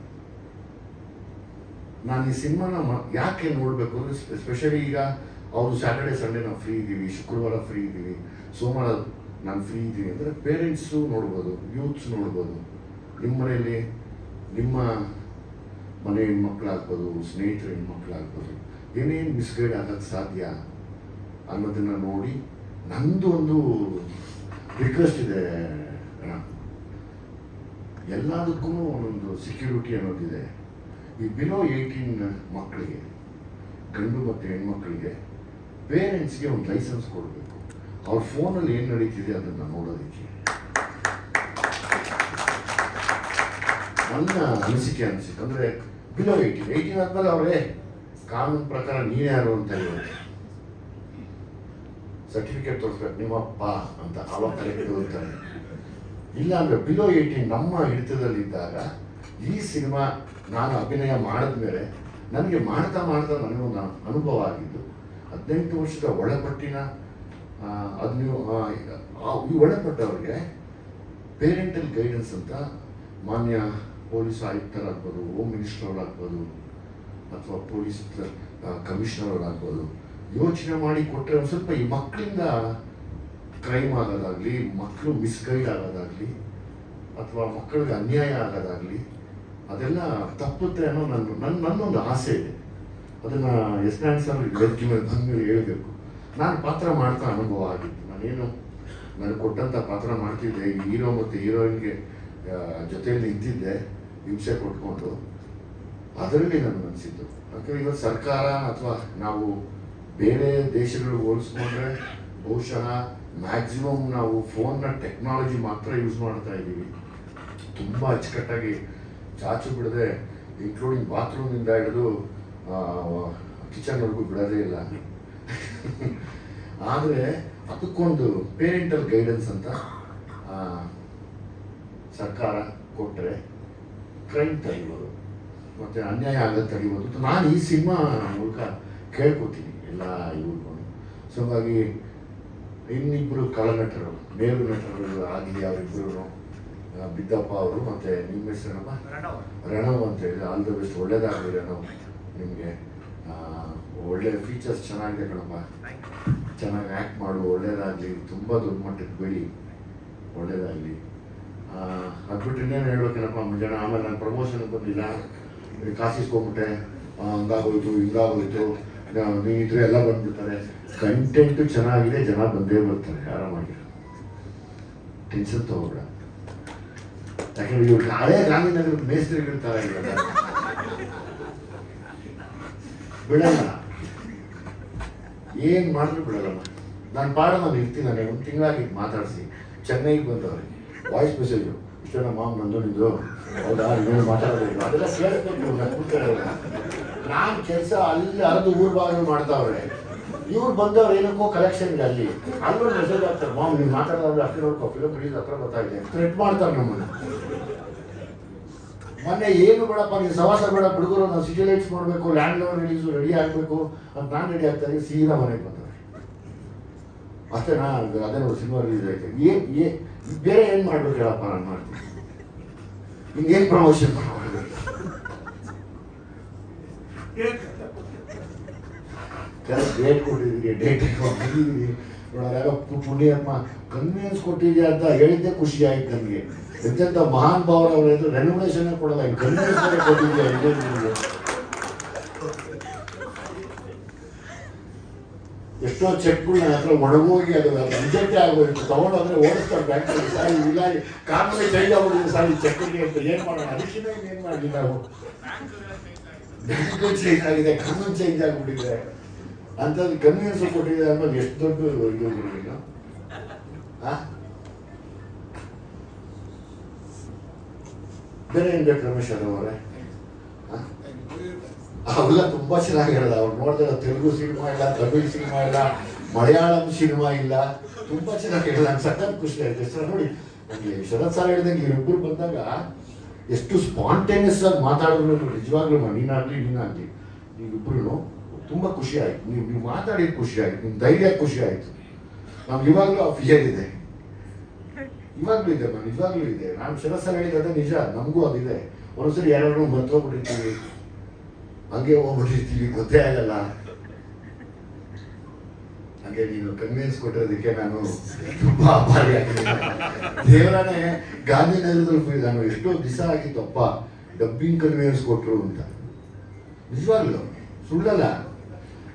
ನಾನು ಈ ಸಿನಿಮಾನ ಯಾಕೆ ನೋಡಬೇಕು ಅಂದರೆ, ಎಸ್ಪೆಷಲಿ ಈಗ ಅವರು ಸ್ಯಾಟರ್ಡೆ ಸಂಡೇ ನಾವು ಫ್ರೀ ಇದ್ದೀವಿ, ಶುಕ್ರವಾರ ಫ್ರೀ ಇದ್ದೀವಿ, ಸೋಮವಾರ ನಾನು ಫ್ರೀ ಇದ್ದೀನಿ ಅಂದರೆ ಪೇರೆಂಟ್ಸು ನೋಡ್ಬೋದು, ಯೂತ್ಸ್ ನೋಡ್ಬೋದು. ನಿಮ್ಮ ಮನೆಯಲ್ಲಿ ನಿಮ್ಮ ಮನೆ ಹೆಣ್ಮಕ್ಳಾಗ್ಬೋದು, ಸ್ನೇಹಿತರ ಹೆಣ್ಮಕ್ಳಾಗ್ಬೋದು, ಏನೇನು ಮಿಸ್ಗೈಡ್ ಆಗೋಕ್ಕೆ ಸಾಧ್ಯ ಅನ್ನೋದನ್ನು ನೋಡಿ. ನಂದು ಒಂದು ರಿಕ್ವೆಸ್ಟ್ ಇದೆ ಅಣ್ಣ, ಎಲ್ಲದಕ್ಕೂ ಒಂದೊಂದು ಸೆಕ್ಯೂರಿಟಿ ಅನ್ನೋದಿದೆ. ಈ ಬಿಲೋ 18 ಮಕ್ಕಳಿಗೆ, ಗಂಡು ಮತ್ತು ಹೆಣ್ಮಕ್ಳಿಗೆ ಪೇರೆಂಟ್ಸ್ಗೆ ಒಂದು ಲೈಸೆನ್ಸ್ ಕೊಡಬೇಕು. ಅವ್ರ ಫೋನಲ್ಲಿ ಏನು ನಡೀತಿದೆ ಅದನ್ನು ನೋಡೋದಕ್ಕೆ. ನನ್ನ ಅನಿಸಿಕೆ ಅಂದರೆ ಬಿಲೋ 18 ಆದ್ಮೇಲೆ ಅವರೇ ಕಾನೂನು ಪ್ರಕಾರ ನೀನೇ ಯಾರು ಅಂತ ಹೇಳಿ ಸರ್ಟಿಫಿಕೇಟ್ ತೋರಿಸ್ಬೇಕು, ನಿಮ್ಮಪ್ಪ ಅಂತ. ಅವಾಗ ಕರೆಕ್ಟ್ ಹೋಗ್ತಾರೆ. ಇಲ್ಲ ಅಂದರೆ ಬಿಲೋ 18 ನಮ್ಮ ಹಿಡಿತದಲ್ಲಿದ್ದಾಗ ಈ ಸಿನಿಮಾ ನಾನು ಅಭಿನಯ ಮಾಡಿದ್ಮೇಲೆ ನನಗೆ ಮಾಡ್ತಾ ನನಗೊಂದು ಅನುಭವ ಆಗಿದ್ದು, 18 ವರ್ಷದ ಒಳಪಟ್ಟಿನ ಈ ಒಳಪಟ್ಟವ್ರಿಗೆ ಪೇರೆಂಟಲ್ ಗೈಡೆನ್ಸ್ ಅಂತ ಮಾನ್ಯ ಪೊಲೀಸ್ ಆಯುಕ್ತರಾಗ್ಬೋದು, ಹೋಮ್ ಮಿನಿಸ್ಟರ್ ಅವರಾಗ್ಬೋದು, ಅಥವಾ ಪೊಲೀಸ್ ಕಮಿಷನರ್ ಅವರಾಗ್ಬೋದು, ಯೋಚನೆ ಮಾಡಿ ಕೊಟ್ಟರೆ ಒಂದು ಸ್ವಲ್ಪ ಈ ಮಕ್ಕಳಿಂದ ಕ್ರೈಮ್ ಆಗೋದಾಗಲಿ, ಮಕ್ಕಳು ಮಿಸ್ಗೈಡ್ ಆಗೋದಾಗಲಿ, ಅಥವಾ ಮಕ್ಕಳಿಗೆ ಅನ್ಯಾಯ ಆಗೋದಾಗಲಿ ಅದೆಲ್ಲ ತಪ್ಪುತ್ತೆ ಅನ್ನೋ ನನ್ನೊಂದು ಆಸೆ ಇದೆ. ಅದನ್ನು ಎಸ್.ನ. ವೇದಿಕೆ ಮೇಲೆ ಬಂದ್ಮೇಲೆ ಹೇಳಬೇಕು. ನಾನು ಪಾತ್ರ ಮಾಡ್ತಾ ಅನುಭವ ಆಗಿತ್ತು. ನಾನೇನು ನನಗೆ ಕೊಟ್ಟಂಥ ಪಾತ್ರ ಮಾಡ್ತಿದ್ದೆ. ಈ ಹೀರೋ ಮತ್ತು ಹೀರೋಯಿನ್ಗೆ ಜೊತೆಯಲ್ಲಿ ನಿಂತಿದ್ದೆ, ಹಿಂಸೆ ಕೊಟ್ಕೊಂಡು. ಅದರಲ್ಲಿ ನನಗೆ ಅನಿಸಿದ್ದು, ಯಾಕಂದರೆ ಇವತ್ತು ಸರ್ಕಾರ ಅಥವಾ ನಾವು ಬೇರೆ ದೇಶಗಳು ಹೋಲಿಸ್ಕೊಂಡ್ರೆ ಬಹುಶಃ ಮ್ಯಾಕ್ಸಿಮಮ್ ನಾವು ಫೋನ್ನ ಟೆಕ್ನಾಲಜಿ ಮಾತ್ರ ಯೂಸ್ ಮಾಡ್ತಾ ಇದ್ದೀವಿ. ತುಂಬ ಅಚ್ಚುಕಟ್ಟಾಗಿ ಚಾಚು ಬಿಡದೆ, ಇನ್ಕ್ಲೂಡಿಂಗ್ ಬಾತ್ರೂಮಿಂದ ಹಿಡಿದು ಕಿಚನ್ವರೆಗೂ ಬಿಡೋದೇ ಇಲ್ಲ. ಆದರೆ ಅದಕ್ಕೊಂದು ಪೇರೆಂಟಲ್ ಗೈಡೆನ್ಸ್ ಅಂತ ಸರ್ಕಾರ ಕೊಟ್ಟರೆ ಕ್ರೈಮ್ ತಡಿಬೋದು ಮತ್ತು ಅನ್ಯಾಯ ಆಗೋದು ತಡಿಬೋದು. ನಾನು ಈ ಸಿನಿಮಾ ಮೂಲಕ ಕೇಳ್ಕೊತೀನಿ ಎಲ್ಲ ಇವ್ರಿಗೂ. ಸೊ ಹಾಗಾಗಿ ಇನ್ನಿಬ್ಬರು ಕಳನಟರು, ಮೇರು ನಟರು ಆಗಿ ಅವರಿಬ್ಬರು, ಬಿದ್ದಪ್ಪ ಅವರು ಮತ್ತು ನಿಮ್ಮ ಹೆಸರಪ್ಪ ರಣವ್ ಅಂತ ಹೇಳಿ, ಆಲ್ ದ ಬೆಸ್ಟ್. ಒಳ್ಳೇದಾಗಲಿ ರಣವ್, ನಿಮಗೆ ಒಳ್ಳೆ ಫೀಚರ್ಸ್ ಚೆನ್ನಾಗಿದೆ ಕಣಪ್ಪ, ಚೆನ್ನಾಗಿ ಆ್ಯಕ್ಟ್ ಮಾಡು, ಒಳ್ಳೇದಾಗಲಿ, ತುಂಬ ದೊಡ್ಡ ಮಟ್ಟಕ್ಕೆ ಬೆಳಿ, ಒಳ್ಳೇದಾಗಲಿ. ಅದ್ಬಿಟ್ಟು ಇನ್ನೇನು ಹೇಳ್ಬೇಕೇನಪ್ಪ ಮುಂಜಾನೆ. ಆಮೇಲೆ ನಾನು ಪ್ರಮೋಷನ್ಗೆ ಬಂದಿಲ್ಲ, ಕಾಸಿಸ್ಕೊಂಬಿಟ್ಟೆ, ಹಂಗಾಗೋಯ್ತು ಹಿಂಗಾಗೋಯ್ತು, ನೀವಿದ್ರೆ ಎಲ್ಲ ಬಂದ್ಬಿಡ್ತಾರೆ. ಕಂಟೆಂಟು ಚೆನ್ನಾಗಿದೆ, ಜನ ಬಂದೇ ಬರ್ತಾರೆ, ಆರಾಮಾಗಿ ಟೆನ್ಷನ್ ತಗೋಬೇಡ. ಯಾಕಂದ್ರೆ ಇವ್ರು ಹಳೇ ಗಾಂಧಿನಗರದ ಮೇಸ್ತ್ರಿಗಳ ಥರ ಇರಲ್ಲ, ಬಿಡಲ್ಲ, ಏನು ಮಾಡಿದ್ರು ಬಿಡಲ್ಲಮ್ಮ. ನಾನು ನಾನು ಇರ್ತೀನಿ, ನನಗೆ ಒಂದು ತಿಂಗಳಾಗಿ ಮಾತಾಡಿಸಿ ಚೆನ್ನೈಗೆ ಬಂದವ್ರೆ ವಾಯ್ಸ್ ಮೆಸೇಜು, ಇಷ್ಟ ನಮ್ಮ ಮಾಮ್ ನಂದು ನಿಂದು ಹೌದಾ ಇನ್ನೇನು ಮಾತಾಡೋದಿಲ್ಲ ಅದೆಲ್ಲ ಕೇಳ್ಬೇಕು. ನಾನು ಕೆಲಸ ಅಲ್ಲಿ ಅರ್ಧ ಊರು ಭಾಗ ಮಾಡ್ತಾವ್ರೆ, ಇವ್ರು ಬಂದವ್ರು ಏನಕ್ಕೋ ಕಲೆಕ್ಷನ್ ಇದೆ ಅಲ್ಲಿ, ಅಲ್ಲೂ ಮೆಸೇಜ್ ಆಗ್ತಾರೆ, ಮಾಮ್ ನೀವು ಮಾತಾಡೋದ್ರೆ ಅಷ್ಟೇ ನೋಡ್ಕೋ, ಫಿಲಮ್ ರಿಲೀಸ್ ಹತ್ರ ಗೊತ್ತಾಗಿದೆ, ಥ್ರೆಟ್ ಮಾಡ್ತಾರೆ ನಮ್ಮನ್ನು. ಮೊನ್ನೆ ಏನು ಬೇಡಪ್ಪ ನೀವು ಸವಾಸ ಬೇಡ ಬಿಡುಗರು, ನಾವು ಸಿಟಿ ಲೈಟ್ಸ್ ಮಾಡಬೇಕು, ಲ್ಯಾಂಡ್ ಲೋನ್ ರಿಲೀಸು ರೆಡಿ ಆಗಬೇಕು ಅಂತ ನಾನು ರೆಡಿ ಆಗ್ತಾನೆ, ಸೀದಾ ಮನೆಗೆ ಬಂದವ್ರೆ ಅಷ್ಟೇನಾ. ಅದೇ ನೋಡಿ ಸಿನಿಮಾ ರಿಲೀಸ್ ಆಯ್ತು, ಬೇರೆ ಏನು ಮಾಡ್ಬೇಕು ಹೇಳಪ್ಪ, ನಾನು ಮಾಡ್ತೀನಿ, ಇನ್ನೇನು ಪ್ರಮೋಷನ್ ಮಾಡಬೇಕು. ಡೇಟ್ ಕೊಟ್ಟಿದ್ದೀರಿ, ಡೇಟ್ ಬಂದಿದ್ದೀರಿ ನೋಡೋದಾಗ ಪುಣ್ಯಾತ್ಮ ಕನ್ವೀನ್ಸ್ ಕೊಟ್ಟಿದ್ಯಾ ಅಂತ ಹೇಳಿದ್ದೆ ಖುಷಿ ಆಯ್ತು ನನಗೆ. ಎಂತೆಂಥ ಮಹಾನ್ ಭಾವರು ಅವ್ರು ಹೇಳಿದ್ರು ರೆನ್ಯುಮರೇಷನ್ ಕೊಡೋಲ್ಲ, ಕನ್ವೀನ್ಸ್ ಕೊಟ್ಟಿದ್ಯಾ ಇದೆ ನಿಮಗೆ. ಎಷ್ಟೋ ಚೆಕ್ಗಳು ನನ್ನ ಹತ್ರ ಒಣಗೋಗಿ ಅದು ಅರ್ಜೆಂಟೇ ಆಗೋಯ್ತು, ತಗೊಂಡೋದ್ರೆ ಓಡಿಸ್ತಾರೆ ಬ್ಯಾಂಕಲ್ಲಿ, ಸಾರಿ ಇಲ್ಲ ಕಾನೂನೇ ಚೇಂಜ್ ಆಗೋದಿಲ್ಲ ಸಾರಿ ಚೆಕ್ಗೆ ಅಂತ ಏನು ಮಾಡೋಣ, ಅದಕ್ಕೆ ಏನು ಮಾಡಲಿ ನಾವು. ಬ್ಯಾಂಕು ಚೇಂಜ್ ಆಗಿದೆ, ಕಾನೂನು ಚೇಂಜ್ ಆಗಿಬಿಟ್ಟಿದೆ ಅಂಥದ್ದು ಕನ್ವೀನ್ಸ್ ಕೊಟ್ಟಿದೆ ಅನ್ನೋದು ಎಷ್ಟು ದೊಡ್ಡ ಇದು ನೀನು. ಬೇರೆ ಏನು ಬೇಕು ರಮೇಶ್ ಅವರೇ? ಅವೆಲ್ಲ ತುಂಬಾ ಚೆನ್ನಾಗಿ ಹೇಳಿದ. ಅವ್ರು ನೋಡಿದ್ರೆ ತೆಲುಗು ಸಿನಿಮಾ ಇಲ್ಲ, ತಮಿಳ್ ಸಿನಿಮಾ ಇಲ್ಲ, ಮಲಯಾಳಂ ಸಿನಿಮಾ ಇಲ್ಲ, ತುಂಬಾ ಚೆನ್ನಾಗಿ ಹೇಳಿದ. ನಂಗೆ ಸಖತ್ ಖುಷಿ ಆಯ್ತು ಸರ್. ನೋಡಿ ನನಗೆ ಶರತ್ ಸರ್ ಹೇಳಿದಂಗೆ ಇವರಿಬ್ಬರು ಬಂದಾಗ ಎಷ್ಟು ಸ್ಪಾಂಟೇನಿಯಸ್ ಆಗಿ ಮಾತಾಡಿದ್ರು, ನಿಜವಾಗ್ಲೂ ನೀನಾಗ್ಲಿ ನೀವಿಬ್ರು ತುಂಬ ಖುಷಿ ಆಯ್ತು. ನೀವು ಮಾತಾಡಿದ ಖುಷಿ ಆಯ್ತು, ನಿಮ್ಮ ಧೈರ್ಯ ಖುಷಿ ಆಯ್ತು. ನಮ್ಗೆ ಇವಾಗಲೂ ಆ ಫಿಯರ್ ಇದೆ, ಇವಾಗಲೂ ಇದೆ, ನಿಜವಾಗ್ಲೂ ಇದೆ. ನಾನು ಶರತ್ ಸರ್ ಹೇಳಿದ್ರೆ ನಿಜ, ನಮಗೂ ಅದಿದೆ. ಒಂದ್ಸರಿ ಯಾರು ಮರ್ತೋಗ್ಬಿಟ್ಟಿರ್ತೀವಿ, ಹಂಗೆ ಹೋಗ್ಬಿಟ್ಟಿರ್ತೀವಿ, ಗೊತ್ತೇ ಆಗಲ್ಲ. ಹಾಗೆ ನೀನು ಕನ್ವಿನ್ಸ್ ಕೊಟ್ಟಿರೋದಕ್ಕೆ ನಾನು ತುಂಬಾ ಆಭಾರಿ ಆಗಿದ್ದೀನಿ. ದೇವರನೇ ಗಾಂಧಿನಗರದಲ್ಲಿ ನಾನು ಎಷ್ಟೋ ದಿವಸ ಆಗಿತ್ತಪ್ಪ ಡಬ್ಬಿಂಗ್ ಕನ್ವಿನ್ಸ್ ಕೊಟ್ಟರು ಅಂತ, ನಿಜವಾಗ್ಲು ಸುಳ್ಳಲ್ಲ.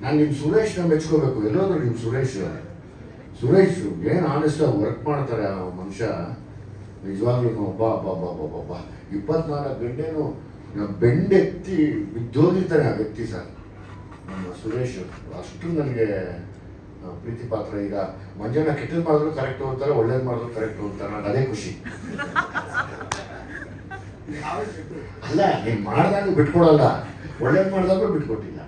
ನಾನು ನಿಮ್ಮ ಸುರೇಶ್ನ ಮೆಚ್ಕೋಬೇಕು. ಎಲ್ಲೋದ್ರು ನಿಮ್ಮ ಸುರೇಶ್ ಏನು ಆನೆಸ್ಟಾಗಿ ವರ್ಕ್ ಮಾಡ್ತಾರೆ ಆ ಮನುಷ್ಯ, ನಿಜವಾಗ್ಲೂ ಒಬ್ಬ 24 ಗಂಟೆನೂ ಬೆಂಡೆತ್ತಿ ಬಿದ್ದೋಗಿರ್ತಾನೆ ಆ ವ್ಯಕ್ತಿ ಸರ್. ನಮ್ಮ ಸುರೇಶ್ ಅಷ್ಟು ನನಗೆ ಪ್ರೀತಿ ಪಾತ್ರ. ಈಗ ಮಂಜಣ್ಣ ಕೆಟ್ಟದ್ದು ಮಾಡಿದ್ರು ಕರೆಕ್ಟ್ ಹೋಗ್ತಾರೆ, ಒಳ್ಳೇದು ಮಾಡಿದ್ರು ಕರೆಕ್ಟ್ ಹೋಗ್ತಾರೆ, ನನಗೆ ಅದೇ ಖುಷಿ. ಅಲ್ಲ ನೀನು ಮಾಡಿದಾಗ ಬಿಟ್ಕೊಡಲ್ಲ, ಒಳ್ಳೇದು ಮಾಡಿದಾಗೂ ಬಿಟ್ಕೊಟ್ಟಿಲ್ಲ.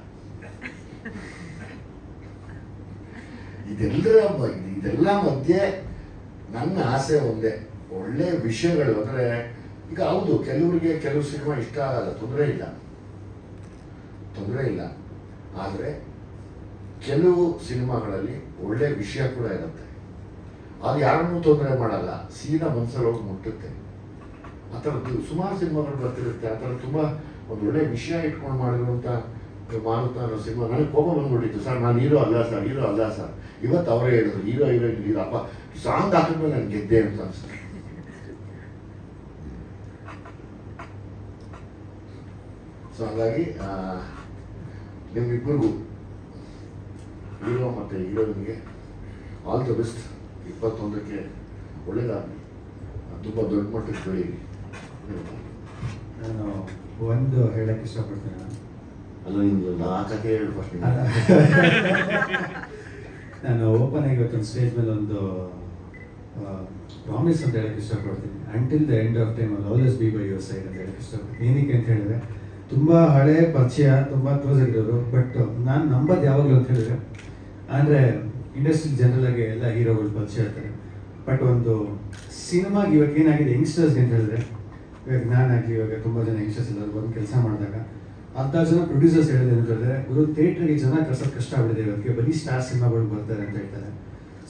ಇದೆಲ್ಲ ಮಧ್ಯೆ ನನ್ನ ಆಸೆ ಒಂದೇ, ಒಳ್ಳೆ ವಿಷಯಗಳು. ಅಂದರೆ ಈಗ ಹೌದು ಕೆಲವರಿಗೆ ಕೆಲವು ಸಿನಿಮಾ ಇಷ್ಟ ಆಗಲ್ಲ, ತೊಂದರೆ ಇಲ್ಲ. ಆದರೆ ಕೆಲವು ಸಿನಿಮಾಗಳಲ್ಲಿ ಒಳ್ಳೆ ವಿಷಯ ಕೂಡ ಇರುತ್ತೆ, ಅದು ಯಾರನ್ನೂ ತೊಂದರೆ ಮಾಡಲ್ಲ, ಸೀದಾ ಮನಸ್ಸಲ್ಲಿ ಹೋಗಿ ಮುಟ್ಟುತ್ತೆ. ಆ ಥರದ್ದು ಸುಮಾರು ಸಿನಿಮಾಗಳು ಬರ್ತಿರುತ್ತೆ. ಆ ಥರ ತುಂಬ ಒಂದು ಒಳ್ಳೆ ವಿಷಯ ಇಟ್ಕೊಂಡು ಮಾಡಿರುವಂಥ ಮಾರುತ ಅನ್ನೋ ಸಿನಿಮಾ ನನಗೆ ಕೋಪ ಬಂದ್ಬಿಟ್ಟಿತ್ತು ಸರ್. ನಾನು ಹೀರೋ ಅಲ್ಲ ಸರ್. ಇವತ್ತು ಅವರೇ ಹೇಳಿದ್ರು ಹೀರೋ ಅಪ್ಪ ಸಾಂಗ್ ಹಾಕಿದ್ಮೇಲೆ ನಾನು ಗೆದ್ದೆ ಅಂತ ಅನ್ಸುತ್ತೆ. ಸೊ ಹಾಗಾಗಿ ನಿಮ್ಮಿಬ್ಬರಿಗೂ ಹೀರೋ ಮತ್ತು ಹೀರೋಯಿನ್ಗೆ ಆಲ್ ದ ಬೆಸ್ಟ್. 21ಕ್ಕೆ ಒಳ್ಳೇದಾಗಲಿ, ತುಂಬ ದೊಡ್ಡ ಮಟ್ಟಕ್ಕೆ ಬೆಳೀಲಿ. ನಾನು ಒಂದು ಹೇಳಕ್ಕೆ ಇಷ್ಟಪಡ್ತೀನಿ. ಅಲ್ಲ ನಿಮ್ದು ನಾಲ್ಕಕ್ಕೆ ಹೇಳಿ ಫಸ್ಟ್. ನಾನು ಓಪನ್ ಆಗಿ ಇವತ್ತೊಂದು ಸ್ಟೇಜ್ ಮೇಲೆ ಒಂದು ಪ್ರಾಮಿಸ್ ಅಂತ ಹೇಳಕ್ಕೆ ಇಷ್ಟಪಡ್ತೀನಿ. Until the end of time I always B by your side ಅಂತ ಹೇಳಕ್ಕೆ ಇಷ್ಟಪಡ್ತೀನಿ. ಏನಕ್ಕೆ ಅಂತ ಹೇಳಿದ್ರೆ, ತುಂಬ ಹಳೆ ಪರಿಚಯ, ತುಂಬ ಕ್ಲೋಸ್ ಆಗಿರೋರು, ಬಟ್ ನಾನು ನಂಬೋದು ಯಾವಾಗಲೂ ಅಂತ ಹೇಳಿದ್ರೆ, ಅಂದರೆ ಇಂಡಸ್ಟ್ರಿ ಜನರಲ್ ಆಗಿ ಎಲ್ಲ ಹೀರೋಗಳು ಪರಿಚಯ ಇರ್ತಾರೆ. ಬಟ್ ಒಂದು ಸಿನಿಮಾಗೆ ಇವಾಗ ಏನಾಗಿದೆ ಯಂಗ್ಸ್ಟರ್ಸ್ಗೆ ಅಂತ ಹೇಳಿದ್ರೆ, ಇವಾಗ ನಾನಾಗಲಿ ಇವಾಗ ತುಂಬ ಜನ ಯಂಗ್ಸ್ಟರ್ಸ್ ಎಲ್ಲರೂ ಬಂದು ಕೆಲಸ ಮಾಡಿದಾಗ ಅಂಥ ಜನ ಪ್ರೊಡ್ಯೂಸರ್ಸ್ ಹೇಳಿದೆ ಅಂತ ಹೇಳಿದ್ರೆ, ಗುರು ಥಿಯೇಟ್ರಿಗೆ ಜನ ಕರ್ಸೋದು ಕಷ್ಟ ಆಗ್ಬಿಟ್ಟಿದೆ, ಇವತ್ತಿಗೆ ಬರೀ ಸ್ಟಾರ್ ಸಿನಿಮಾಗಳು ಬರ್ತಾರೆ ಅಂತ ಹೇಳ್ತಾರೆ.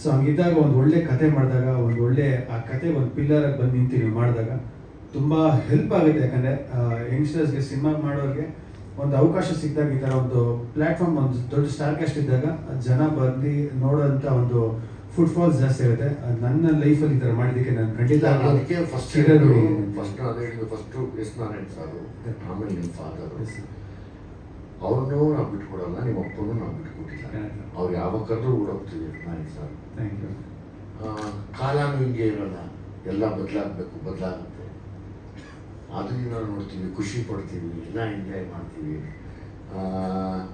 ಸೊ ಹಂಗಿದ್ದಾಗ ಒಂದು ಒಳ್ಳೆ ಕತೆ ಮಾಡಿದಾಗ, ಒಂದು ಒಳ್ಳೆ ಆ ಕತೆ ಒಂದು ಪಿಲ್ಲರಾಗಿ ಬಂದು ನಿಂತು ನೀವು ಮಾಡಿದಾಗ ತುಂಬ ಹೆಲ್ಪ್ ಆಗುತ್ತೆ. ಯಾಕಂದರೆ ಯಂಗ್ಸ್ಟರ್ಸ್ಗೆ ಸಿನಿಮಾ ಮಾಡೋರಿಗೆ ಒಂದು ಅವಕಾಶ ಸಿಕ್ಕಿದಾಗ, ಈ ಥರ ಒಂದು ಪ್ಲ್ಯಾಟ್ಫಾರ್ಮ್, ಒಂದು ದೊಡ್ಡ ಸ್ಟಾರ್ ಕಾಸ್ಟ್ ಇದ್ದಾಗ ಜನ ಬಂದು ನೋಡೋಂಥ ಒಂದು ಫುಟ್ಫಾಲ್ಸ್ ಜಾಸ್ತಿ ಆಗುತ್ತೆ. ನನ್ನ ಲೈಫಲ್ಲಿ ಈ ಥರ ಮಾಡಿದ್ದಕ್ಕೆ ನಾನು ಖಂಡಿತ ಅದಕ್ಕೆ ಫಸ್ಟ್ ಎಸ್ ನಾರಾಯಣ್ ಸಾರು, ಆಮೇಲೆ ನಿಮ್ಮ ಫಾದರ್ ಅವ್ರನ್ನೂ ನಾವು ಬಿಟ್ಕೊಡಲ್ಲ, ನಿಮ್ಮ ಅಪ್ಪನೂ ನಾವು ಬಿಟ್ಕೊಟ್ಟಿಲ್ಲ. ಅವ್ರು ಯಾವಾಗ ಕರೆದ್ರೂ ಓಡೋಗ್ತೀವಿ ನಾಯಿ ಸರ್. Thank you. ಕಾಲನೂ ಹಿಂಗೆ ಇರೋಲ್ಲ, ಎಲ್ಲ ಬದಲಾಗುತ್ತೆ. ಅದನ್ನ ನಾವು ನೋಡ್ತೀವಿ, ಖುಷಿ ಪಡ್ತೀವಿ, ಎಲ್ಲ ಎಂಜಾಯ್ ಮಾಡ್ತೀವಿ.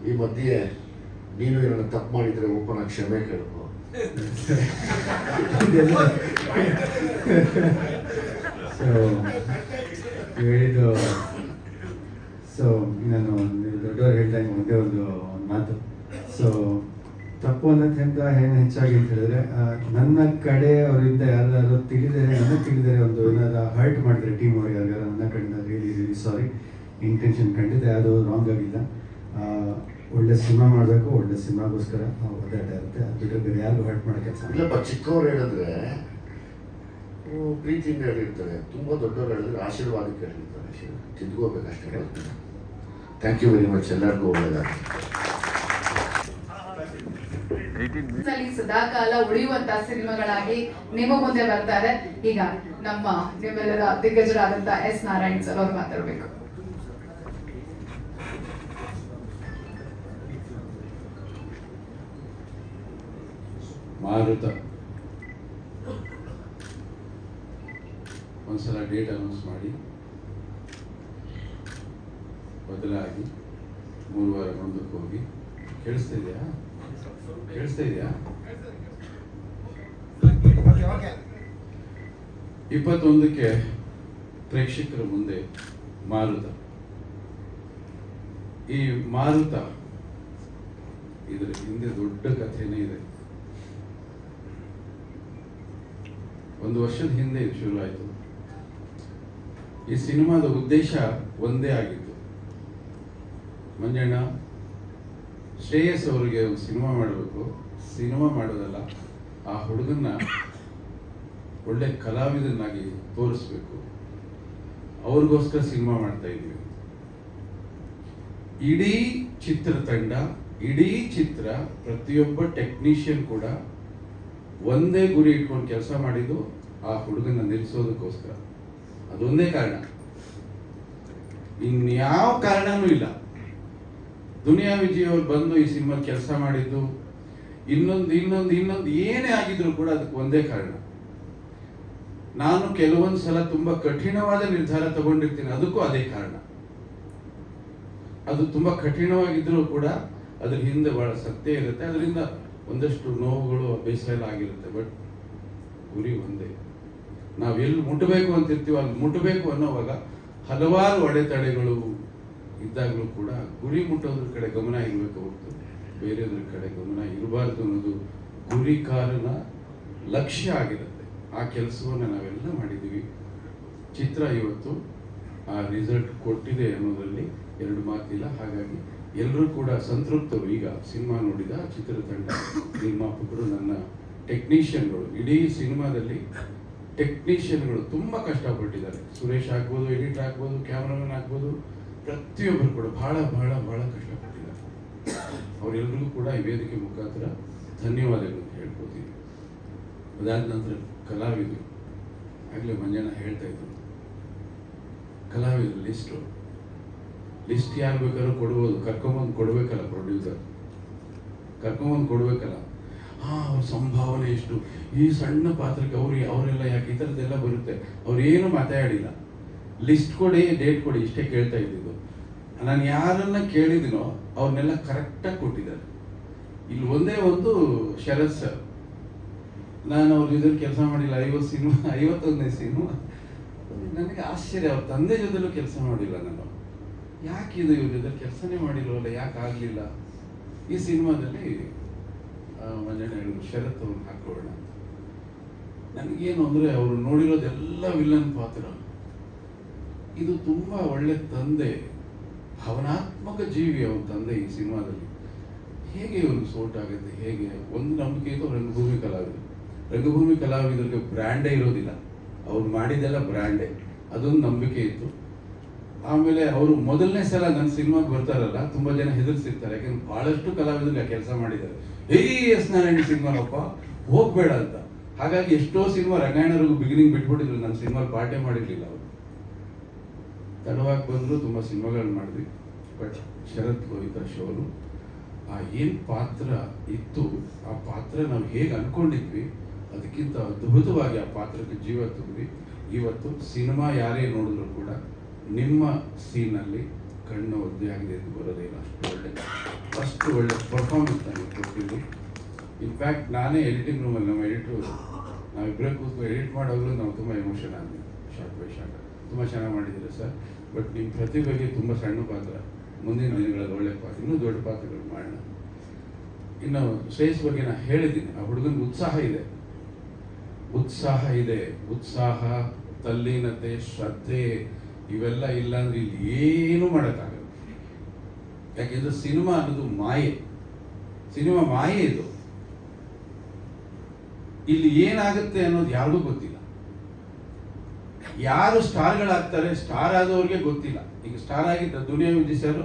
ಈ ಮಧ್ಯೆ ನೀನು ಏನೋ ತಪ್ಪು ಮಾಡಿದರೆ ಓಪನ್ ಆಗಿ ಕ್ಷಮೆ ಕೇಳ್ಕೊ. ಸೊ ಹೇಳಿದ್ದು, ಸೊ ನಾನು ದೊಡ್ಡವ್ರು ಹೇಳ್ದಂಗೆ ಒಂದೇ ಒಂದು ಮಾತು. ಸೊ ತಪ್ಪು ಅನ್ನೋದ್ಕಿಂತ ಏನು ಹೆಚ್ಚಾಗಿ ಅಂತ ಹೇಳಿದ್ರೆ, ನನ್ನ ಕಡೆ ಅವರಿಂದ ಯಾರು ತಿಳಿದರೆ, ನನಗೆ ತಿಳಿದರೆ ಒಂದು ಏನಾದ್ರು ಹರ್ಟ್ ಮಾಡಿದ್ರೆ ಟೀಮ್ ಅವ್ರು ಯಾರು ನನ್ನ ಕಡೆಯಿಂದ ರಿಯಲಿ ರಿಯಲಿ ಸಾರಿ. ಇಂಟೆನ್ಷನ್ ಖಂಡಿತ ಯಾವುದೋ ರಾಂಗ್ ಆಗಿಲ್ಲ. ಒಳ್ಳೆ ಸಿನಿಮಾ ಮಾಡಬೇಕು, ಒಳ್ಳೆ ಸಿನಿಮಾಗೋಸ್ಕರ ಒದ್ದಾಟ ಇರುತ್ತೆ. ಅದು ಬಿಟ್ಟರೆ ಬೇರೆ ಯಾರಿಗೂ ಹರ್ಟ್ ಮಾಡೋ ಕೆಲಸ ಇಲ್ಲಪ್ಪ. ಚಿಕ್ಕವ್ರು ಹೇಳಿದ್ರೆ ಪ್ರೀತಿಯಿಂದ ಹೇಳಿರ್ತಾರೆ, ತುಂಬ ದೊಡ್ಡವ್ರು ಹೇಳಿದ್ರೆ ಆಶೀರ್ವಾದಕ್ಕೆ ಹೇಳಿರ್ತಾರೆ. ತಿದ್ಕೋಬೇಕಷ್ಟೇ. Thank you very much. ಎಲ್ಲರಿಗೂ ಒಳ್ಳೆಯದಾಗಲಿ. ಸದಾಕಾಲ ಉಳಿಯುವಂತಹ ಸಿನಿಮಾಗಳಾಗಿ ನಿಮ್ಮ ಮುಂದೆ ಬರ್ತಾರೆ. ಈಗ ನಿಮ್ಮೆಲ್ಲರ ದಿಗ್ಗಜರಾದಂತಹ ಎಸ್ ನಾರಾಯಣ್ ಸರ್ ಅವರು ಮಾತಾಡಬೇಕು. ಮಾರುತ ಒಂದ್ಸಲ ಡೇಟ್ ಅನೌನ್ಸ್ ಮಾಡಿ ಬದಲಾಗಿ 3 ವಾರ ಮುಂದಕ್ಕೆ ಹೋಗಿ. ಕೇಳಿಸ್ತಾ ಇದೆಯಾ? 21ಕ್ಕೆ ಪ್ರೇಕ್ಷಕರ ಮುಂದೆ ಮಾರುತ. ಈ ಮಾರುತ ಇದರ ಹಿಂದೆ ದೊಡ್ಡ ಕಥೆನೇ ಇದೆ. 1 ವರ್ಷದ ಹಿಂದೆ ಇದು ಶುರು ಆಯಿತು. ಈ ಸಿನಿಮಾದ ಉದ್ದೇಶ ಒಂದೇ ಆಗಿತ್ತು. ಮಂಜಣ್ಣ, ಶ್ರೇಯಸ್ ಅವರಿಗೆ ಒಂದು ಸಿನಿಮಾ ಮಾಡಬೇಕು. ಸಿನಿಮಾ ಮಾಡೋದಲ್ಲ, ಆ ಹುಡುಗನ್ನ ಒಳ್ಳೆ ಕಲಾವಿದನಾಗಿ ತೋರಿಸ್ಬೇಕು. ಅವ್ರಿಗೋಸ್ಕರ ಸಿನಿಮಾ ಮಾಡ್ತಾ ಇದ್ವಿ. ಇಡೀ ಚಿತ್ರತಂಡ, ಇಡೀ ಚಿತ್ರ, ಪ್ರತಿಯೊಬ್ಬ ಟೆಕ್ನಿಷಿಯನ್ ಕೂಡ ಒಂದೇ ಗುರಿ ಇಟ್ಕೊಂಡು ಕೆಲಸ ಮಾಡಿದ್ದು ಆ ಹುಡುಗನ ನಿಲ್ಲಿಸೋದಕ್ಕೋಸ್ಕರ. ಅದೊಂದೇ ಕಾರಣ, ಇನ್ಯಾವ ಕಾರಣನೂ ಇಲ್ಲ. ದುನಿಯಾ ವಿಜಯ್ ಅವ್ರು ಬಂದು ಈ ಸಿನಿಮಾ ಕೆಲಸ ಮಾಡಿದ್ದು, ಇನ್ನೊಂದು ಏನೇ ಆಗಿದ್ರು ಕೂಡ ಅದಕ್ಕೆ ಒಂದೇ ಕಾರಣ. ನಾನು ಕೆಲವೊಂದು ಸಲ ತುಂಬಾ ಕಠಿಣವಾದ ನಿರ್ಧಾರ ತಗೊಂಡಿರ್ತೀನಿ, ಅದಕ್ಕೂ ಅದೇ ಕಾರಣ. ಅದು ತುಂಬಾ ಕಠಿಣವಾಗಿದ್ರು ಕೂಡ ಅದ್ರ ಹಿಂದೆ ಬಹಳ ಸತ್ಯ ಇರುತ್ತೆ. ಅದರಿಂದ ಒಂದಷ್ಟು ನೋವುಗಳು, ಬೇಸರ ಎಲ್ಲ ಆಗಿರುತ್ತೆ. ಬಟ್ ಗುರಿ ಒಂದೇ. ನಾವು ಎಲ್ಲಿ ಮುಟ್ಟಬೇಕು ಅಂತಿರ್ತೀವೋ ಅಲ್ಲಿ ಮುಟ್ಟಬೇಕು ಅನ್ನೋವಾಗ ಹಲವಾರು ಅಡೆತಡೆಗಳು ಇದ್ದಾಗಲೂ ಕೂಡ ಗುರಿ ಮುಟ್ಟೋದ್ರ ಕಡೆ ಗಮನ ಇರಬೇಕು ಹೊರತು ಬೇರೆಯದ್ರ ಕಡೆ ಗಮನ ಇರಬಾರ್ದು ಅನ್ನೋದು ಗುರಿಕಾರನ ಲಕ್ಷ್ಯ ಆಗಿರುತ್ತೆ. ಆ ಕೆಲಸವನ್ನು ನಾವೆಲ್ಲ ಮಾಡಿದ್ದೀವಿ. ಚಿತ್ರ ಇವತ್ತು ಆ ರಿಸಲ್ಟ್ ಕೊಟ್ಟಿದೆ ಅನ್ನೋದ್ರಲ್ಲಿ 2 ಮಾತಿಲ್ಲ. ಹಾಗಾಗಿ ಎಲ್ಲರೂ ಕೂಡ ಸಂತೃಪ್ತರು. ಈಗ ಸಿನಿಮಾ ನೋಡಿದ ಚಿತ್ರತಂಡ, ನಿರ್ಮಾಪಕರು, ನನ್ನ ಟೆಕ್ನಿಷಿಯನ್ಗಳು, ಇಡೀ ಸಿನಿಮಾದಲ್ಲಿ ಟೆಕ್ನಿಷಿಯನ್ಗಳು ತುಂಬ ಕಷ್ಟಪಟ್ಟಿದ್ದಾರೆ. ಸುರೇಶ್ ಆಗ್ಬೋದು, ಎಡಿಟರ್ ಆಗ್ಬೋದು, ಕ್ಯಾಮ್ರಾಮನ್ ಆಗ್ಬೋದು, ಪ್ರತಿಯೊಬ್ಬರು ಕೂಡ ಬಹಳ ಬಹಳ ಬಹಳ ಕಷ್ಟಪಟ್ಟಿದ್ದಾರೆ. ಅವರೆಲ್ಲರಿಗೂ ಕೂಡ ಈ ವೇದಿಕೆ ಮುಖಾಂತರ ಧನ್ಯವಾದಗಳು ಹೇಳ್ಕೊತೀನಿ. ಅದಾದ ನಂತರ ಕಲಾವಿದರು, ಆಗಲೇ ಮಂಜಣ್ಣ ಹೇಳ್ತಾ ಇದ್ರು, ಕಲಾವಿದರು ಲಿಸ್ಟ್ ಯಾರು ಬೇಕಾದ್ರೂ ಕೊಡ್ಬೋದು. ಕರ್ಕೊಂಬಂದು ಕೊಡ್ಬೇಕಲ್ಲ, ಪ್ರೊಡ್ಯೂಸರ್ ಕರ್ಕೊಂಬಂದು ಕೊಡ್ಬೇಕಲ್ಲ. ಅವ್ರ ಸಂಭಾವನೆ ಎಷ್ಟು, ಈ ಸಣ್ಣ ಪಾತ್ರಕ್ಕೆ ಅವರೆಲ್ಲ ಯಾಕೆ, ಈ ಥರದ್ದೆಲ್ಲ ಬರುತ್ತೆ. ಅವ್ರೇನು ಮಾತಾಡಿಲ್ಲ. ಲಿಸ್ಟ್ ಕೊಡಿ, ಡೇಟ್ ಕೊಡಿ, ಇಷ್ಟೇ ಕೇಳ್ತಾ ಇದ್ದಿದ್ದು. ನಾನು ಯಾರನ್ನ ಕೇಳಿದಿನೋ ಅವ್ರನ್ನೆಲ್ಲ ಕರೆಕ್ಟಾಗಿ ಕೊಟ್ಟಿದ್ದಾರೆ. ಇಲ್ಲಿ ಒಂದೇ ಒಂದು ಶರತ್ ಸರ್, ನಾನು ಅವ್ರ ಜೊತೆ ಕೆಲಸ ಮಾಡಿಲ್ಲ. 51ನೇ ಸಿನಿಮಾ. ನನಗೆ ಆಶ್ಚರ್ಯ, ಅವ್ರ ತಂದೆ ಜೊತೆಲೂ ಕೆಲಸ ಮಾಡಿಲ್ಲ ನಾನು. ಯಾಕಿದು ಇವ್ರ ಜೊತೆ ಕೆಲಸನೇ ಮಾಡಿಲ್ವಲ್ಲ, ಯಾಕೆ ಆಗಲಿಲ್ಲ? ಈ ಸಿನಿಮಾದಲ್ಲಿ ಮಂಜಣ್ಣ ಹೇಳಿದ್ರು, ಶರತ್ ಅವ್ರನ್ನ ಹಾಕೊಳ್ಳೋಣ. ನನಗೇನು ಅಂದರೆ, ಅವರು ನೋಡಿರೋದೆಲ್ಲ ವಿಲನ್ ಪಾತ್ರ. ಇದು ತುಂಬ ಒಳ್ಳೆ ತಂದೆ, ಭಾವನಾತ್ಮಕ ಜೀವಿ ಅವನ ತಂದೆ. ಈ ಸಿನಿಮಾದಲ್ಲಿ ಹೇಗೆ ಇವ್ರಿಗೆ ಸೋಟ್ ಆಗುತ್ತೆ? ಹೇಗೆ? ಒಂದು ನಂಬಿಕೆ ಇತ್ತು, ರಂಗಭೂಮಿ ಕಲಾವಿದರಿಗೆ ಬ್ರ್ಯಾಂಡೇ ಇರೋದಿಲ್ಲ. ಅವ್ರು ಮಾಡಿದೆಲ್ಲ ಬ್ರ್ಯಾಂಡೇ, ಅದೊಂದು ನಂಬಿಕೆ ಇತ್ತು. ಆಮೇಲೆ ಅವರು ಮೊದಲನೇ ಸಲ ನನ್ನ ಸಿನಿಮಾಗೆ ಬರ್ತಾರಲ್ಲ, ತುಂಬ ಜನ ಹೆದರ್ಸಿರ್ತಾರೆ. ಯಾಕಂದ್ರೆ ಬಹಳಷ್ಟು ಕಲಾವಿದರಿಗೆ ಕೆಲಸ ಮಾಡಿದ್ದಾರೆ. ಎಸ್ ನಾರಾಯಣ ಸಿನಿಮಾನಪ್ಪ, ಹೋಗ್ಬೇಡ ಅಂತ. ಹಾಗಾಗಿ ಎಷ್ಟೋ ಸಿನಿಮಾ ರಂಗಾಯಣರಿಗೂ ಬಿಗಿನಿಂಗ್ ಬಿಟ್ಬಿಟ್ಟಿದ್ರು. ನನ್ನ ಸಿನಿಮಾ ಪಾರ್ಟೇ ಮಾಡಿರ್ಲಿಲ್ಲ ಅವರು. ತಡವಾಗಿ ಬಂದ್ರು, ತುಂಬ ಸಿನಿಮಾಗಳನ್ನ ಮಾಡಿದ್ವಿ. ಬಟ್ ಶರತ್ ಲೋಹಿತ ಶೋರು ಏನು ಪಾತ್ರ ಇತ್ತು, ಆ ಪಾತ್ರ ನಾವು ಹೇಗೆ ಅಂದ್ಕೊಂಡಿದ್ವಿ ಅದಕ್ಕಿಂತ ಅದ್ಭುತವಾಗಿ ಆ ಪಾತ್ರಕ್ಕೆ ಜೀವ ತುಂಬಿದ್ವಿ. ಇವತ್ತು ಸಿನಿಮಾ ಯಾರೇ ನೋಡಿದ್ರು ಕೂಡ ನಿಮ್ಮ ಸೀನಲ್ಲಿ ಕಣ್ಣು ಒದ್ದೆ ಆಗಿದೆ ಅಂತ ಬರೋದೇ ಇಲ್ಲ. ಅಷ್ಟು ಒಳ್ಳೆ ಪರ್ಫಾರ್ಮೆನ್ಸ್ ನನಗೆ ಕೊಟ್ಟಿದ್ವಿ. ಇನ್ಫ್ಯಾಕ್ಟ್ ನಾನೇ ಎಡಿಟಿಂಗ್ ರೂಮಲ್ಲಿ ನಮ್ಮ ಎಡಿಟ್ರು ನಾವಿಬ್ಬರೇ ಕೂತ್ಕೊಂಡು ಎಡಿಟ್ ಮಾಡೋರು ನಾವು ತುಂಬ ಎಮೋಷನ್ ಆದ್ವಿ. ಶಾರ್ಟ್ ಬೈ ಶಾರ್ಟ್ ತುಂಬ ಚೆನ್ನಾಗಿ ಮಾಡಿದ್ದೀರಾ ಸರ್. ಬಟ್ ನಿಮ್ಮ ಪ್ರತಿಭೆಗೆ ತುಂಬ ಸಣ್ಣ ಪಾತ್ರ, ಮುಂದಿನ ದಿನಗಳಲ್ಲಿ ಒಳ್ಳೆ ಪಾತ್ರ, ಇನ್ನೂ ದೊಡ್ಡ ಪಾತ್ರಗಳು ಮಾಡೋಣ. ಇನ್ನು ಶ್ರೇಯಸ್ ಬಗ್ಗೆ ನಾನು ಹೇಳಿದ್ದೀನಿ, ಆ ಹುಡುಗನಿಗೆ ಉತ್ಸಾಹ ಇದೆ, ಉತ್ಸಾಹ, ತಲ್ಲೀನತೆ, ಶ್ರದ್ಧೆ ಇವೆಲ್ಲ ಇಲ್ಲ ಅಂದ್ರೆ ಇಲ್ಲಿ ಏನೂ ಮಾಡೋಕ್ಕಾಗಲ್ಲ. ಯಾಕೆಂದ್ರೆ ಸಿನಿಮಾ ಅನ್ನೋದು ಮಾಯೆ, ಸಿನಿಮಾ ಮಾಯೆ ಇದು. ಇಲ್ಲಿ ಏನಾಗುತ್ತೆ ಅನ್ನೋದು ಯಾರಿಗೂ ಗೊತ್ತಿಲ್ಲ. ಯಾರು ಸ್ಟಾರ್ಗಳಾಗ್ತಾರೆ, ಸ್ಟಾರ್ ಆದವ್ರಿಗೆ ಗೊತ್ತಿಲ್ಲ. ಈಗ ಸ್ಟಾರ್ ಆಗಿದ್ದ ದುನಿಯಾ ವಿಜಯ್ ಸರ್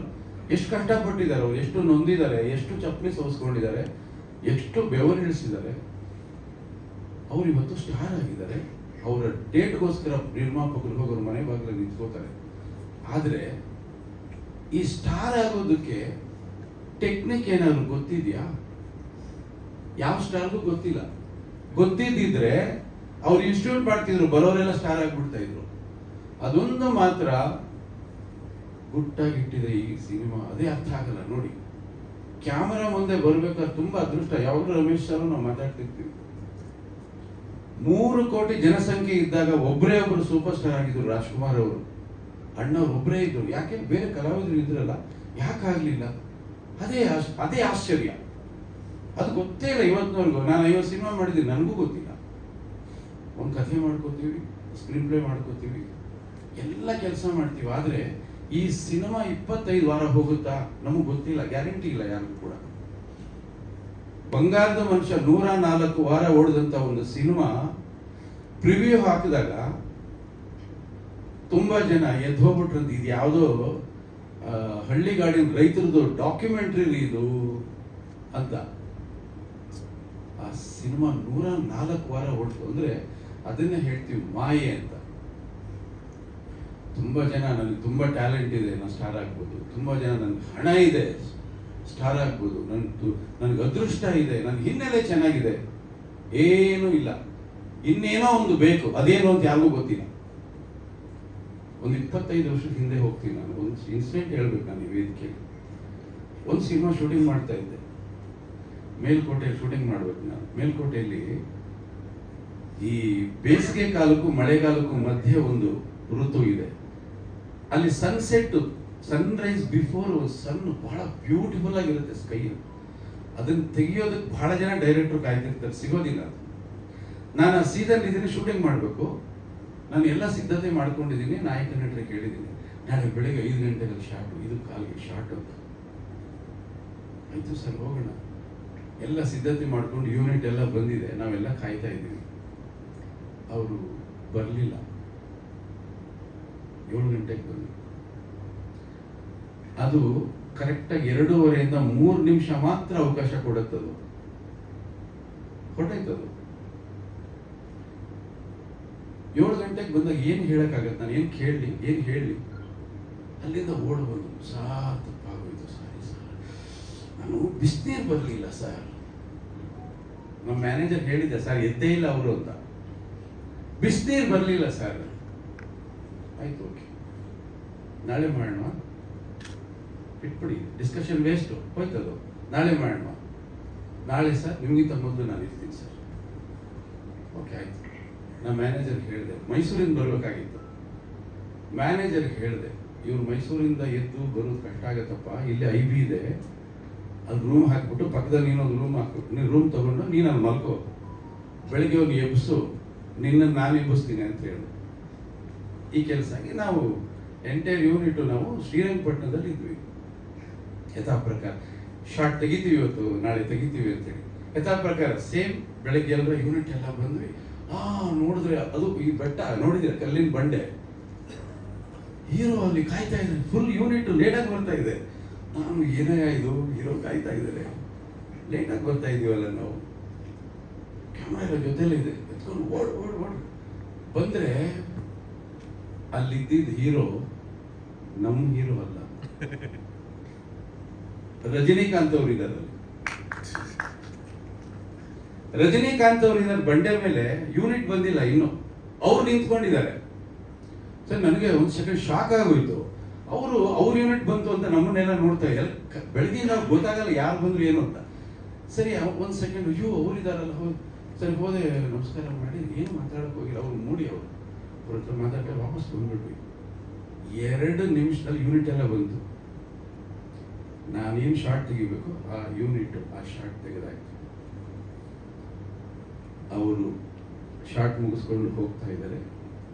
ಎಷ್ಟು ಕಷ್ಟಪಟ್ಟಿದ್ದಾರೆ, ಅವ್ರು ಎಷ್ಟು ನೊಂದಿದ್ದಾರೆ, ಎಷ್ಟು ಚಪ್ಪಲಿ ಸೋಸ್ಕೊಂಡಿದ್ದಾರೆ, ಎಷ್ಟು ಬೆವರಿಳಿಸಿದ್ದಾರೆ. ಅವ್ರು ಇವತ್ತು ಸ್ಟಾರ್ ಆಗಿದ್ದಾರೆ. ಅವರ ಡೇಟ್ಗೋಸ್ಕರ ನಿರ್ಮಾಪಕರು ಹೋಗೋರು ಮನೆ ಬಾಗಿಲಲ್ಲಿ ನಿಂತ್ಕೋತಾರೆ. ಆದರೆ ಈ ಸ್ಟಾರ್ ಆಗೋದಕ್ಕೆ ಟೆಕ್ನಿಕ್ ಏನಾದ್ರು ಗೊತ್ತಿದೆಯಾ? ಯಾವ ಸ್ಟಾರ್ಗೂ ಗೊತ್ತಿಲ್ಲ. ಗೊತ್ತಿದ್ದಿದ್ರೆ ಅವ್ರು ಇನ್ಸ್ಟಿಟ್ಯೂಟ್ ಮಾಡ್ತಿದ್ರು, ಬರೋರೆಲ್ಲ ಸ್ಟಾರ್ ಆಗಿಬಿಡ್ತಾ ಇದ್ರು. ಅದೊಂದು ಮಾತ್ರ ಗುಟ್ಟಾಗಿಟ್ಟಿದೆ ಈ ಸಿನಿಮಾ. ಅದೇ ಅರ್ಥ ಆಗಲ್ಲ ನೋಡಿ. ಕ್ಯಾಮರಾ ಮುಂದೆ ಬರ್ಬೇಕಾದ್ರೆ ತುಂಬಾ ಅದೃಷ್ಟ. ಯಾವಾಗಲೂ ರಮೇಶ್ ಸರ್ ನಾವು ಮಾತಾಡ್ತಿರ್ತೀವಿ, 3 ಕೋಟಿ ಜನಸಂಖ್ಯೆ ಇದ್ದಾಗ ಒಬ್ಬರೇ ಒಬ್ಬರು ಸೂಪರ್ ಸ್ಟಾರ್ ಆಗಿದ್ರು. ರಾಜ್ಕುಮಾರ್ ಅವರು, ಅಣ್ಣವ್ರು ಒಬ್ಬರೇ ಇದ್ರು. ಯಾಕೆ ಬೇರೆ ಕಲಾವಿದರು ಇದ್ರಲ್ಲ, ಯಾಕಾಗ್ಲಿಲ್ಲ? ಅದೇ ಆಶ್ಚರ್ಯ. ಅದು ಗೊತ್ತೇ ಇಲ್ಲ ಇವತ್ತಿನವರೆಗೂ. ನಾನು 50 ಸಿನಿಮಾ ಮಾಡಿದ್ದೀನಿ, ನನಗೂ ಗೊತ್ತಿಲ್ಲ. ಒಂದು ಕಥೆ ಮಾಡ್ಕೋತೀವಿ, ಸ್ಕ್ರೀನ್ ಪ್ಲೇ ಮಾಡ್ಕೋತೀವಿ, ಎಲ್ಲ ಕೆಲಸ ಮಾಡ್ತೀವಿ. ಆದರೆ ಈ ಸಿನಿಮಾ 25 ವಾರ ಹೋಗುತ್ತಾ ನಮಗೆ ಗೊತ್ತಿಲ್ಲ, ಗ್ಯಾರಂಟಿ ಇಲ್ಲ ಯಾರಿಗೂ ಕೂಡ. ಬಂಗಾರದ ಮನುಷ್ಯ 104 ವಾರ ಓಡಿದಂತ ಒಂದು ಸಿನಿಮಾ ಪ್ರಿವ್ಯೂ ಹಾಕಿದಾಗ ತುಂಬಾ ಜನ ಎದ್ದೋಗ್ಬಿಟ್ರಂತ, ಇದು ಯಾವುದೋ ಹಳ್ಳಿಗಾಡಿನ ರೈತರದು ಡಾಕ್ಯುಮೆಂಟ್ರಿ ಇದು ಅಂತ. ಆ ಸಿನಿಮಾ 104 ವಾರ ಓಡ್ತು ಅಂದ್ರೆ ಅದನ್ನೇ ಹೇಳ್ತೀವಿ ಮಾಯೆ ಅಂತ. ತುಂಬಾ ಜನ ನನಗೆ ತುಂಬಾ ಟ್ಯಾಲೆಂಟ್ ಇದೆ, ನಾನು ಸ್ಟಾರ್ ಆಗ್ಬೋದು. ತುಂಬಾ ಜನ ನನಗೆ ಹಣ ಇದೆ, ಸ್ಟಾರ್ ಆಗ್ಬೋದು. ನನಗೆ ಅದೃಷ್ಟ ಇದೆ, ನನ್ನ ಹಿನ್ನೆಲೆ ಚೆನ್ನಾಗಿದೆ. ಏನೂ ಇಲ್ಲ, ಇನ್ನೇನೋ ಒಂದು ಬೇಕು. ಅದೇನು ಅಂತ ಯಾರಿಗೂ ಗೊತ್ತಿಲ್ಲ. ಒಂದು 25 ವರ್ಷದ ಹಿಂದೆ ಹೋಗ್ತೀನಿ ನಾನು. ಒಂದು ಇನ್ಸಿಡೆಂಟ್ ಹೇಳ್ಬೇಕು ನಾನು ಈ ವೇದಿಕೆಯಲ್ಲಿ. ಒಂದು ಸಿನಿಮಾ ಶೂಟಿಂಗ್ ಮಾಡ್ತಾ ಇದ್ದೆ, ಮೇಲ್ಕೋಟೆಯಲ್ಲಿ ಶೂಟಿಂಗ್ ಮಾಡ್ಬೇಕು ನಾನು. ಮೇಲ್ಕೋಟೆಯಲ್ಲಿ ಈ ಬೇಸಿಗೆ ಕಾಲಕ್ಕೂ ಮಳೆಗಾಲಕ್ಕೂ ಮಧ್ಯೆ ಒಂದು ಋತು ಇದೆ. ಅಲ್ಲಿ ಸನ್ಸೆಟ್, ಸನ್ರೈಸ್ ಬಿಫೋರ್ ಸನ್ ಬಹಳ ಬ್ಯೂಟಿಫುಲ್ ಆಗಿರುತ್ತೆ ಸ್ಕೈ. ಅದನ್ನ ತೆಗಿಯೋದಕ್ಕೆ ಬಹಳ ಜನ ಡೈರೆಕ್ಟರ್ ಕಾಯ್ತಿರ್ತಾರೆ, ಸಿಗೋದಿಲ್ಲ. ನಾನು ಆ ಸೀಸನ್ ಇದನ್ನ ಶೂಟಿಂಗ್ ಮಾಡಬೇಕು. ನಾನು ಎಲ್ಲ ಸಿದ್ಧತೆ ಮಾಡ್ಕೊಂಡಿದ್ದೀನಿ. ನಾಯಕ ನಟರಿಗೆ ಕೇಳಿದ್ದೀನಿ, ನಾಳೆ ಬೆಳಗ್ಗೆ 5 ಗಂಟೆಗೆ ಶಾರ್ಟು, ಇದು ಕಾಲಿಗೆ ಶಾರ್ಟ್ ಅಂತ. ಆಯ್ತು ಸರ್, ಹೋಗೋಣ. ಎಲ್ಲ ಸಿದ್ಧತೆ ಮಾಡ್ಕೊಂಡು ಯೂನಿಟ್ ಎಲ್ಲ ಬಂದಿದೆ, ನಾವೆಲ್ಲ ಕಾಯ್ತಾ ಇದ್ದೀವಿ. ಅವರು ಬರಲಿಲ್ಲ. 7 ಗಂಟೆಗೆ ಬಂದು ಅದು ಕರೆಕ್ಟಾಗಿ 2:15 3 ನಿಮಿಷ ಮಾತ್ರ ಅವಕಾಶ ಕೊಡುತ್ತದು. ಹೊರಟಾಯ್ತದು. 7 ಗಂಟೆಗೆ ಬಂದಾಗ ಏನು ಹೇಳಕ್ಕಾಗತ್ತೆ? ನಾನು ಏನು ಹೇಳಿ ಅಲ್ಲಿಂದ ಓಡ್ ಬಂದು, ಸಾರ್ ತಪ್ಪಾಗೋಯ್ತು, ಸಾರಿ ಸರ್, ನಾನು ಬಿಸಿನೀರು ಬರಲಿಲ್ಲ ಸರ್. ನಮ್ಮ ಮ್ಯಾನೇಜರ್ ಹೇಳಿದ್ದೆ, ಸರ್ ಎದ್ದೇ ಇಲ್ಲ ಅವರು ಅಂತ. ಬಿಸಿನೀರು ಬರಲಿಲ್ಲ ಸರ್. ಆಯ್ತು, ಓಕೆ, ನಾಳೆ ಮಾಡೋಣ, ಬಿಟ್ಬಿಡಿ, ಡಿಸ್ಕಷನ್ ವೇಸ್ಟು, ಹೋಯ್ತದು. ನಾಳೆ ಮಾಡೋಣ. ನಾಳೆ ಸರ್ ನಿಮಗಿಂತ ಮೊದಲು ನಾನು ಇರ್ತೀನಿ ಸರ್. ಓಕೆ ಆಯ್ತು. ನಾನು ಮ್ಯಾನೇಜರ್ಗೆ ಹೇಳಿದೆ, ಮೈಸೂರಿಂದ ಬರಬೇಕಾಗಿತ್ತು. ಮ್ಯಾನೇಜರ್ಗೆ ಹೇಳಿದೆ, ಇವ್ರು ಮೈಸೂರಿಂದ ಎದ್ದು ಬರೋದು ಕಷ್ಟ ಆಗತ್ತಪ್ಪ, ಇಲ್ಲಿ IB ಇದೆ, ಅಲ್ಲಿ ರೂಮ್ ಹಾಕ್ಬಿಟ್ಟು ಪಕ್ಕದಲ್ಲಿ ನೀನೊಂದು ರೂಮ್ ಹಾಕ್ಬಿಟ್ಟು ನೀನು ರೂಮ್ ತಗೊಂಡು ನೀನು ಅಲ್ಲಿ ಮಲ್ಕೋ, ಬೆಳಿಗ್ಗೆ ಹೋಗಿ ಎಬ್ಬಿಸು, ನಿನ್ನನ್ನು ನಾನು ಎಬ್ಬಿಸ್ತೀನಿ ಅಂತ ಹೇಳಿ. ಈ ಕೆಲಸಕ್ಕೆ ನಾವು ಎಂಟೈರ್ ಯೂನಿಟ್ ನಾವು ಶ್ರೀರಂಗಪಟ್ಟಣದಲ್ಲಿ ಇದ್ವಿ. ಯಥಾ ಪ್ರಕಾರ ಶಾರ್ಟ್ ತೆಗಿತೀವಿ, ಇವತ್ತು ನಾಳೆ ತೆಗಿತೀವಿ ಅಂತೇಳಿ ಯಥಾ ಪ್ರಕಾರ ಸೇಮ್ ಬೆಳಗ್ಗೆ ಎಲ್ಲರ ಯೂನಿಟ್ ಎಲ್ಲ ಬಂದ್ವಿ. ನೋಡಿದ್ರೆ ಅದು ಈ ಬೆಟ್ಟ ನೋಡಿದ್ರೆ ಕಲ್ಲಿನ ಬಂಡೆ, ಹೀರೋ ಅಲ್ಲಿ ಕಾಯ್ತಾ ಇದ್ದಾರೆ. ಫುಲ್ ಯೂನಿಟ್ ಲೇಟಾಗಿ ಬರ್ತಾ ಇದೆ. ನಾನು ಏನೇ ಇದು ಹೀರೋ ಕಾಯ್ತಾ ಇದ್ದಾರೆ, ಲೇಟಾಗಿ ಬರ್ತಾ ಇದೀವಲ್ಲ ನಾವು. ಕ್ಯಾಮ್ರಾ ಎಲ್ಲ ಜೊತೆಲೇ ಇದೆ, ಎತ್ಕೊಂಡು ಓಡ್ ಬಂದ್ರೆ ಅಲ್ಲಿದ್ದಿದ್ದ ಹೀರೋ ನಮ್ಮ ಹೀರೋ ಅಲ್ಲ, ರಜನಿಕಾಂತ್ ಅವರು ಇದ್ದಾರೆ, ರಜನಿಕಾಂತ್ ಅವರು ಇದ್ದಾರೆ ಬಂಡೆ ಮೇಲೆ. ಯೂನಿಟ್ ಬಂದಿಲ್ಲ ಇನ್ನು, ಅವ್ರು ನಿಂತ್ಕೊಂಡಿದ್ದಾರೆ. ಸರ್ ನನಗೆ ಒಂದು ಸೆಕೆಂಡ್ ಶಾಕ್ ಆಗೋಯ್ತು. ಅವ್ರ ಯೂನಿಟ್ ಬಂತು ಅಂತ ನಮ್ಮನ್ನೆಲ್ಲ ನೋಡ್ತಾ ಇದ್ದಾರೆ. ಬೆಳಗ್ಗೆ ನಾವು ಗೊತ್ತಾಗಲ್ಲ ಯಾರು ಬಂದ್ರು ಏನು ಅಂತ. ಸರಿ ಒಂದು ಸೆಕೆಂಡ್, ಅಯ್ಯೋ ಅವರಿದಾರಲ್ಲ, ಸರಿ ಹೋದೆ, ನಮಸ್ಕಾರ ಮಾಡಿ ಏನು ಮಾತಾಡಕ್ ಹೋಗಿಲ್ಲ. ಅವ್ರು ಮೂಡಿ ಅವ್ರ ಹತ್ರ ಮಾತಾಡ್ತಾರೆ, ವಾಪಸ್ ಬಂದ್ಬಿಟ್ವಿ. 2 ನಿಮಿಷದಲ್ಲಿ ಯೂನಿಟ್ ಎಲ್ಲ ಬಂತು. ನಾನೇನು ಶಾರ್ಟ್ ತೆಗಿಬೇಕು ಆ ಯೂನಿಟ್ ಆ ಶಾರ್ಟ್ ತೆಗೆದಾಯ್ತು. ಅವರು ಶಾರ್ಟ್ ಮುಗಿಸ್ಕೊಂಡು ಹೋಗ್ತಾ ಇದ್ದಾರೆ.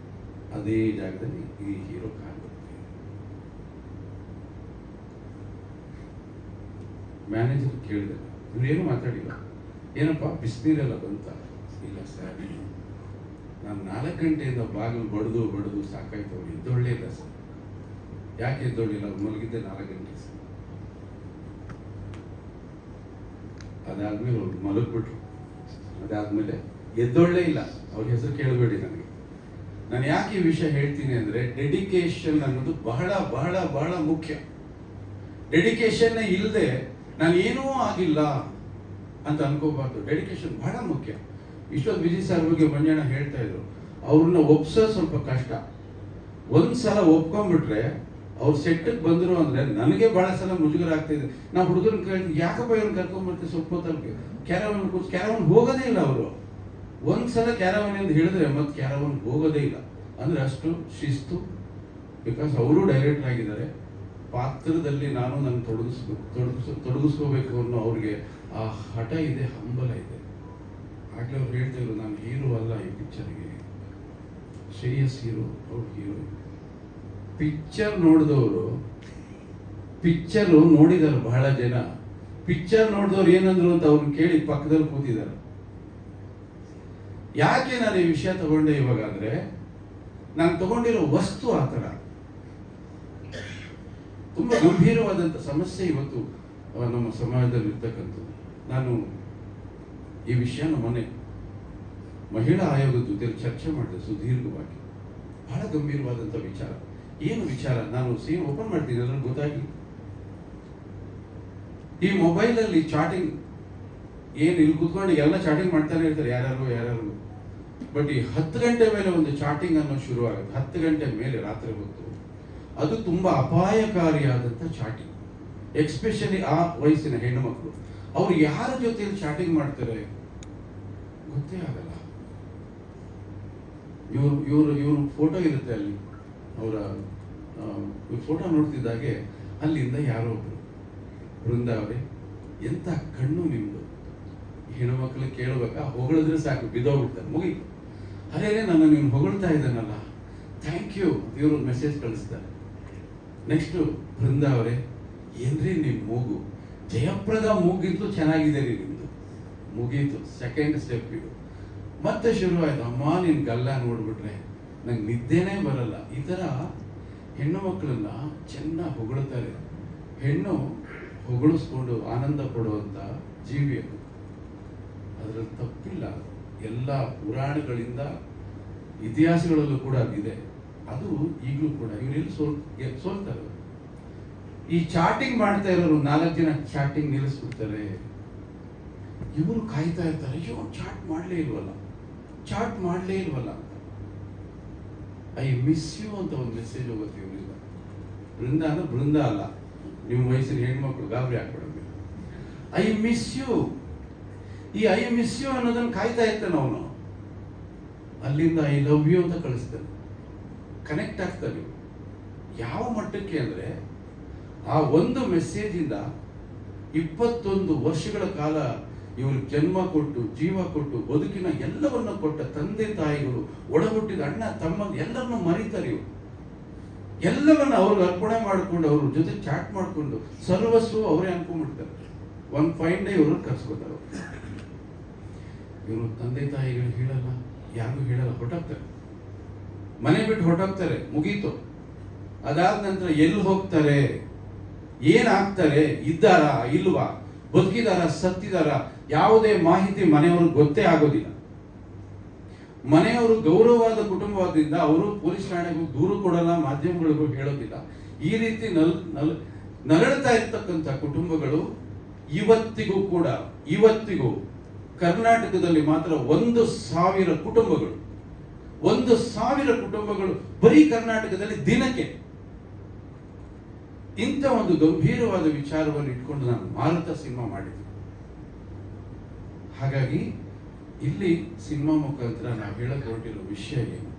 ಅದೇ ಜಾಗದಲ್ಲಿ ಈ ಹೀರೋ ಕಾರ್ ಬರ್ತಾರೆ. ಮ್ಯಾನೇಜರ್ ಕೇಳಿದೆ, ಇವ್ರೇನು ಮಾತಾಡಿಲ್ಲ. ಏನಪ್ಪ ಬಿಸಿನೀರೆಲ್ಲ ಬಂತ? ಇಲ್ಲ ಸರ್, ನಾನು 4 ಗಂಟೆಯಿಂದ ಬಾಗಿಲು ಬಡ್ದು ಸಾಕಾಯ್ತು. ಅವ್ರು ಎದ್ದೊಳ್ಳೇ ಇಲ್ಲ ಸರ್. ಯಾಕೆ ಎದ್ದೊಳ್ಳಿಲ್ಲ? ಅವ್ರು ಮಲಗಿದ್ದೆ 4 ಗಂಟೆ ಸರ್. ಅದಾದ್ಮೇಲೆ ಅವ್ರು ಮಲಗ್ಬಿಟ್ರು. ಅದಾದ್ಮೇಲೆ ಎದ್ದೊಳ್ಳೇ ಇಲ್ಲ. ಅವ್ರ ಹೆಸರು ಕೇಳಬೇಡಿ ನನಗೆ. ನಾನು ಯಾಕೆ ಈ ವಿಷಯ ಹೇಳ್ತೀನಿ ಅಂದ್ರೆ, ಡೆಡಿಕೇಶನ್ ಅನ್ನೋದು ಬಹಳ ಬಹಳ ಬಹಳ ಮುಖ್ಯ. ಡೆಡಿಕೇಶನ್ ಇಲ್ಲದೆ ನಾನು ಏನೂ ಆಗಿಲ್ಲ ಅಂತ ಅನ್ಕೋಬಾರ್ದು. ಡೆಡಿಕೇಶನ್ ಬಹಳ ಮುಖ್ಯ. ಇಷ್ಟೊಂದು ವಿಜಯ್ ಸರ್ ಬಗ್ಗೆ ಮಂಜಣ್ಣ ಹೇಳ್ತಾ ಇದ್ರು, ಅವ್ರನ್ನ ಒಪ್ಸೋದು ಸ್ವಲ್ಪ ಕಷ್ಟ. ಒಂದ್ಸಲ ಒಪ್ಕೊಂಡ್ಬಿಟ್ರೆ ಅವ್ರು ಸೆಟ್ಟಿಗೆ ಬಂದ್ರು ಅಂದ್ರೆ ನನಗೆ ಬಹಳ ಸಲ ಮುಜುಗರ ಆಗ್ತಾ ಇದೆ. ನಾವು ಹುಡುಗರನ್ನ ಕೇಳ್ತೀವಿ, ಯಾಕಪ್ಪ ಇವ್ರನ್ನ ಕರ್ಕೊಂಡ್ಬರ್ತೀವಿ ಸ್ವಲ್ಪ ಹೊತ್ತಲ್ಲಿ ಕ್ಯಾರವನ್ ಹೋಗೋದೇ ಇಲ್ಲ. ಅವರು ಒಂದ್ಸಲ ಕ್ಯಾರವನ್ ಅಂತ ಹೇಳಿದ್ರೆ ಮತ್ತೆ ಕ್ಯಾರವನ್ ಹೋಗೋದೇ ಇಲ್ಲ. ಅಂದ್ರೆ ಅಷ್ಟು ಶಿಸ್ತು. ಬಿಕಾಸ್ ಅವರು ಡೈರೆಕ್ಟರ್ ಆಗಿದ್ದಾರೆ. ಪಾತ್ರದಲ್ಲಿ ನಾನು ನನ್ನ ತೊಡಗಿಸ್ಕೋಬೇಕು ಅನ್ನೋ ಅವ್ರಿಗೆ ಆ ಹಠ ಇದೆ, ಹಂಬಲ ಇದೆ. ಆಗ್ಲೇ ಅವ್ರು ಹೇಳ್ತಿದ್ರು, ನಾನು ಹೀರೋ ಅಲ್ಲ ಈ ಪಿಕ್ಚರ್ಗೆ, ಶ್ರೇಯಸ್ ಹೀರೋ, ಅವ್ರು ಹೀರೋ. ಪಿಕ್ಚರ್ ನೋಡಿದವರು, ಪಿಕ್ಚರ್ ನೋಡಿದಾರೆ ಬಹಳ ಜನ. ಪಿಕ್ಚರ್ ನೋಡಿದವ್ರು ಏನಂದ್ರು ಅಂತ ಅವ್ರನ್ನ ಕೇಳಿ ಪಕ್ಕದಲ್ಲಿ ಕೂತಿದ್ದಾರೆ. ಯಾಕೆ ನಾನು ಈ ವಿಷಯ ತಗೊಂಡೆ ಇವಾಗ ಅಂದ್ರೆ, ನಾನು ತಗೊಂಡಿರೋ ವಸ್ತು ಆ ಥರ ತುಂಬಾ ಗಂಭೀರವಾದಂಥ ಸಮಸ್ಯೆ ಇವತ್ತು ನಮ್ಮ ಸಮಾಜದಲ್ಲಿ ಇರ್ತಕ್ಕಂಥದ್ದು. ನಾನು ಈ ವಿಷಯನ ಮೊನ್ನೆ ಮಹಿಳಾ ಆಯೋಗದ ಜೊತೆ ಚರ್ಚೆ ಮಾಡಿದೆ ಸುದೀರ್ಘವಾಗಿ. ಬಹಳ ಗಂಭೀರವಾದಂಥ ವಿಚಾರ. ಏನು ವಿಚಾರ? ನಾನು ಸೀನ್ ಓಪನ್ ಮಾಡ್ತೀನಿ, ಅದ್ರಲ್ಲಿ ಗೊತ್ತಾಗಿ. ಈ ಮೊಬೈಲ್ ಅಲ್ಲಿ ಚಾಟಿಂಗ್ ಏನು, ಇಲ್ಲಿ ಕೂತ್ಕೊಂಡು ಎಲ್ಲ ಚಾಟಿಂಗ್ ಮಾಡ್ತಾನೆ ಇರ್ತಾರೆ ಯಾರ್ಯಾರು. ಬಟ್ ಈ 10 ಗಂಟೆ ಮೇಲೆ ಒಂದು ಚಾಟಿಂಗ್ ಅನ್ನೋ ಶುರು ಆಗುತ್ತೆ. 10 ಗಂಟೆ ಮೇಲೆ ರಾತ್ರಿ ಹೊತ್ತು ಅದು ತುಂಬಾ ಅಪಾಯಕಾರಿಯಾದಂಥ ಚಾಟಿಂಗ್. ಎಕ್ಸ್ಪೆಷಲಿ ಆ ವಯಸ್ಸಿನ ಹೆಣ್ಣು ಮಕ್ಕಳು, ಅವ್ರು ಯಾರ ಜೊತೆಯಲ್ಲಿ ಚಾಟಿಂಗ್ ಮಾಡ್ತಾರೆ ಗೊತ್ತೇ ಆಗಲ್ಲ. ಇವ್ರ ಫೋಟೋ ಇರುತ್ತೆ ಅಲ್ಲಿ. ಅವರ ಫೋಟೋ ನೋಡ್ತಿದ್ದಾಗೆ ಅಲ್ಲಿಂದ ಯಾರೋ ಒಬ್ರು, ಬೃಂದಾವರೆ ಎಂತ ಕಣ್ಣು ನಿಮ್ದು. ಹೆಣ್ಣು ಮಕ್ಕಳು ಕೇಳಬೇಕಾ? ಹೊಗಳಿದ್ರೆ ಸಾಕು, ಬಿದ್ದೋಗ್ಬಿಡ್ತಾರೆ, ಮುಗೀತು. ಅರೇ ನನ್ನ ನೀನು ಹೊಗಳ್ತಾ ಇದ್ದಾನಲ್ಲ, ಥ್ಯಾಂಕ್ ಯು. ಇವರು ಮೆಸೇಜ್ ಕಳಿಸ್ತಾರೆ. ನೆಕ್ಸ್ಟ್ ಬೃಂದಾವರೆ, ಏನ್ರಿ ನಿಮ್ಮ ಮೂಗು ಜಯಪ್ರದ ಮೂಗಿಂತಲೂ ಚೆನ್ನಾಗಿದೆ ರೀ ನಿಮ್ದು. ಮುಗೀತು, ಸೆಕೆಂಡ್ ಸ್ಟೆಪ್ ಇದು. ಮತ್ತೆ ಶುರು ಆಯ್ತು, ಅಮ್ಮ ನಿನ್ ಗಲ್ಲ ನೋಡ್ಬಿಟ್ರೆ ನಂಗೆ ನಿದ್ದೆನೇ ಬರಲ್ಲ. ಈ ಥರ ಹೆಣ್ಣು ಮಕ್ಕಳನ್ನ ಚೆನ್ನಾಗಿ ಹೊಗಳ್ತಾರೆ. ಹೆಣ್ಣು ಹೊಗಳಿಸ್ಕೊಂಡು ಆನಂದ ಪಡುವಂಥ ಜೀವಿ ಅದು. ಅದರಲ್ಲಿ ತಪ್ಪಿಲ್ಲ. ಎಲ್ಲ ಪುರಾಣಗಳಿಂದ ಇತಿಹಾಸಗಳಲ್ಲೂ ಕೂಡ ಅದಿದೆ. ಅದು ಈಗಲೂ ಕೂಡ ಇವರೆಲ್ಲಿ ಸೋಲ್ತಾರೆ. ಈ ಚಾಟಿಂಗ್ ಮಾಡ್ತಾ ಇರೋರು 4 ಜನ ಚಾಟಿಂಗ್ ನಿಲ್ಲಿಸ್ಬಿಡ್ತಾರೆ. ಇವರು ಕಾಯ್ತಾ ಇರ್ತಾರೆ, ಅಯ್ಯೋ ಚಾಟ್ ಮಾಡಲೇ ಇಲ್ವಲ್ಲ ಅಂತ. ಐ ಮಿಸ್ ಯು ಅಂತ ಒಂದು ಮೆಸೇಜ್ ಹೋಗುತ್ತೆ ಇವರಿಂದ. ಬೃಂದ ಅಂದ್ರೆ ಬೃಂದ ಅಲ್ಲ, ನಿಮ್ಮ ವಯಸ್ಸಿನ ಹೆಣ್ಮಕ್ಳು ಗಾಬರಿ ಹಾಕ್ಬಿಡೋದು. I miss you. ಈ ಐ ಮಿಸ್ ಯು ಅನ್ನೋದನ್ನ ಕಾಯ್ತಾ ಇರ್ತಾನೆ ಅವನು. ಅಲ್ಲಿಂದ ಐ ಲವ್ ಯು ಅಂತ ಕಳಿಸ್ತಾನೆ. ಕನೆಕ್ಟ್ ಆಗ್ತಾನೆ. ಯಾವ ಮಟ್ಟಕ್ಕೆ ಅಂದ್ರೆ, ಆ ಒಂದು ಮೆಸೇಜ್ ಇಂದ 21 ವರ್ಷಗಳ ಕಾಲ ಇವರು ಜನ್ಮ ಕೊಟ್ಟು, ಜೀವ ಕೊಟ್ಟು, ಬದುಕಿನ ಎಲ್ಲವನ್ನ ಕೊಟ್ಟ ತಂದೆ ತಾಯಿಗಳು, ಒಡಹುಟ್ಟಿದ ಅಣ್ಣ ತಮ್ಮ ಎಲ್ಲರನ್ನು ಮರೀತಾರೆ. ಇವರು ಎಲ್ಲವನ್ನ ಅವ್ರಿಗೆ ಅರ್ಪಣೆ ಮಾಡಿಕೊಂಡು ಅವ್ರ ಜೊತೆ ಚಾಟ್ ಮಾಡಿಕೊಂಡು ಸರ್ವಸ್ವ ಅವರೇ ಅನ್ಕೊಂಡ್ಬಿಡ್ತಾರೆ. ಒಂದು ಫೈನ್ ಡೇ ಇವ್ರನ್ನ ಕರ್ಸ್ಕೊತಾರೆ. ಇವರು ತಂದೆ ತಾಯಿಗಳು ಹೇಳಲ್ಲ, ಯಾರಿಗೂ ಹೇಳಲ್ಲ, ಹೊರಟೋಗ್ತಾರೆ. ಮನೆ ಬಿಟ್ಟು ಹೊರಟೋಗ್ತಾರೆ, ಮುಗೀತು. ಅದಾದ ನಂತರ ಎಲ್ಲಿ ಹೋಗ್ತಾರೆ, ಏನಾಗ್ತಾರೆ, ಇದ್ದಾರಾ ಇಲ್ವಾ, ಬದುಕಿದಾರ ಸತ್ತಿದಾರ, ಯಾವುದೇ ಮಾಹಿತಿ ಮನೆಯವ್ರಿಗೆ ಗೊತ್ತೇ ಆಗೋದಿಲ್ಲ. ಮನೆಯವರು ಗೌರವವಾದ ಕುಟುಂಬವಾದ್ರಿಂದ ಅವರು ಪೊಲೀಸ್ ಠಾಣೆಗೂ ದೂರು ಕೊಡಲ್ಲ, ಮಾಧ್ಯಮಗಳಿಗೂ ಹೇಳೋದಿಲ್ಲ. ಈ ರೀತಿ ನರಳುತ್ತಾ ಇರ್ತಕ್ಕಂಥ ಕುಟುಂಬಗಳು ಇವತ್ತಿಗೂ ಕರ್ನಾಟಕದಲ್ಲಿ ಮಾತ್ರ 1,000 ಕುಟುಂಬಗಳು 1,000 ಕುಟುಂಬಗಳು ಬರೀ ಕರ್ನಾಟಕದಲ್ಲಿ ದಿನಕ್ಕೆ. ಇಂಥ ಒಂದು ಗಂಭೀರವಾದ ವಿಚಾರವನ್ನು ಇಟ್ಕೊಂಡು ನಾನು ಮಾರುತ ಸಿನಿಮಾ ಮಾಡಿದ್ದೆ. ಹಾಗಾಗಿ ಇಲ್ಲಿ ಸಿನಿಮಾ ಮುಖಾಂತರ ನಾವು ಹೇಳಕ್ ಹೊರಟಿರೋ ವಿಷಯ ಏನು,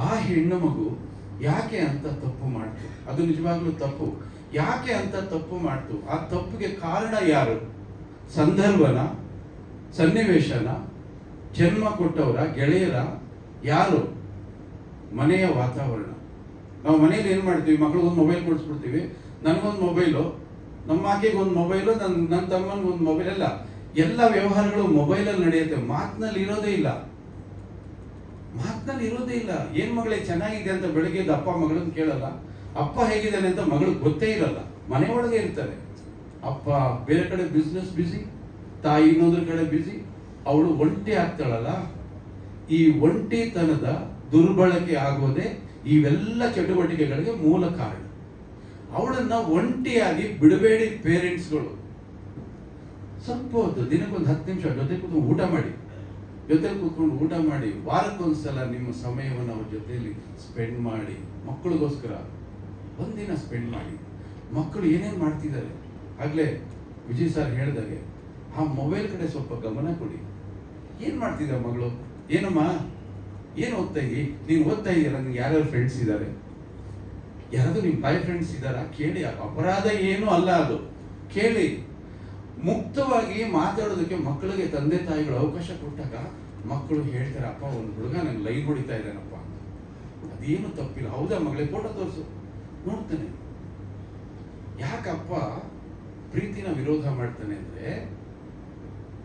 ಆ ಹೆಣ್ಣು ಮಗು ಯಾಕೆ ಅಂತ ತಪ್ಪು ಮಾಡ್ತು, ಅದು ನಿಜವಾಗ್ಲೂ ತಪ್ಪು. ಯಾಕೆ ಅಂತ ತಪ್ಪು ಮಾಡ್ತು, ಆ ತಪ್ಪಿಗೆ ಕಾರಣ ಯಾರು? ಸಂದರ್ಭನ, ಸನ್ನಿವೇಶನ, ಜನ್ಮ ಕೊಟ್ಟವರ, ಗೆಳೆಯರ, ಯಾರು? ಮನೆಯ ವಾತಾವರಣ. ನಾವು ಮನೇಲಿ ಏನ್ ಮಾಡ್ತೀವಿ, ಮಕ್ಕಳಿಗೊಂದು ಮೊಬೈಲ್ ಕೊಡಿಸ್ಬಿಡ್ತೀವಿ. ನನಗೊಂದು ಮೊಬೈಲು, ನಮ್ಮ ಆಕೆಗೆ ಒಂದು ಮೊಬೈಲು, ನನ್ನ ತಮ್ಮನಿಗೊಂದು ಮೊಬೈಲ್. ಎಲ್ಲ ವ್ಯವಹಾರಗಳು ಮೊಬೈಲಲ್ಲಿ ನಡೆಯುತ್ತೆ, ಮಾತಿನಲ್ಲಿ ಇರೋದೇ ಇಲ್ಲ. ಏನ್ ಮಗಳೇ ಚೆನ್ನಾಗಿದೆ ಅಂತ ಬೆಳಿಗ್ಗೆ ಅಪ್ಪ ಮಗಳನ್ನ ಕೇಳಲ್ಲ, ಅಪ್ಪ ಹೇಗಿದ್ದಾನೆ ಅಂತ ಮಗಳಿಗೆ ಗೊತ್ತೇ ಇರಲ್ಲ. ಮನೆ ಒಳಗೆ ಇರ್ತಾರೆ, ಅಪ್ಪ ಬೇರೆ ಕಡೆ ಬಿಸ್ನೆಸ್ ಬಿಸಿ, ತಾಯಿ ಇನ್ನೊಂದ್ರ ಕಡೆ ಬಿಸಿ, ಅವಳು ಒಂಟಿ ಆಗ್ತಾಳಲ್ಲ. ಈ ಒಂಟಿತನದ ದುರ್ಬಳಕೆ ಆಗೋದೇ ಇವೆಲ್ಲ ಚಟುವಟಿಕೆಗಳಿಗೆ ಮೂಲ ಕಾರಣ. ಅವಳನ್ನ ಒಂಟಿಯಾಗಿ ಬಿಡಬೇಡಿ ಪೇರೆಂಟ್ಸ್ಗಳು. ಸ್ವಲ್ಪ ಹೊತ್ತು, ದಿನಕ್ಕೊಂದು 10 ನಿಮಿಷ ಜೊತೆ ಕೂತ್ಕೊಂಡು ಊಟ ಮಾಡಿ, ವಾರಕ್ಕೊಂದ್ಸಲ ನಿಮ್ಮ ಸಮಯವನ್ನು ಅವ್ರ ಜೊತೆಯಲ್ಲಿ ಸ್ಪೆಂಡ್ ಮಾಡಿ, ಮಕ್ಕಳಿಗೋಸ್ಕರ ಒಂದಿನ ಸ್ಪೆಂಡ್ ಮಾಡಿ. ಮಕ್ಕಳು ಏನೇನು ಮಾಡ್ತಿದ್ದಾರೆ, ಆಗ್ಲೇ ವಿಜಯ್ ಸರ್ ಹೇಳಿದಾಗೆ ಆ ಮೊಬೈಲ್ ಕಡೆ ಸ್ವಲ್ಪ ಗಮನ ಕೊಡಿ. ಏನ್ ಮಾಡ್ತಿದ್ದ ಮಗಳು, ಏನಮ್ಮ ಏನು ಓದ್ತಾ ಇದ್ದೀ, ನೀನು ಓದ್ತಾ ಇದೀಯಲ್ಲ, ನಿನ್ಗೆ ಯಾರ್ಯಾರು ಫ್ರೆಂಡ್ಸ್ ಇದ್ದಾರೆ, ಯಾರಾದ್ರೂ ನಿಮ್ ಬಾಯ್ ಫ್ರೆಂಡ್ಸ್ ಇದ್ದಾರಾ ಕೇಳಿ. ಅಪರಾಧ ಏನೂ ಅಲ್ಲ, ಅದು ಕೇಳಿ. ಮುಕ್ತವಾಗಿ ಮಾತಾಡೋದಕ್ಕೆ ಮಕ್ಕಳಿಗೆ ತಂದೆ ತಾಯಿಗಳು ಅವಕಾಶ ಕೊಟ್ಟಾಗ ಮಕ್ಕಳು ಹೇಳ್ತಾರೆ, ಅಪ್ಪ ಒಂದು ಹುಡುಗ ನಂಗೆ ಲೈನ್ ಹೊಡಿತಾ ಇದ್ದಾನಪ್ಪ ಅಂತ. ಅದೇನು ತಪ್ಪಿಲ್ಲ. ಹೌದಾ ಮಗಳೇ, ಫೋಟೋ ತೋರಿಸು, ನೋಡ್ತಾನೆ. ಯಾಕಪ್ಪ ಪ್ರೀತಿನ ವಿರೋಧ ಮಾಡ್ತಾನೆ ಅಂದ್ರೆ,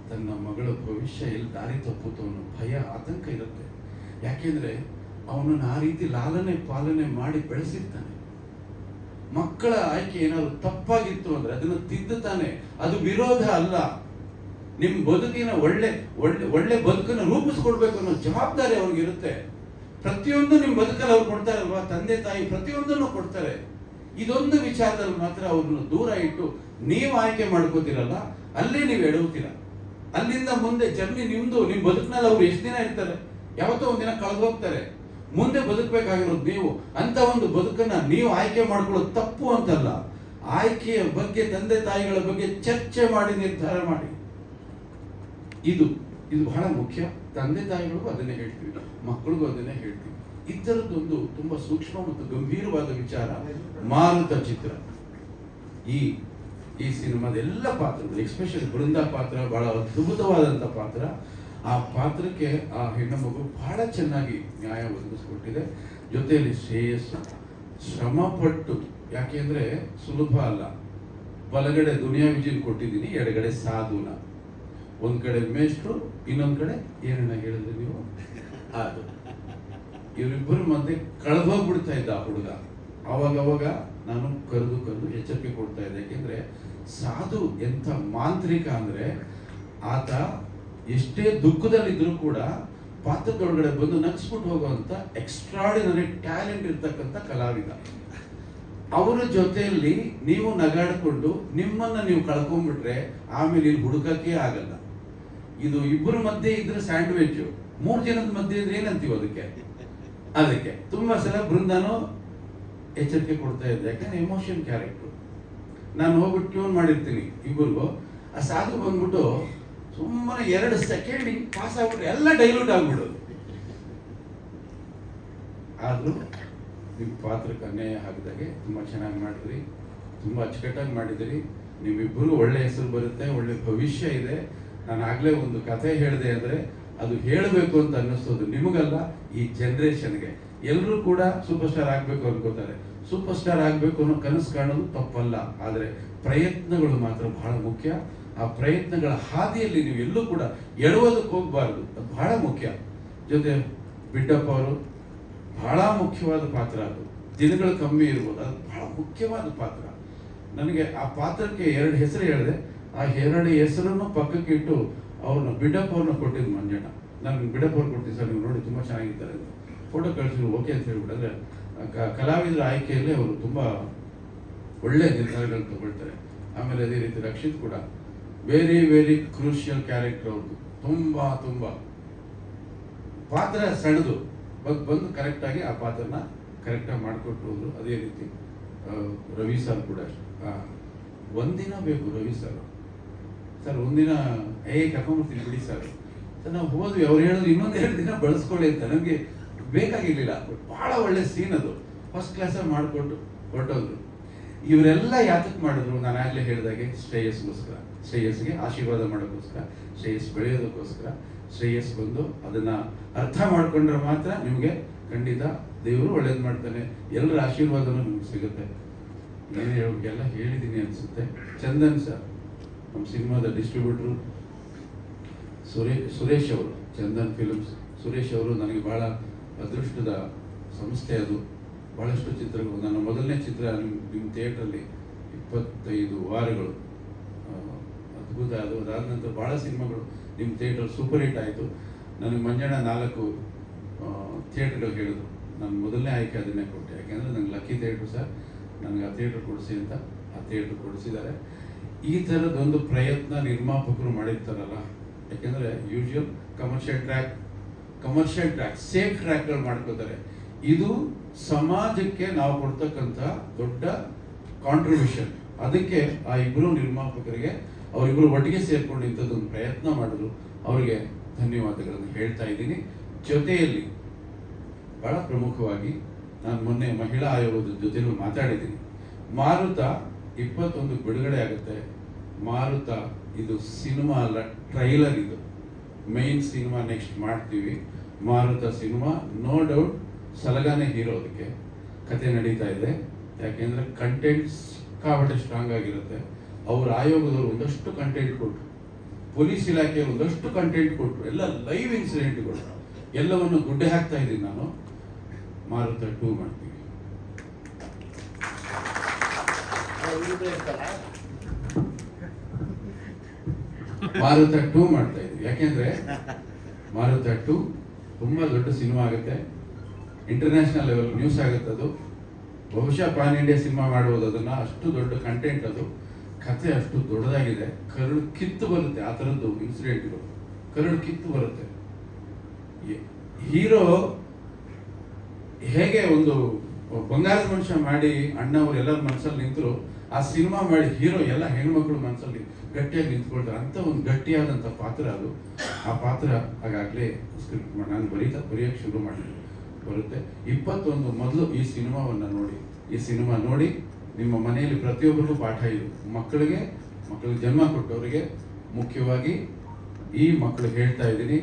ತನ್ನ ಮಗಳ ಭವಿಷ್ಯ ಎಲ್ಲಿ ದಾರಿ ತಪ್ಪುತ್ತೋ ಅನ್ನೋ ಭಯ, ಆತಂಕ ಇರುತ್ತೆ. ಯಾಕೆಂದ್ರೆ ಅವನನ್ನು ಆ ರೀತಿ ಲಾಲನೆ ಪಾಲನೆ ಮಾಡಿ ಬೆಳೆಸಿರ್ತಾನೆ. ಮಕ್ಕಳ ಆಯ್ಕೆ ಏನಾದ್ರು ತಪ್ಪಾಗಿತ್ತು ಅಂದ್ರೆ ಅದನ್ನು ತಿದ್ದುತ್ತಾನೆ. ಅದು ವಿರೋಧ ಅಲ್ಲ. ನಿಮ್ ಬದುಕಿನ ಒಳ್ಳೆ ಬದುಕನ್ನು ರೂಪಿಸ್ಕೊಡ್ಬೇಕು ಅನ್ನೋ ಜವಾಬ್ದಾರಿ ಅವ್ರಿಗಿರುತ್ತೆ. ಪ್ರತಿಯೊಂದು ನಿಮ್ ಬದುಕಲ್ಲಿ ಅವ್ರು ಕೊಡ್ತಾರಲ್ವಾ, ತಂದೆ ತಾಯಿ ಪ್ರತಿಯೊಂದನ್ನು ಕೊಡ್ತಾರೆ. ಇದೊಂದು ವಿಚಾರದಲ್ಲಿ ಮಾತ್ರ ಅವ್ರನ್ನ ದೂರ ಇಟ್ಟು ನೀವು ಆಯ್ಕೆ ಮಾಡ್ಕೋತಿರಲ್ಲ, ಅಲ್ಲೇ ನೀವು ಎಡವುತ್ತೀರ. ಅಲ್ಲಿಂದ ಮುಂದೆ ಜರ್ನಿ ನಿಮ್ದು. ನಿಮ್ ಬದುಕಿನಲ್ಲಿ ಅವ್ರು ಎಷ್ಟು ದಿನ ಇರ್ತಾರೆ, ಯಾವತ್ತೋ ಒಂದಿನ ಕಳೆದು ಹೋಗ್ತಾರೆ. ಮುಂದೆ ಬದುಕಬೇಕಾಗಿರೋದು ನೀವು. ಅಂತ ಒಂದು ಬದುಕನ್ನ ನೀವು ಆಯ್ಕೆ ಮಾಡ್ಕೊಳ್ಳೋದು ತಪ್ಪು ಅಂತಲ್ಲ. ಆಯ್ಕೆಯ ಬಗ್ಗೆ ತಂದೆ ತಾಯಿಗಳ ಬಗ್ಗೆ ಚರ್ಚೆ ಮಾಡಿ ನಿರ್ಧಾರ ಮಾಡಿ. ಇದು ಬಹಳ ಮುಖ್ಯ. ತಂದೆ ತಾಯಿಗಳಿಗೂ ಅದನ್ನೇ ಹೇಳ್ತೀವಿ, ಮಕ್ಕಳಿಗೂ ಅದನ್ನೇ ಹೇಳ್ತೀವಿ. ಇತರದೊಂದು ತುಂಬಾ ಸೂಕ್ಷ್ಮ ಮತ್ತು ಗಂಭೀರವಾದ ವಿಚಾರ ಮಾರುತ ಚಿತ್ರ. ಈ ಸಿನಿಮಾದ ಎಲ್ಲ ಪಾತ್ರಗಳು, ಎಸ್ಪೆಷಲಿ ಬೃಂದಾ ಪಾತ್ರ ಬಹಳ ಅದ್ಭುತವಾದಂತ ಪಾತ್ರ. ಆ ಪಾತ್ರಕ್ಕೆ ಆ ಹೆಣ್ಣು ಮಗು ಬಹಳ ಚೆನ್ನಾಗಿ ನ್ಯಾಯ ಒದಗಿಸ್ಕೊಟ್ಟಿದೆ. ಜೊತೆಯಲ್ಲಿ ಶ್ರೇಯಸ್ಸು ಶ್ರಮ ಪಟ್ಟು, ಯಾಕೆಂದ್ರೆ ಸುಲಭ ಅಲ್ಲ. ಬಲಗಡೆ ದುನಿಯಾ ವಿಜಯನ್ ಕೊಟ್ಟಿದ್ದೀನಿ, ಎಡಗಡೆ ಸಾಧುನ. ಒಂದ್ ಕಡೆ ಮೇಷ್ಟ್ರು, ಇನ್ನೊಂದ್ ಕಡೆ ಏನನ್ನ ಹೇಳಿದ್ರೆ ನೀವು, ಅದು ಇವರಿಬ್ಬರ ಮಧ್ಯೆ ಕಳೆದೋಗ್ಬಿಡ್ತಾ ಇದ್ದ ಆ ಹುಡುಗ. ಅವಾಗ ನಾನು ಕರೆದು ಎಚ್ಚರಿಕೆ ಕೊಡ್ತಾ ಇದ್ದೆ. ಯಾಕೆಂದ್ರೆ ಸಾಧು ಎಂಥ ಮಾಂತ್ರಿಕ ಅಂದ್ರೆ, ಆತ ಎಷ್ಟೇ ದುಃಖದಲ್ಲಿದ್ರೂ ಕೂಡ ಪಾತ್ರದೊಳಗಡೆ ಬಂದು ನಗಿಸ್ಬಿಟ್ಟು ಹೋಗುವಂತ ಎಕ್ಸ್ಟ್ರಾರ್ಡಿನರಿ ಟ್ಯಾಲೆಂಟ್ ಇರ್ತಕ್ಕಂಥ ಕಲಾವಿದ. ಅವರ ಜೊತೆಯಲ್ಲಿ ನೀವು ನಗಾಡ್ಕೊಂಡು ನಿಮ್ಮನ್ನ ನೀವು ಕಳ್ಕೊಂಡ್ಬಿಟ್ರೆ ಆಮೇಲೆ ಇಲ್ಲಿ ಹುಡುಕಕ್ಕೆ ಆಗಲ್ಲ. ಇದು ಇಬ್ಬರ ಮಧ್ಯೆ ಇದ್ರೆ ಸ್ಯಾಂಡ್ವಿಚ್, 3 ಜನದ ಮಧ್ಯೆ ಇದ್ರೆ ಏನಂತೀವಿ ಅದಕ್ಕೆ ತುಂಬಾ ಸಲ ಬೃಂದಾನು ಎಚ್ಚರಿಕೆ ಕೊಡ್ತಾ ಇದ್ದೆ. ಯಾಕಂದ್ರೆ ಎಮೋಷನ್ ಕ್ಯಾರೆಕ್ಟರ್. ನಾನು ಹೋಗ್ಬಿಟ್ಟು ಟ್ಯೂನ್ ಮಾಡಿರ್ತೀನಿ ಇಬ್ಬರಿಗೂ. ಆ ಸಾಧು ಬಂದ್ಬಿಟ್ಟು ಸುಮ್ಮನೆ 2 ಸೆಕೆಂಡ್ ಪಾಸ್ ಆಗ್ಬಿಟ್ರೆ ಎಲ್ಲ ಡೈಲ್ಯೂಟ್ ಆಗ್ಬಿಡೋದು. ಆದ್ರೂ ನಿಮ್ಮ ಪಾತ್ರಕ್ಕೆ ಅನ್ಯಾಯ ಹಾಕಿದಾಗೆ ತುಂಬಾ ಚೆನ್ನಾಗಿ ಮಾಡಿದ್ರಿ, ತುಂಬಾ ಅಚ್ಚುಕಟ್ಟಾಗಿ ಮಾಡಿದಿರಿ. ನೀವಿಬ್ಬರು ಒಳ್ಳೆ ಹೆಸರು ಬರುತ್ತೆ, ಒಳ್ಳೆ ಭವಿಷ್ಯ ಇದೆ. ನಾನು ಆಗ್ಲೇ ಒಂದು ಕಥೆ ಹೇಳಿದೆ ಅಂದ್ರೆ ಅದು ಹೇಳಬೇಕು ಅಂತ ಅನ್ನಿಸೋದು ನಿಮಗಲ್ಲ, ಈ ಜನರೇಷನ್ಗೆ. ಎಲ್ಲರೂ ಕೂಡ ಸೂಪರ್ ಸ್ಟಾರ್ ಆಗ್ಬೇಕು ಅನ್ಕೋತಾರೆ. ಸೂಪರ್ ಸ್ಟಾರ್ ಆಗ್ಬೇಕು ಅನ್ನೋ ಕನಸು ಕಾಣೋದು ತಪ್ಪಲ್ಲ, ಆದ್ರೆ ಪ್ರಯತ್ನಗಳು ಮಾತ್ರ ಬಹಳ ಮುಖ್ಯ. ಆ ಪ್ರಯತ್ನಗಳ ಹಾದಿಯಲ್ಲಿ ನೀವು ಎಲ್ಲೂ ಕೂಡ ಎಡವೋದಕ್ಕೆ ಹೋಗ್ಬಾರ್ದು, ಅದು ಬಹಳ ಮುಖ್ಯ. ಜೊತೆ ಬಿಡ್ಡಪ್ಪ ಅವರು ಬಹಳ ಮುಖ್ಯವಾದ ಪಾತ್ರ. ಅದು ದಿನಗಳು ಕಮ್ಮಿ ಇರ್ಬೋದು, ಅದು ಬಹಳ ಮುಖ್ಯವಾದ ಪಾತ್ರ. ನನಗೆ ಆ ಪಾತ್ರಕ್ಕೆ 2 ಹೆಸರು ಹೇಳಿದೆ. ಆ 2 ಹೆಸರನ್ನು ಪಕ್ಕಕ್ಕೆ ಇಟ್ಟು ಅವ್ರನ್ನ ಬಿಡ್ಡಪ್ಪ ಅವ್ರನ್ನ ಕೊಟ್ಟಿದ್ದು ಮಂಜಣ್ಣ. ನಾನು ಬಿಡ್ಡಪ್ಪ ಅವ್ರು ಕೊಡ್ತೀನಿ ಸರ್, ನೀವು ನೋಡಿ ತುಂಬಾ ಚೆನ್ನಾಗಿದ್ದಾರೆ ಅಂತ ಫೋಟೋ ಕಳಿಸಿದ್ರು. ಓಕೆ ಅಂತ ಹೇಳ್ಬಿಟ್ಟು, ಅಂದ್ರೆ ಕಲಾವಿದರ ಆಯ್ಕೆಯಲ್ಲಿ ಅವರು ತುಂಬಾ ಒಳ್ಳೆ ನಿರ್ಧಾರಗಳು ತಗೊಳ್ತಾರೆ. ಆಮೇಲೆ ಅದೇ ರೀತಿ ರಕ್ಷಿತ್ ಕೂಡ ವೆರಿ ವೆರಿ ಕ್ರೂಷಿಯಲ್ ಕ್ಯಾರೆಕ್ಟರ್ ಅವ್ರದ್ದು. ತುಂಬ ಪಾತ್ರ ಸಣ್ಣದು ಬಂದು ಕರೆಕ್ಟಾಗಿ ಆ ಪಾತ್ರನ ಕರೆಕ್ಟಾಗಿ ಮಾಡಿಕೊಟ್ಟು ಹೋದ್ರು. ಅದೇ ರೀತಿ ರವಿ ಸರ್ ಕೂಡ ಒಂದಿನ ಬೇಕು. ರವಿ ಸರ್ ಒಂದಿನ ಕರ್ಕೊಂಡ್ಬರ್ತೀನಿ ಬಿಡಿ ಸರ್ ನಾವು ಹೋದ್ವಿ. ಅವ್ರು ಹೇಳಿದ್ರು ಇನ್ನೊಂದು 2 ದಿನ ಬಳಸ್ಕೊಳ್ಳಿ ಅಂತ. ನನಗೆ ಬೇಕಾಗಿರ್ಲಿಲ್ಲ. ಬಹಳ ಒಳ್ಳೆ ಸೀನ್ ಅದು, ಫಸ್ಟ್ ಕ್ಲಾಸಾಗಿ ಮಾಡಿಕೊಟ್ಟು ಹೊರಟೋದ್ರು. ಇವರೆಲ್ಲ ಯಾತಕ್ಕೆ ಮಾಡಿದ್ರು? ನಾನು ಆಗಲೇ ಹೇಳಿದಾಗೆ ಶ್ರೇಯಸ್ಗೋಸ್ಕರ, ಶ್ರೇಯಸ್ಗೆ ಆಶೀರ್ವಾದ ಮಾಡೋಕ್ಕೋಸ್ಕರ, ಶ್ರೇಯಸ್ ಬೆಳೆಯೋದಕ್ಕೋಸ್ಕರ. ಶ್ರೇಯಸ್ ಬಂದು ಅದನ್ನ ಅರ್ಥ ಮಾಡ್ಕೊಂಡ್ರೆ ಮಾತ್ರ ನಿಮಗೆ ಖಂಡಿತ ದೇವರು ಒಳ್ಳೇದು ಮಾಡ್ತಾನೆ, ಎಲ್ಲರ ಆಶೀರ್ವಾದನೂ ನಿಮ್ಗೆ ಸಿಗುತ್ತೆ. ಎಲ್ಲ ಹೇಳಿದ್ದೀನಿ ಅನ್ಸುತ್ತೆ. ಚಂದನ್ ಸರ್ ನಮ್ಮ ಸಿನಿಮಾದ ಡಿಸ್ಟ್ರಿಬ್ಯೂಟ್ರು, ಸುರೇಶ್ ಅವರು, ಚಂದನ್ ಫಿಲ್ಮ್ಸ್ ಸುರೇಶ್ ಅವರು ನನಗೆ ಬಹಳ ಅದೃಷ್ಟದ ಸಂಸ್ಥೆ ಅದು. ಬಹಳಷ್ಟು ಚಿತ್ರಗಳು, ನನ್ನ ಮೊದಲನೇ ಚಿತ್ರ ನಿಮ್ಮ ಥಿಯೇಟ್ರಲ್ಲಿ 25 ವಾರಗಳು ಅದ್ಭುತ ಅದು. ಅದಾದ ನಂತರ ಭಾಳ ಸಿನಿಮಾಗಳು ನಿಮ್ಮ ಥಿಯೇಟರ್ ಸೂಪರ್ ಹಿಟ್ ಆಯಿತು. ನನಗೆ ಮಂಜಣ್ಣ 4 ಥಿಯೇಟ್ರ್ಗಳು ಹೇಳಿದ್ರು. ನಾನು ಮೊದಲನೇ ಆಯ್ಕೆ ಅದನ್ನೇ ಕೊಟ್ಟೆ. ಯಾಕೆಂದರೆ ನಂಗೆ ಲಕ್ಕಿ ಥಿಯೇಟ್ರು ಸರ್ ನನಗೆ ಆ ಥಿಯೇಟ್ರ್ ಕೊಡಿಸಿ ಅಂತ, ಆ ಥಿಯೇಟ್ರ್ ಕೊಡಿಸಿದ್ದಾರೆ. ಈ ಥರದೊಂದು ಪ್ರಯತ್ನ ನಿರ್ಮಾಪಕರು ಮಾಡಿರ್ತಾರಲ್ಲ, ಯಾಕೆಂದರೆ ಯೂಶುವಲ್ ಕಮರ್ಷಿಯಲ್ ಟ್ರ್ಯಾಕ್ ಸೇಫ್ ಟ್ರ್ಯಾಕ್ಗಳು ಮಾಡ್ಕೋತಾರೆ. ಇದು ಸಮಾಜಕ್ಕೆ ನಾವು ಕೊಡ್ತಕ್ಕಂಥ ದೊಡ್ಡ ಕಾಂಟ್ರಿಬ್ಯೂಷನ್. ಅದಕ್ಕೆ ಆ ಇಬ್ಬರು ನಿರ್ಮಾಪಕರಿಗೆ, ಅವರಿಬ್ಬರು ಒಟ್ಟಿಗೆ ಸೇರ್ಕೊಂಡು ಇಂಥದ್ದೊಂದು ಪ್ರಯತ್ನ ಮಾಡಿದ್ರು. ಅವರಿಗೆ ಧನ್ಯವಾದಗಳನ್ನು ಹೇಳ್ತಾ ಇದ್ದೀನಿ. ಜೊತೆಯಲ್ಲಿ ಬಹಳ ಪ್ರಮುಖವಾಗಿ ನಾನು ಮೊನ್ನೆ ಮಹಿಳಾ ಆಯೋಗದ ಜೊತೆಲೂ ಮಾತಾಡಿದ್ದೀನಿ. ಮಾರುತ 21 ಬಿಡುಗಡೆ ಆಗುತ್ತೆ. ಮಾರುತ ಇದು ಸಿನಿಮಾ ಅಲ್ಲ, ಟ್ರೈಲರ್. ಇದು ಮೈನ್ ಸಿನಿಮಾ ನೆಕ್ಸ್ಟ್ ಮಾಡ್ತೀವಿ. ಮಾರುತ ಸಿನಿಮಾ ನೋ ಡೌಟ್ ಸಲಗಾನೆ ಹೀರೋ. ಅದಕ್ಕೆ ಕತೆ ನಡೀತಾ ಇದೆ. ಯಾಕೆಂದ್ರೆ ಕಂಟೆಂಟ್ ಸಿಕ್ಕಾಪಟ್ಟೆ ಸ್ಟ್ರಾಂಗ್ ಆಗಿರುತ್ತೆ. ಅವ್ರ ಆಯೋಗದವರು ಒಂದಷ್ಟು ಕಂಟೆಂಟ್ ಕೊಟ್ಟರು, ಪೊಲೀಸ್ ಇಲಾಖೆಯವರು ಒಂದಷ್ಟು ಕಂಟೆಂಟ್ ಕೊಟ್ಟರು, ಎಲ್ಲ ಲೈವ್ ಇನ್ಸಿಡೆಂಟ್ಗಳು ಎಲ್ಲವನ್ನು ಗುಡ್ಡೆ ಹಾಕ್ತಾ ಇದ್ದೀನಿ ನಾನು. ಮಾರುತ 2 ಮಾಡ್ತೀವಿ. ಮಾರುತ 2 ಮಾಡ್ತಾ ಇದ್ವಿ. ಯಾಕೆಂದ್ರೆ ಮಾರುತ 2 ತುಂಬಾ ದೊಡ್ಡ ಸಿನಿಮಾ ಆಗುತ್ತೆ. ಇಂಟರ್ನ್ಯಾಷನಲ್ ಲೆವೆಲ್ ನ್ಯೂಸ್ ಆಗುತ್ತೆ. ಅದು ಬಹುಶಃ ಪಾನ್ ಇಂಡಿಯಾ ಸಿನಿಮಾ ಮಾಡ್ಬೋದು ಅದನ್ನ. ಅಷ್ಟು ದೊಡ್ಡ ಕಂಟೆಂಟ್ ಅದು. ಕಥೆ ಅಷ್ಟು ದೊಡ್ಡದಾಗಿದೆ. ಕರಡು ಕಿತ್ತು ಬರುತ್ತೆ. ಆ ಥರದ್ದು ಇನ್ಸಿಡೆಂಟ್ಗಳು ಕರಡು ಕಿತ್ತು ಬರುತ್ತೆ. ಹೀರೋ ಹೇಗೆ ಒಂದು ಬಂಗಾರದ ಮನುಷ್ಯ ಮಾಡಿ ಅಣ್ಣವ್ರು ಎಲ್ಲರ ಮನಸ್ಸಲ್ಲಿ ನಿಂತರು, ಆ ಸಿನಿಮಾ ಮಾಡಿ ಹೀರೋ ಎಲ್ಲ ಹೆಣ್ಮಕ್ಳು ಮನಸ್ಸಲ್ಲಿ ಗಟ್ಟಿಯಾಗಿ ನಿಂತ್ಕೊಳ್ತಾರೆ. ಅಂತ ಒಂದು ಗಟ್ಟಿಯಾದಂಥ ಪಾತ್ರ ಅದು. ಆ ಪಾತ್ರ ಆಗಾಗಲೇ ಸ್ಕ್ರಿಪ್ಟ್ ನಾನು ಬರೆಯೋಕ್ಕೆ ಶುರು ಮಾಡಿದೆ. ಬರುತ್ತೆ 21 ಮೊದಲು ಈ ಸಿನಿಮಾವನ್ನು ನೋಡಿ. ಈ ಸಿನಿಮಾ ನೋಡಿ ನಿಮ್ಮ ಮನೆಯಲ್ಲಿ ಪ್ರತಿಯೊಬ್ಬರಿಗೂ ಪಾಠ ಇದು. ಮಕ್ಕಳಿಗೆ ಜನ್ಮ ಕೊಟ್ಟವರಿಗೆ ಮುಖ್ಯವಾಗಿ ಈ ಮಕ್ಕಳು ಹೇಳ್ತಾ ಇದ್ದೀನಿ,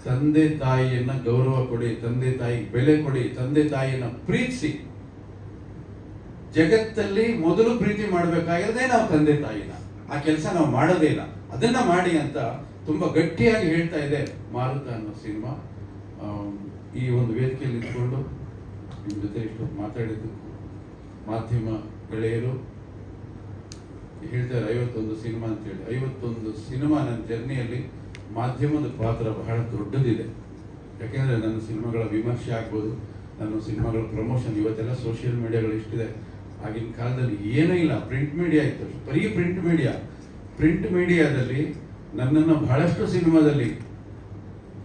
ತಂದೆ ತಾಯಿಯನ್ನ ಗೌರವ ಕೊಡಿ, ತಂದೆ ತಾಯಿಗೆ ಬೆಲೆ ಕೊಡಿ, ತಂದೆ ತಾಯಿಯನ್ನ ಪ್ರೀತಿಸಿ. ಜಗತ್ತಲ್ಲಿ ಮೊದಲು ಪ್ರೀತಿ ಮಾಡಬೇಕಾಗಿರೋದೇ ನಾವು ತಂದೆ ತಾಯಿನ. ಆ ಕೆಲಸ ನಾವು ಮಾಡೋದೇ ಇಲ್ಲ, ಅದನ್ನ ಮಾಡಿ ಅಂತ ತುಂಬಾ ಗಟ್ಟಿಯಾಗಿ ಹೇಳ್ತಾ ಇದೆ ಮಾರುತ ಅನ್ನೋ ಸಿನಿಮಾ. ಈ ಒಂದು ವೇದಿಕೆಯಲ್ಲಿ ನಿಂತ್ಕೊಂಡು ನಿಮ್ಮ ಜೊತೆ ಇಷ್ಟು ಮಾತಾಡಿದ್ದು ಮಾಧ್ಯಮ ಗೆಳೆಯರು ಹೇಳ್ತಾರೆ 51 ಸಿನಿಮಾ ಅಂತೇಳಿ. 51 ಸಿನಿಮಾ ನನ್ನ ಜರ್ನಿಯಲ್ಲಿ ಮಾಧ್ಯಮದ ಪಾತ್ರ ಬಹಳ ದೊಡ್ಡದಿದೆ. ಯಾಕೆಂದ್ರೆ ನನ್ನ ಸಿನಿಮಾಗಳ ವಿಮರ್ಶೆ ಆಗ್ಬೋದು, ನನ್ನ ಸಿನಿಮಾಗಳ ಪ್ರಮೋಷನ್. ಇವತ್ತೆಲ್ಲ ಸೋಷಿಯಲ್ ಮೀಡಿಯಾಗಳು ಇಷ್ಟಿದೆ. ಆಗಿನ ಕಾಲದಲ್ಲಿ ಏನೂ ಇಲ್ಲ, ಪ್ರಿಂಟ್ ಮೀಡಿಯಾ ಇತ್ತು, ಬರೀ ಪ್ರಿಂಟ್ ಮೀಡಿಯಾದಲ್ಲಿ ನನ್ನನ್ನು ಬಹಳಷ್ಟು ಸಿನಿಮಾದಲ್ಲಿ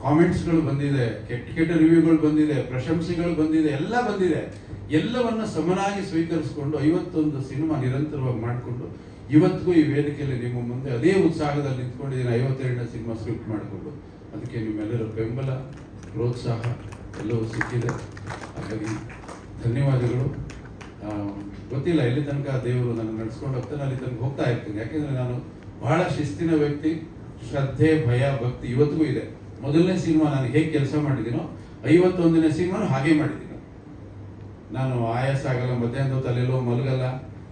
ಕಾಮೆಂಟ್ಸ್ಗಳು ಬಂದಿದೆ, ಕೆಟ್ಟ ರಿವ್ಯೂಗಳು ಬಂದಿದೆ, ಪ್ರಶಂಸೆಗಳು ಬಂದಿದೆ, ಎಲ್ಲ ಬಂದಿದೆ. ಎಲ್ಲವನ್ನ ಸಮನಾಗಿ ಸ್ವೀಕರಿಸಿಕೊಂಡು 51 ಸಿನಿಮಾ ನಿರಂತರವಾಗಿ ಮಾಡಿಕೊಂಡು ಇವತ್ತಿಗೂ ಈ ವೇದಿಕೆಯಲ್ಲಿ ನಿಮ್ಮ ಮುಂದೆ ಅದೇ ಉತ್ಸಾಹದಲ್ಲಿ ನಿಂತ್ಕೊಂಡಿದ್ದೀನಿ. 52ನೇ ಸಿನಿಮಾ ಸ್ಕ್ರಿಪ್ಟ್ ಮಾಡಿಕೊಂಡು. ಅದಕ್ಕೆ ನಿಮ್ಮೆಲ್ಲರ ಬೆಂಬಲ, ಪ್ರೋತ್ಸಾಹ ಎಲ್ಲವೂ ಸಿಕ್ಕಿದೆ. ಹಾಗಾಗಿ ಧನ್ಯವಾದಗಳು. ಗೊತ್ತಿಲ್ಲ ಎಲ್ಲಿ ತನಕ ದೇವರು ನನ್ನ ನಡೆಸ್ಕೊಂಡು ಹೋಗ್ತಾನೆ, ಅಲ್ಲಿ ತನಕ ಹೋಗ್ತಾ ಇರ್ತೀನಿ. ಯಾಕೆಂದ್ರೆ ನಾನು ಬಹಳ ಶಿಸ್ತಿನ ವ್ಯಕ್ತಿ. ಶ್ರದ್ಧೆ, ಭಯ, ಭಕ್ತಿ ಇವತ್ತಿಗೂ ಇದೆ. ಮೊದಲನೇ ಸಿನಿಮಾ ನಾನು ಹೇಗೆ ಕೆಲಸ ಮಾಡಿದ್ದೀನೋ 51ನೇ ಸಿನಿಮಾನು ಹಾಗೆ ಮಾಡಿದ್ದೀನಿ. ನಾನು ಆಯಾಸ ಆಗಲ್ಲ, ಮಧ್ಯಾಹ್ನದ ತಲೆಲ್ಲೋ ಮಲಗಲ್ಲ,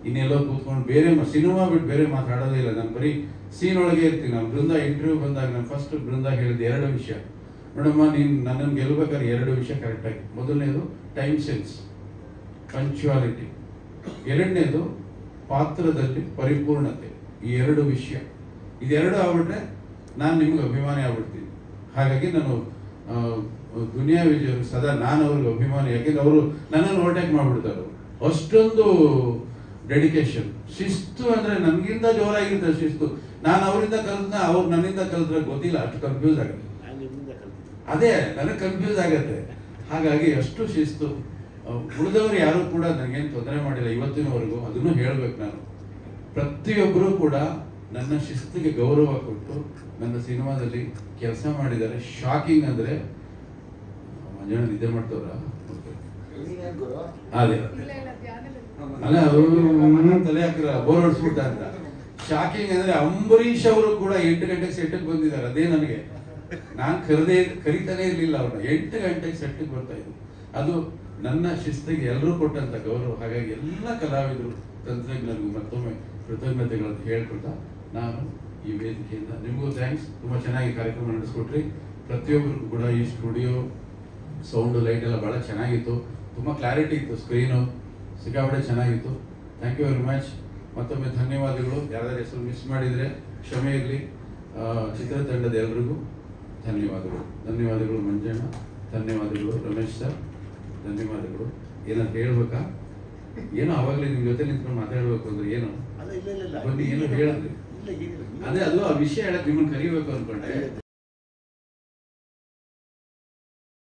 ಇನ್ನೆಲ್ಲೋ ಕೂತ್ಕೊಂಡು ಬೇರೆ ಸಿನಿಮಾ ಬಿಟ್ಟು ಬೇರೆ ಮಾತಾಡೋದೇ ಇಲ್ಲ. ನಾನು ಬರೀ ಸೀನ್ ಒಳಗೆ ಇರ್ತೀನಿ. ನಾನು ಬೃಂದ ಇಂಟರ್ವ್ಯೂ ಬಂದಾಗ ನಾನು ಫಸ್ಟ್ ಬೃಂದ ಹೇಳಿದ್ದು 2 ವಿಷಯ. ನೋಡಮ್ಮ, ನೀನು ನನ್ನನ್ನು ಗೆಲ್ಲಬೇಕಾದ್ರೆ 2 ವಿಷಯ ಕರೆಕ್ಟಾಗಿ. ಮೊದಲನೇದು ಟೈಮ್ ಸೆನ್ಸ್, ಪಂಕ್ಚುಯಾಲಿಟಿ. 2ನೇದು ಪಾತ್ರದಲ್ಲಿ ಪರಿಪೂರ್ಣತೆ. ಈ 2 ವಿಷಯ, ಇದೆರಡು ಆಗ್ಬಿಟ್ರೆ ನಾನು ನಿಮ್ಗೆ ಅಭಿಮಾನಿ ಆಗ್ಬಿಡ್ತೀನಿ. ಹಾಗಾಗಿ ನಾನು ದುನಿಯಾ ವಿಜಯ್ ಸದಾ ನಾನು ಅವ್ರಿಗೆ ಅಭಿಮಾನಿ. ಯಾಕೆಂದ್ರೆ ಅವರು ನನ್ನನ್ನು ಓವರ್ಟೇಕ್ ಮಾಡ್ಬಿಡ್ತಾರೆ. ಅಷ್ಟೊಂದು ಡೆಡಿಕೇಶನ್. ಶಿಸ್ತು ಅಂದ್ರೆ ನನ್ಗಿಂತ ಜೋರಾಗಿರುತ್ತೆ ಶಿಸ್ತು. ನಾನು ಅವರಿಂದ ಕಲ್ತ, ಅವ್ರು ನನ್ನಿಂದ ಕಲ್ತ್ರೆ ಗೊತ್ತಿಲ್ಲ, ಅಷ್ಟು ಕನ್ಫ್ಯೂಸ್ ಆಗುತ್ತೆ. ಅದೇ ನನಗೆ ಕನ್ಫ್ಯೂಸ್ ಆಗತ್ತೆ. ಹಾಗಾಗಿ ಅಷ್ಟು ಶಿಸ್ತು. ಉಳಿದವರು ಯಾರು ಕೂಡ ನನಗೇನು ತೊಂದರೆ ಮಾಡಿಲ್ಲ ಇವತ್ತಿನವರೆಗೂ. ಅದನ್ನು ಹೇಳ್ಬೇಕು ನಾನು. ಪ್ರತಿಯೊಬ್ಬರು ಕೂಡ ನನ್ನ ಶಿಸ್ತಿಗೆ ಗೌರವ ಕೊಟ್ಟು ನನ್ನ ಸಿನಿಮಾದಲ್ಲಿ ಕೆಲಸ ಮಾಡಿದ್ದಾರೆ. ಶಾಕಿಂಗ್ ಅಂದ್ರೆ ಮಂಜಣ್ಣ ನಿದ್ದೆ ಮಾಡ್ತವ್ರ ಅದೇ ಅಲ್ಲ ಅವರು ತಲೆ ಹಾಕಿರ ಬೋರ್ ಹೊಡ್ಸ್ಬಿಟ್ಟ ಅಂತ. ಶಾಕಿಂಗ್ ಅಂದ್ರೆ ಅಂಬರೀಷ್ ಅವರು ಕೂಡ 8 ಗಂಟೆಗೆ ಸೆಟ್ಗೆ ಬಂದಿದ್ದಾರೆ. ಅದೇ ನನಗೆ, ನಾನು ಕರಿತಾನೆ ಇರ್ಲಿಲ್ಲ ಅವ್ರನ್ನ. 8 ಗಂಟೆಗೆ ಸೆಟ್ಗೆ ಬರ್ತಾ ಇದ್ರು. ಅದು ನನ್ನ ಶಿಸ್ತಿಗೆ ಎಲ್ಲರೂ ಕೊಟ್ಟಂತ ಗೌರವ. ಹಾಗಾಗಿ ಎಲ್ಲ ಕಲಾವಿದರು, ತಂತ್ರಜ್ಞರಿಗೂ ಮತ್ತೊಮ್ಮೆ ಕೃತಜ್ಞತೆಗಳನ್ನು ಹೇಳ್ಕೊಳ್ತಾ ನಾನು ಈ ವೇದಿಕೆಯಿಂದ ನಿಮಗೂ ಥ್ಯಾಂಕ್ಸ್. ತುಂಬಾ ಚೆನ್ನಾಗಿ ಕಾರ್ಯಕ್ರಮ ನಡೆಸ್ಕೊಟ್ರಿ. ಪ್ರತಿಯೊಬ್ಬರಿಗೂ ಕೂಡ ಈ ಸ್ಟುಡಿಯೋ ಸೌಂಡ್ ಲೈಟ್ ಎಲ್ಲ ಬಹಳ ಚೆನ್ನಾಗಿತ್ತು. ತುಂಬಾ ಕ್ಲಾರಿಟಿ ಇತ್ತು, ಸ್ಕ್ರೀನು ಸಿಕ್ಕಾಪಟ್ಟೆ ಚೆನ್ನಾಗಿತ್ತು. Thank you very much. ಮತ್ತೊಮ್ಮೆ ಧನ್ಯವಾದಗಳು. ಯಾರ್ಯಾರ ಹೆಸರು ಮಿಸ್ ಮಾಡಿದ್ರೆ ಕ್ಷಮೆ ಇರಲಿ. ಚಿತ್ರತಂಡದ ಎಲ್ರಿಗೂ ಧನ್ಯವಾದಗಳು. ಧನ್ಯವಾದಗಳು ಮಂಜಣ್ಣ, ಧನ್ಯವಾದಗಳು ರಮೇಶ್ ಸರ್, ಧನ್ಯವಾದಗಳು. ಏನಾದ್ರು ಹೇಳ್ಬೇಕಾ? ಏನೋ ಅವಾಗಲೇ ನಿಮ್ ಜೊತೆ ನಿಂತ್ಕೊಂಡು ಮಾತಾಡ್ಬೇಕು ಅಂದ್ರೆ ಏನು ಬನ್ನಿ, ಏನೋ ಹೇಳಿದ್ರಿ. ಅದೇ ಅದು ಆ ವಿಷಯ ಹೇಳಕ್ ನಿಮ್ಮನ್ನು ಕರಿಬೇಕು ಅನ್ಕೊಂಡೆ.